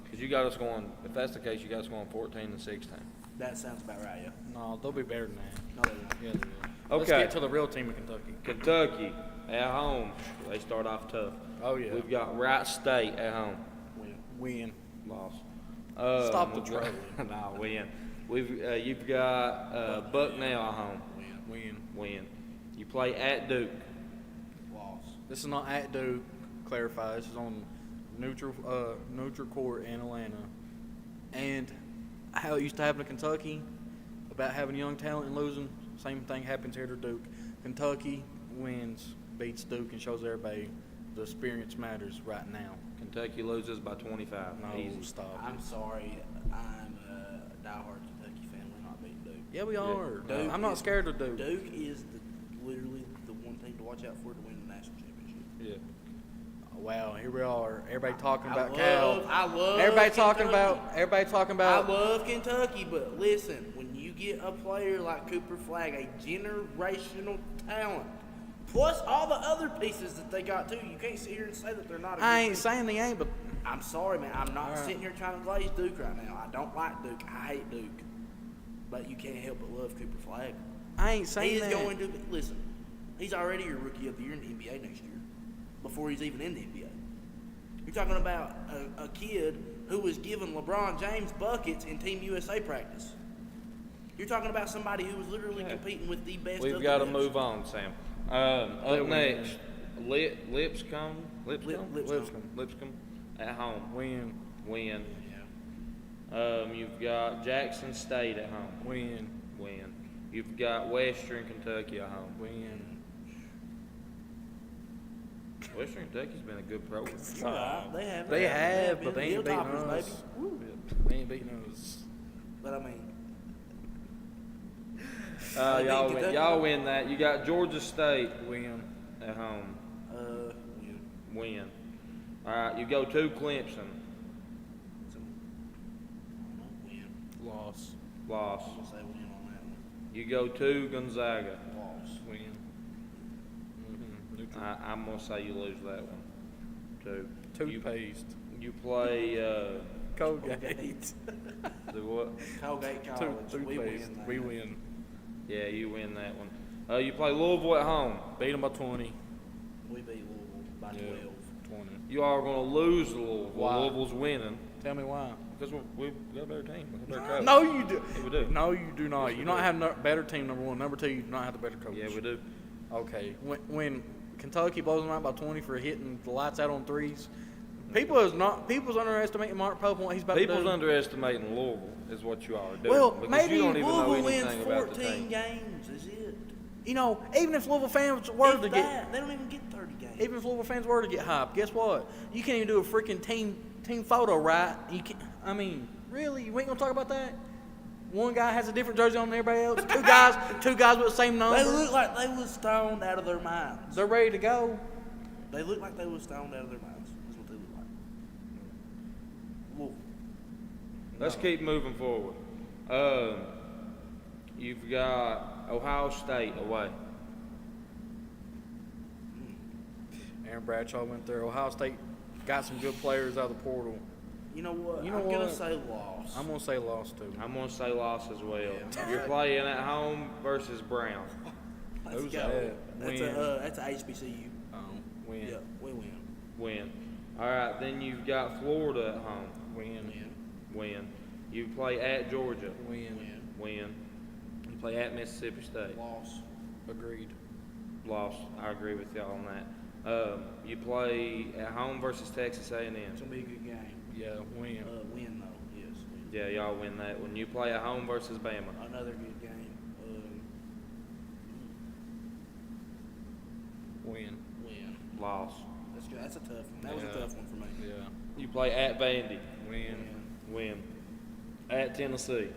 [SPEAKER 1] because you got us going, if that's the case, you got us going 14-16.
[SPEAKER 2] That sounds about right, yeah.
[SPEAKER 5] no, they'll be better than that.
[SPEAKER 2] No, they won't.
[SPEAKER 5] Yeah, they will. Let's
[SPEAKER 1] Okay.
[SPEAKER 5] get to the real team of Kentucky.
[SPEAKER 1] Kentucky at home. They start off tough.
[SPEAKER 5] Oh, yeah.
[SPEAKER 1] We've got Wright State at home.
[SPEAKER 5] Win.
[SPEAKER 1] Loss.
[SPEAKER 5] Stop the
[SPEAKER 1] we've got-
[SPEAKER 5] trolling.
[SPEAKER 1] Nah, win. You've got Bucknell at home. Win. You play at Duke.
[SPEAKER 2] Loss.
[SPEAKER 5] This is not at Duke. Clarify. This is on neutral court in Atlanta. And how it used to happen to Kentucky about having young talent and losing, same thing happens here to Duke. Kentucky wins, beats Duke, and shows everybody the experience matters right now.
[SPEAKER 1] Kentucky loses by 25.
[SPEAKER 5] No,
[SPEAKER 1] Easy.
[SPEAKER 5] stop.
[SPEAKER 2] I'm sorry. I'm a diehard Kentucky fan. We're not beating Duke.
[SPEAKER 5] Yeah, we are.
[SPEAKER 2] Duke
[SPEAKER 5] I'm not
[SPEAKER 2] is-
[SPEAKER 5] scared of Duke.
[SPEAKER 2] Duke is literally the one thing to watch out for to win the national championship.
[SPEAKER 1] Yeah.
[SPEAKER 5] Wow, here we are. Everybody talking
[SPEAKER 2] I
[SPEAKER 5] about
[SPEAKER 2] love-
[SPEAKER 5] Cal.
[SPEAKER 2] I love
[SPEAKER 5] Everybody
[SPEAKER 2] Kentucky.
[SPEAKER 5] talking about.
[SPEAKER 2] I love Kentucky, but listen, when you get a player like Cooper Flagg, a generational talent, plus all the other pieces that they got too, you can't sit here and say that they're not a
[SPEAKER 5] I
[SPEAKER 2] good
[SPEAKER 5] ain't
[SPEAKER 2] team.
[SPEAKER 5] saying they ain't, but
[SPEAKER 2] I'm sorry, man. I'm not
[SPEAKER 5] All right.
[SPEAKER 2] sitting here trying to glaze Duke right now. I don't like Duke. I hate Duke. But you can't help but love Cooper Flagg.
[SPEAKER 5] I ain't saying
[SPEAKER 2] He is
[SPEAKER 5] that.
[SPEAKER 2] going to listen. He's already your rookie of the year in the NBA next year, before he's even in the NBA. You're talking about a kid who was giving LeBron James buckets in Team USA practice. You're talking about somebody who was literally competing with the best.
[SPEAKER 1] We've
[SPEAKER 2] of
[SPEAKER 1] got
[SPEAKER 2] the
[SPEAKER 1] to
[SPEAKER 2] best.
[SPEAKER 1] move on, Sam. Up next, Lipscomb at home.
[SPEAKER 5] Win.
[SPEAKER 1] You've got Jackson State at home.
[SPEAKER 5] Win.
[SPEAKER 1] You've got Western Kentucky at home.
[SPEAKER 5] Win.
[SPEAKER 1] Western Kentucky's been a good program.
[SPEAKER 2] You're right. They have.
[SPEAKER 5] They have,
[SPEAKER 2] been
[SPEAKER 5] but they ain't beating
[SPEAKER 2] Hilltoppers,
[SPEAKER 5] us.
[SPEAKER 2] baby. Woo.
[SPEAKER 5] They ain't beating us.
[SPEAKER 2] But I mean,
[SPEAKER 1] Y'all win that. You got Georgia State
[SPEAKER 5] Win.
[SPEAKER 1] at home.
[SPEAKER 2] win.
[SPEAKER 1] All right, you go to Clemson.
[SPEAKER 2] So, I don't know, win.
[SPEAKER 5] Loss.
[SPEAKER 1] Loss.
[SPEAKER 2] I'm gonna say win on that one.
[SPEAKER 1] You go to Gonzaga.
[SPEAKER 2] Loss.
[SPEAKER 5] Win. Neutral.
[SPEAKER 1] I'm gonna say you lose that one. Too.
[SPEAKER 5] Toothpaste.
[SPEAKER 1] You play
[SPEAKER 5] Colgate.
[SPEAKER 1] the what?
[SPEAKER 2] Colgate College. We win.
[SPEAKER 5] Toothpaste.
[SPEAKER 2] that.
[SPEAKER 5] We win.
[SPEAKER 1] Yeah, you win that one. You play Louisville at home.
[SPEAKER 5] Beat them by 20.
[SPEAKER 2] We beat Louisville by 12.
[SPEAKER 5] 20.
[SPEAKER 1] You are going to lose to Louisville.
[SPEAKER 5] Why?
[SPEAKER 1] Louisville's winning
[SPEAKER 5] Tell me why.
[SPEAKER 1] because we've got a better team. We got a better coach.
[SPEAKER 5] No, you do.
[SPEAKER 1] Yeah, we do.
[SPEAKER 5] No, you do not.
[SPEAKER 1] Yes,
[SPEAKER 5] You
[SPEAKER 1] we
[SPEAKER 5] don't
[SPEAKER 1] do.
[SPEAKER 5] have no better team, number one. Number two, you do not have the better coach.
[SPEAKER 1] Yeah, we do.
[SPEAKER 5] Okay. When Kentucky blows them out by 20 for hitting the lights out on threes, people's underestimating Mark Pope and what he's about
[SPEAKER 1] People's
[SPEAKER 5] to do.
[SPEAKER 1] underestimating Louisville is what you are doing.
[SPEAKER 5] Well,
[SPEAKER 1] because
[SPEAKER 5] maybe
[SPEAKER 1] you don't even know
[SPEAKER 2] Louisville wins
[SPEAKER 1] anything about the
[SPEAKER 2] 14
[SPEAKER 1] team.
[SPEAKER 2] games, is it?
[SPEAKER 5] You know, even if Louisville fans were
[SPEAKER 2] If
[SPEAKER 5] to
[SPEAKER 2] that, they don't even get 30 games.
[SPEAKER 5] even if Louisville fans were to get hyped, guess what? You can't even do a freaking team photo, right? You can't. I mean, really, you ain't gonna talk about that? One guy has a different jersey on than everybody else. Two guys with the same number.
[SPEAKER 2] They look like they was stoned out of their minds.
[SPEAKER 5] They're ready to go.
[SPEAKER 2] They look like they was stoned out of their minds. That's what they look like. Louisville.
[SPEAKER 1] Let's keep moving forward. You've got Ohio State away.
[SPEAKER 5] Aaron Bradshaw went there. Ohio State got some good players out of the portal.
[SPEAKER 2] You know what?
[SPEAKER 5] You know
[SPEAKER 2] I'm
[SPEAKER 5] what?
[SPEAKER 2] gonna say loss.
[SPEAKER 5] I'm going to say loss, too.
[SPEAKER 1] I'm going to say loss as well.
[SPEAKER 2] Yeah.
[SPEAKER 1] You're playing at home versus Brown.
[SPEAKER 2] Let's
[SPEAKER 5] Who's
[SPEAKER 2] go.
[SPEAKER 5] that?
[SPEAKER 2] That's a HBCU.
[SPEAKER 5] Win.
[SPEAKER 2] Yeah, we win.
[SPEAKER 1] Win. All right, then you've got Florida at home.
[SPEAKER 5] Win.
[SPEAKER 1] Win. You play at Georgia.
[SPEAKER 5] Win.
[SPEAKER 1] Win. You play at Mississippi State.
[SPEAKER 2] Loss.
[SPEAKER 5] Agreed.
[SPEAKER 1] Loss. I agree with y'all on that. You play at home versus Texas A&M.
[SPEAKER 2] It's gonna be a good game.
[SPEAKER 5] Yeah, win.
[SPEAKER 2] Win though. Yes. Win.
[SPEAKER 1] Yeah, y'all win that one. You play at home versus Bama.
[SPEAKER 2] Another good game.
[SPEAKER 5] Win.
[SPEAKER 2] Win.
[SPEAKER 1] Loss.
[SPEAKER 2] That's good. That's a tough one. That was a tough one for me.
[SPEAKER 5] Yeah.
[SPEAKER 1] You play at Vandy.
[SPEAKER 5] Win.
[SPEAKER 1] Win. At Tennessee.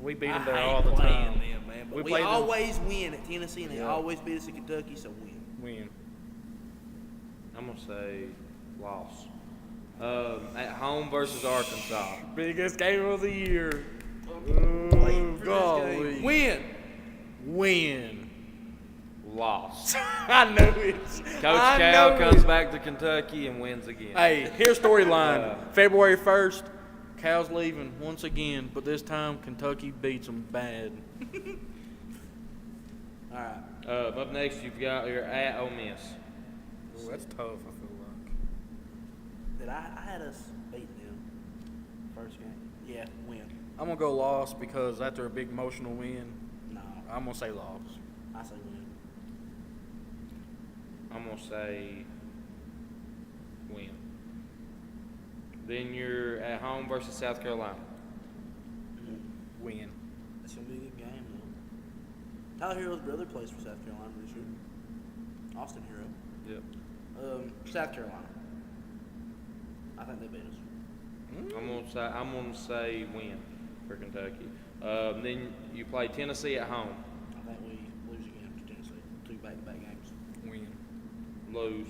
[SPEAKER 5] We beat
[SPEAKER 2] I
[SPEAKER 5] them there
[SPEAKER 2] hate
[SPEAKER 5] all the
[SPEAKER 2] playing
[SPEAKER 5] time.
[SPEAKER 2] them, man. But we
[SPEAKER 5] played them-
[SPEAKER 2] always win at Tennessee, and they
[SPEAKER 5] Yeah.
[SPEAKER 2] always beat us at Kentucky, so win.
[SPEAKER 5] Win.
[SPEAKER 1] I'm going to say loss. At home versus Arkansas.
[SPEAKER 5] Biggest game of the year.
[SPEAKER 2] Waiting for this
[SPEAKER 5] golly.
[SPEAKER 2] game. Win.
[SPEAKER 5] Win.
[SPEAKER 1] Loss.
[SPEAKER 5] I know it.
[SPEAKER 1] Coach
[SPEAKER 5] I
[SPEAKER 1] Cal
[SPEAKER 5] know
[SPEAKER 1] comes
[SPEAKER 5] it.
[SPEAKER 1] back to Kentucky and wins again.
[SPEAKER 5] Hey, here's storyline. February 1st, Cal's leaving once again, but this time Kentucky beats them bad.
[SPEAKER 2] All right.
[SPEAKER 1] Up next, you've got your at Ole Miss.
[SPEAKER 5] Ooh, that's tough, I feel like.
[SPEAKER 2] Did I had us beating them first game? Yeah, win.
[SPEAKER 5] I'm going to go loss because after a big emotional win,
[SPEAKER 2] No,
[SPEAKER 5] I'm going to say loss.
[SPEAKER 2] I say win.
[SPEAKER 1] I'm going to say win. Then you're at home versus South Carolina.
[SPEAKER 5] Win.
[SPEAKER 2] It's gonna be a good game though. Tyler Hero's brother plays for South Carolina this year. Austin Hero.
[SPEAKER 1] Yep.
[SPEAKER 2] South Carolina. I think they beat us.
[SPEAKER 1] I'm gonna say win for Kentucky. Then you play Tennessee at home.
[SPEAKER 2] I think we lose again to Tennessee. 2 back-to-back games.
[SPEAKER 5] Win.
[SPEAKER 1] Lose.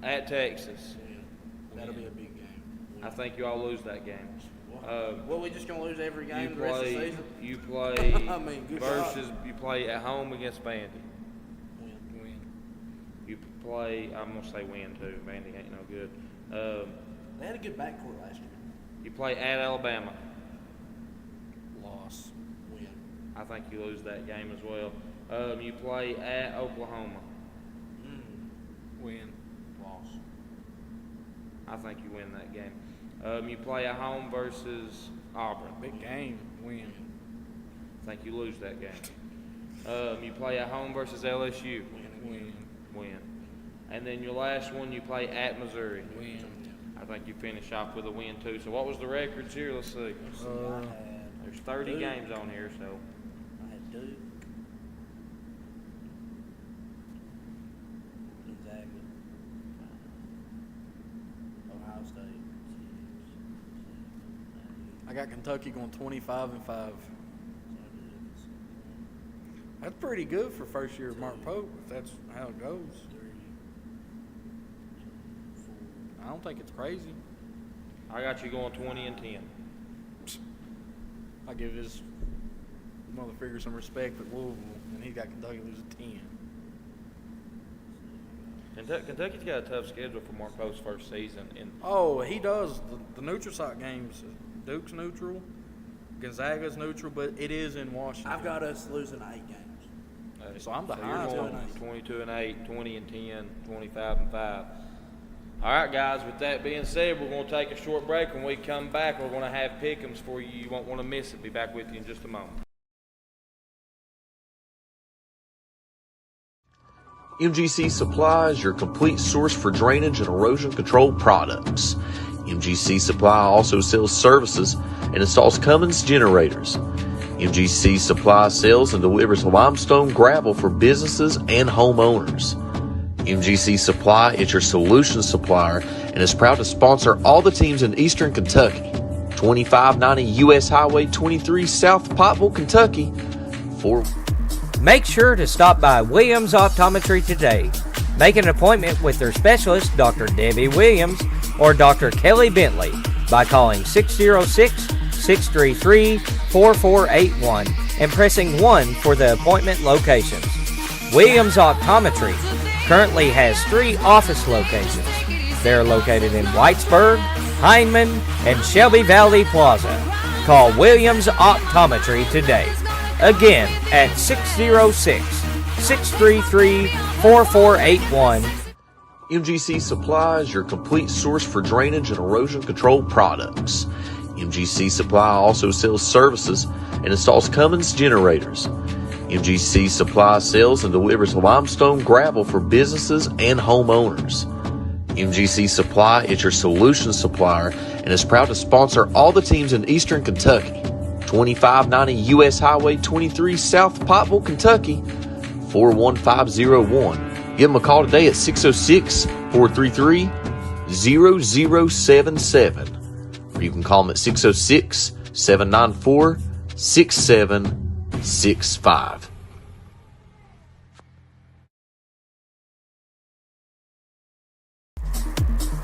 [SPEAKER 1] At Texas.
[SPEAKER 2] Win. That'll be a big game. Win.
[SPEAKER 1] I think you all lose that game.
[SPEAKER 2] Well, we just gonna lose every
[SPEAKER 1] You
[SPEAKER 2] game the rest of the
[SPEAKER 1] play.
[SPEAKER 2] season.
[SPEAKER 1] You play
[SPEAKER 2] I mean, good
[SPEAKER 1] versus.
[SPEAKER 2] job.
[SPEAKER 1] You play at home against Vandy.
[SPEAKER 2] Win.
[SPEAKER 5] Win.
[SPEAKER 1] You play. I'm gonna say win too. Vandy ain't no good.
[SPEAKER 2] They had a good backcourt last year.
[SPEAKER 1] You play at Alabama.
[SPEAKER 5] Loss.
[SPEAKER 2] Win.
[SPEAKER 1] I think you lose that game as well. You play at Oklahoma.
[SPEAKER 5] Win.
[SPEAKER 2] Loss.
[SPEAKER 1] I think you win that game. You play at home versus Auburn.
[SPEAKER 5] Big game. Win.
[SPEAKER 1] I think you lose that game. You play at home versus LSU.
[SPEAKER 5] Win.
[SPEAKER 1] Win. And then your last one, you play at Missouri.
[SPEAKER 5] Win.
[SPEAKER 1] I think you finish off with a win too. So what was the records here? Let's see. There's 30
[SPEAKER 2] Duke.
[SPEAKER 1] games on here, so
[SPEAKER 2] I had Duke. Gonzaga. Ohio State.
[SPEAKER 5] I got Kentucky going 25-5. That's pretty good for first year of Mark Pope, if that's how it goes. I don't think it's crazy.
[SPEAKER 1] I got you going 20-10.
[SPEAKER 5] I give his mother figure some respect at Louisville, and he got Kentucky losing 10.
[SPEAKER 1] Kentucky's got a tough schedule for Mark Pope's first season. And
[SPEAKER 5] Oh, he does. The neutral site games, Duke's neutral, Gonzaga's neutral, but it is in Washington.
[SPEAKER 2] I've got us losing 8 games.
[SPEAKER 5] So I'm the
[SPEAKER 1] you're
[SPEAKER 5] highest
[SPEAKER 1] going
[SPEAKER 5] on
[SPEAKER 1] 22-8, 20-10, 25-5. All right, guys. With that being said, we're going to take a short break. When we come back, we're going to have pick'ems for you. You won't want to miss it. Be back with you in just a moment.
[SPEAKER 3] MGC Supply is your complete source for drainage and erosion control products. MGC Supply also sells services and installs Cummins generators. MGC Supply sells and delivers limestone gravel for businesses and homeowners. MGC Supply is your solution supplier and is proud to sponsor all the teams in Eastern Kentucky. 2590 U.S. Highway 23 South Pottville, Kentucky.
[SPEAKER 4] Make sure to stop by Williams Optometry today. Make an appointment with their specialist, Dr. Debbie Williams or Dr. Kelly Bentley, by calling 606 633-4481 and pressing 1 for the appointment locations. Williams Optometry currently has 3 office locations. They're located in Whitesburg, Hindman, and Shelby Valley Plaza. Call Williams Optometry today. Again, at 606-633-4481.
[SPEAKER 3] MGC Supply is your complete source for drainage and erosion control products. MGC Supply also sells services and installs Cummins generators. MGC Supply sells and delivers limestone gravel for businesses and homeowners. MGC Supply is your solution supplier and is proud to sponsor all the teams in Eastern Kentucky. 2590 U.S. Highway 23 South Pottsville, Kentucky, 41501. Give them a call today at 606-433-0077. Or you can call them at 606-794-6765.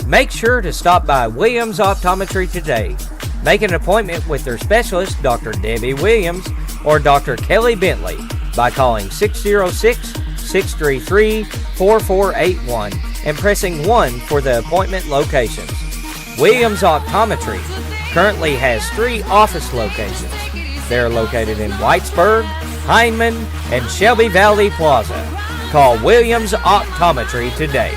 [SPEAKER 4] Make sure to stop by Williams Optometry today. Make an appointment with their specialist, Dr. Debbie Williams or Dr. Kelly Bentley, by calling 606-633-4481 and pressing 1 for the appointment locations. Williams Optometry currently has 3 office locations. They're located in Whitesburg, Hindman, and Shelby Valley Plaza. Call Williams Optometry today.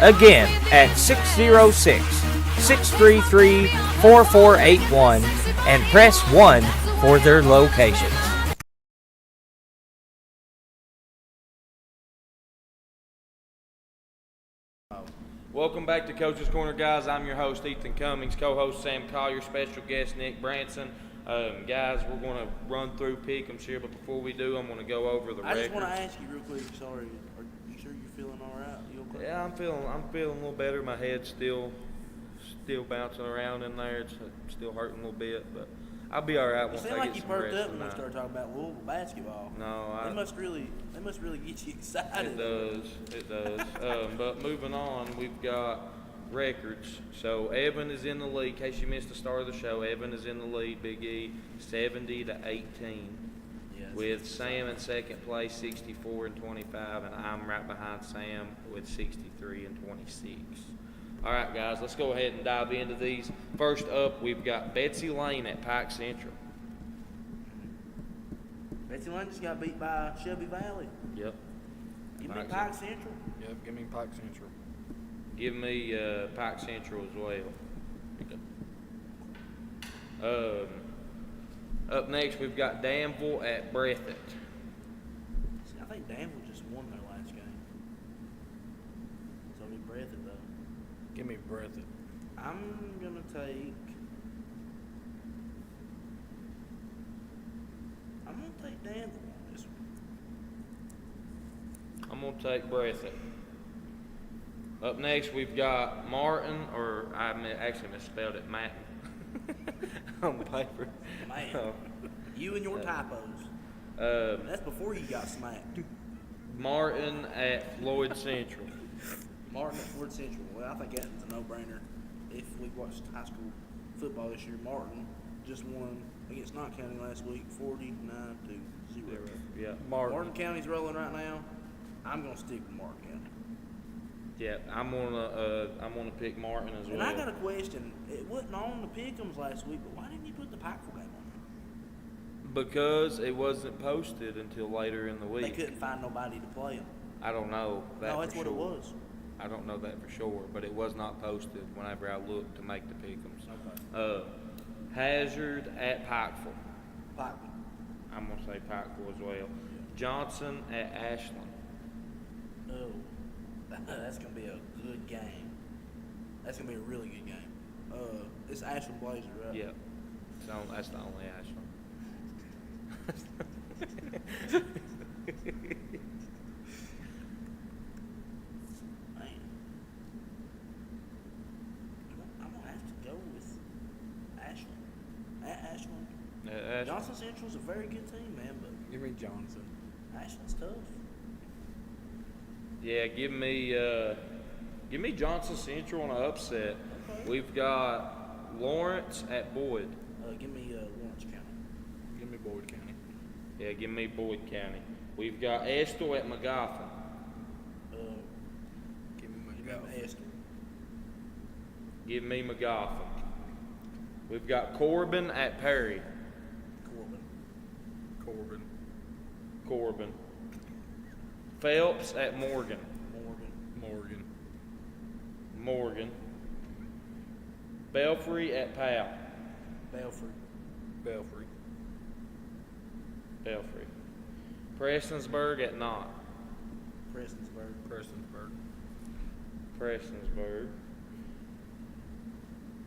[SPEAKER 4] Again, at 606-633-4481 and press 1 for their locations.
[SPEAKER 1] Welcome back to Coach's Corner, guys. I'm your host, Ethen Cummings, co-host Sam Collier, special guest Nick Branson. Guys, we're going to run through pick'ems here, but before we do, I'm going to go over the records.
[SPEAKER 2] I just want to ask you real quick. Sorry, are you sure you're feeling all right? You okay?
[SPEAKER 1] Yeah, I'm feeling a little better. My head's still bouncing around in there. It's still hurting a little bit, but I'll be all right
[SPEAKER 2] You
[SPEAKER 1] once
[SPEAKER 2] seem
[SPEAKER 1] I
[SPEAKER 2] like
[SPEAKER 1] get
[SPEAKER 2] you
[SPEAKER 1] some
[SPEAKER 2] perked
[SPEAKER 1] rest
[SPEAKER 2] up when we
[SPEAKER 1] tonight.
[SPEAKER 2] started talking about Louisville basketball.
[SPEAKER 1] No,
[SPEAKER 2] They must really get you excited.
[SPEAKER 1] It does. But moving on, we've got records. So Evan is in the lead. In case you missed the start of the show, Evan is in the lead. Big E, 70-18.
[SPEAKER 2] Yes.
[SPEAKER 1] With Sam in second place, 64-25, and I'm right behind Sam with 63-26. All right, guys, let's go ahead and dive into these. First up, we've got Betsy Lane at Pike Central.
[SPEAKER 2] Betsy Lane just got beat by Shelby Valley.
[SPEAKER 1] Yep.
[SPEAKER 2] Give me
[SPEAKER 1] Pike
[SPEAKER 2] Pike Central.
[SPEAKER 5] Yep, give me Pike Central.
[SPEAKER 1] Give me Pike Central as well. Up next, we've got Danville at Breathitt.
[SPEAKER 2] See, I think Danville just won their last game. So it'll be Breathitt, though.
[SPEAKER 5] Give me Breathitt.
[SPEAKER 2] I'm going to take Danville on this one.
[SPEAKER 1] I'm going to take Breathitt. Up next, we've got Martin, or I actually misspelled it, Matt. On paper.
[SPEAKER 2] Man,
[SPEAKER 1] Oh.
[SPEAKER 2] you and your typos. That's before you got smacked.
[SPEAKER 1] Martin at Floyd Central.
[SPEAKER 2] Martin at Ford Central. Well, I think that's a no-brainer. If we watched high school football this year, Martin just won against Knott County last week, 49-0.
[SPEAKER 1] Yeah.
[SPEAKER 2] Martin County's rolling right now. I'm gonna stick with Martin County.
[SPEAKER 1] Yeah, I'm gonna pick Martin as well.
[SPEAKER 2] And I got a question. It wasn't on the pick'ems last week, but why didn't you put the Pikeville game on
[SPEAKER 1] Because it wasn't posted until later in the
[SPEAKER 2] there?
[SPEAKER 1] week.
[SPEAKER 2] They couldn't find nobody to play them.
[SPEAKER 1] I don't know that
[SPEAKER 2] No,
[SPEAKER 1] for
[SPEAKER 2] that's what
[SPEAKER 1] sure.
[SPEAKER 2] it was.
[SPEAKER 1] I don't know that for sure, but it was not posted whenever I looked to make the pick'ems.
[SPEAKER 2] Okay.
[SPEAKER 1] Hazard at Pikeville.
[SPEAKER 2] Pikeville.
[SPEAKER 1] I'm gonna say Pikeville as well. Johnson at Ashland.
[SPEAKER 2] Oh, that's gonna be a good game. That's gonna be a really good game. It's Ashland Blazer, right?
[SPEAKER 1] Yep. So that's the only Ashland.
[SPEAKER 2] Man, I'm gonna have to go with Ashland. At Ashland.
[SPEAKER 1] Ashland.
[SPEAKER 2] Johnson Central's a very good team, man, but
[SPEAKER 5] Give me Johnson.
[SPEAKER 2] Ashland's tough.
[SPEAKER 1] Yeah, give me Johnson Central on an upset.
[SPEAKER 2] Okay.
[SPEAKER 1] We've got Lawrence at Boyd.
[SPEAKER 2] Give me Lawrence County.
[SPEAKER 5] Give me Boyd County.
[SPEAKER 1] Yeah, give me Boyd County. We've got Estill at McGoffin.
[SPEAKER 5] Give me
[SPEAKER 2] Give me
[SPEAKER 5] McGowan.
[SPEAKER 2] Esther.
[SPEAKER 1] Give me McGoffin. We've got Corbin at Perry.
[SPEAKER 2] Corbin.
[SPEAKER 1] Corbin. Phelps at Morgan. Morgan. Belfry at Powell.
[SPEAKER 2] Belfry.
[SPEAKER 1] Prestonsburg at Knott. Prestonsburg.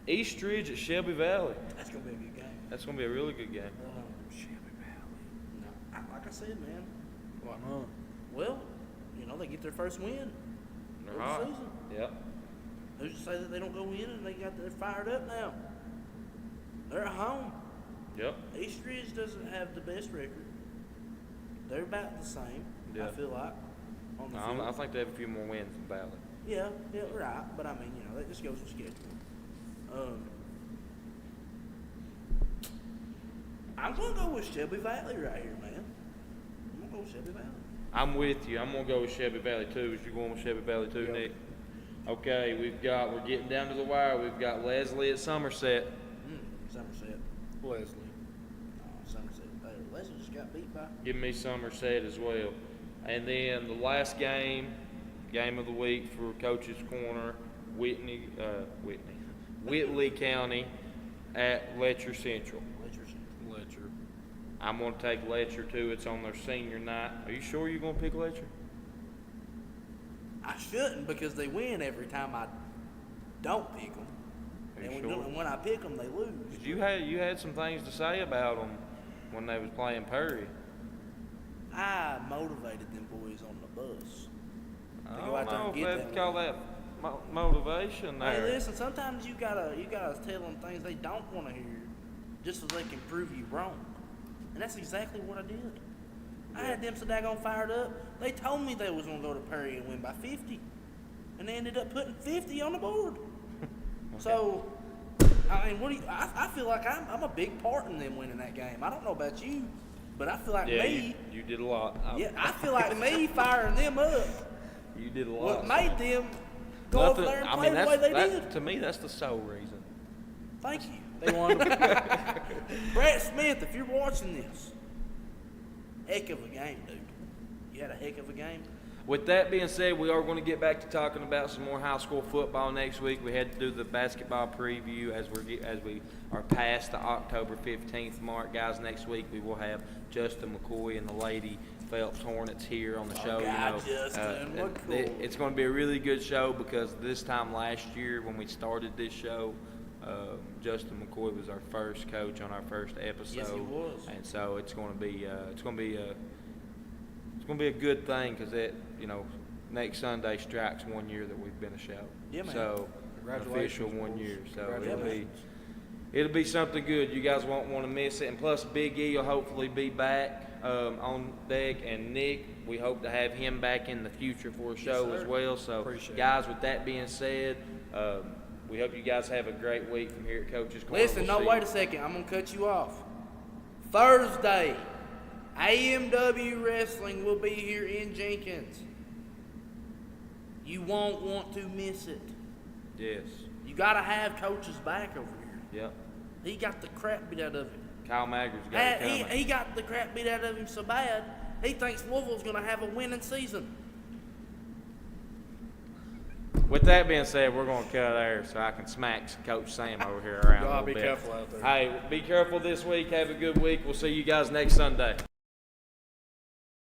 [SPEAKER 1] Eastridge at Shelby Valley.
[SPEAKER 2] That's gonna be a good game.
[SPEAKER 1] That's going to be a really good game.
[SPEAKER 2] Shelby Valley. No, like I said, man.
[SPEAKER 5] Why not?
[SPEAKER 2] Well, they get their first win
[SPEAKER 1] They're
[SPEAKER 2] of
[SPEAKER 1] hot.
[SPEAKER 2] the season.
[SPEAKER 1] Yep.
[SPEAKER 2] Who's to say that they don't go in and they're fired up now? They're at home.
[SPEAKER 1] Yep.
[SPEAKER 2] Eastridge doesn't have the best record. They're about the same.
[SPEAKER 1] Yeah.
[SPEAKER 2] I feel like on the
[SPEAKER 1] I
[SPEAKER 2] field.
[SPEAKER 1] think they have a few more wins than Valley.
[SPEAKER 2] Yeah, right. But I mean, that just goes with schedule. I'm gonna go with Shelby Valley right here, man. I'm gonna go with Shelby Valley.
[SPEAKER 1] I'm with you. I'm going to go with Shelby Valley too. Is you going with Shelby Valley too,
[SPEAKER 2] Yep.
[SPEAKER 1] Nick? Okay, we're getting down to the wire. We've got Leslie at Somerset.
[SPEAKER 2] Somerset.
[SPEAKER 5] Leslie.
[SPEAKER 2] Somerset. Leslie just got beat by.
[SPEAKER 1] Give me Somerset as well. And then the last game of the week for Coach's Corner, Whitley County at Letcher Central.
[SPEAKER 5] Letcher.
[SPEAKER 1] I'm going to take Letcher too. It's on their senior night. Are you sure you're going to pick Letcher?
[SPEAKER 2] I shouldn't because they win every time I don't pick them.
[SPEAKER 1] Are you
[SPEAKER 2] And
[SPEAKER 1] sure?
[SPEAKER 2] when I pick them, they lose.
[SPEAKER 1] 'Cause you had some things to say about them when they was playing Perry.
[SPEAKER 2] I motivated them boys on the bus.
[SPEAKER 1] I
[SPEAKER 2] go out
[SPEAKER 1] don't
[SPEAKER 2] there
[SPEAKER 1] know
[SPEAKER 2] and
[SPEAKER 1] if
[SPEAKER 2] get
[SPEAKER 1] they'd
[SPEAKER 2] that
[SPEAKER 1] call that motivation there.
[SPEAKER 2] Hey, listen. Sometimes you gotta tell them things they don't want to hear, just so they can prove you wrong. And that's exactly what I did. I had them so daggone fired up. They told me they was gonna go to Perry and win by 50, and they ended up putting 50 on the board. So, I mean, I feel like I'm a big part in them winning that game. I don't know about you, but I feel like
[SPEAKER 1] Yeah,
[SPEAKER 2] me.
[SPEAKER 1] you did a lot.
[SPEAKER 2] I feel like me firing them up
[SPEAKER 1] You did a lot.
[SPEAKER 2] what made them go over there and play the way they did.
[SPEAKER 1] To me, that's the sole reason.
[SPEAKER 2] Thank you.
[SPEAKER 5] They won.
[SPEAKER 2] Brett Smith, if you're watching this, heck of a game, dude. You had a heck of a game.
[SPEAKER 1] With that being said, we are going to get back to talking about some more high school football next week. We had to do the basketball preview as we are past the October 15th mark. Guys, next week we will have Justin McCoy and the Lady Phelps Hornets here on the show.
[SPEAKER 2] Justin McCoy.
[SPEAKER 1] It's going to be a really good show because this time last year when we started this show, Justin McCoy was our first coach on our first episode.
[SPEAKER 2] Yes, he was.
[SPEAKER 1] And so it's going to be a good thing because next Sunday strikes 1 year that we've been a show.
[SPEAKER 2] Yeah, man.
[SPEAKER 1] So official
[SPEAKER 5] Congratulations,
[SPEAKER 1] 1 year. So
[SPEAKER 2] Congratulations.
[SPEAKER 1] it'll be something good. You guys won't want to miss it. And plus, Big E will hopefully be back on deck, and Nick, we hope to have him back in the future for a show
[SPEAKER 2] sir.
[SPEAKER 1] as well. So,
[SPEAKER 5] Appreciate
[SPEAKER 1] guys, with that being said, we hope you guys have a great week from here at Coach's Corner.
[SPEAKER 2] Listen,
[SPEAKER 1] We'll
[SPEAKER 2] no,
[SPEAKER 1] see
[SPEAKER 2] wait
[SPEAKER 1] you.
[SPEAKER 2] a second. I'm going to cut you off. Thursday, AMW Wrestling will be here in Jenkins. You won't want to miss it.
[SPEAKER 1] Yes.
[SPEAKER 2] You got to have Coach's back over here.
[SPEAKER 1] Yep.
[SPEAKER 2] He got the crap beat out of him.
[SPEAKER 1] Kyle Magger's got it coming.
[SPEAKER 2] He got the crap beat out of him so bad, he thinks Louisville's going to have a winning season.
[SPEAKER 1] With that being said, we're going to cut there so I can smack Coach Sam over here around a
[SPEAKER 5] Y'all
[SPEAKER 1] little
[SPEAKER 5] be
[SPEAKER 1] bit.
[SPEAKER 5] careful out there.
[SPEAKER 1] Hey, be careful this week. Have a good week. We'll see you guys next Sunday.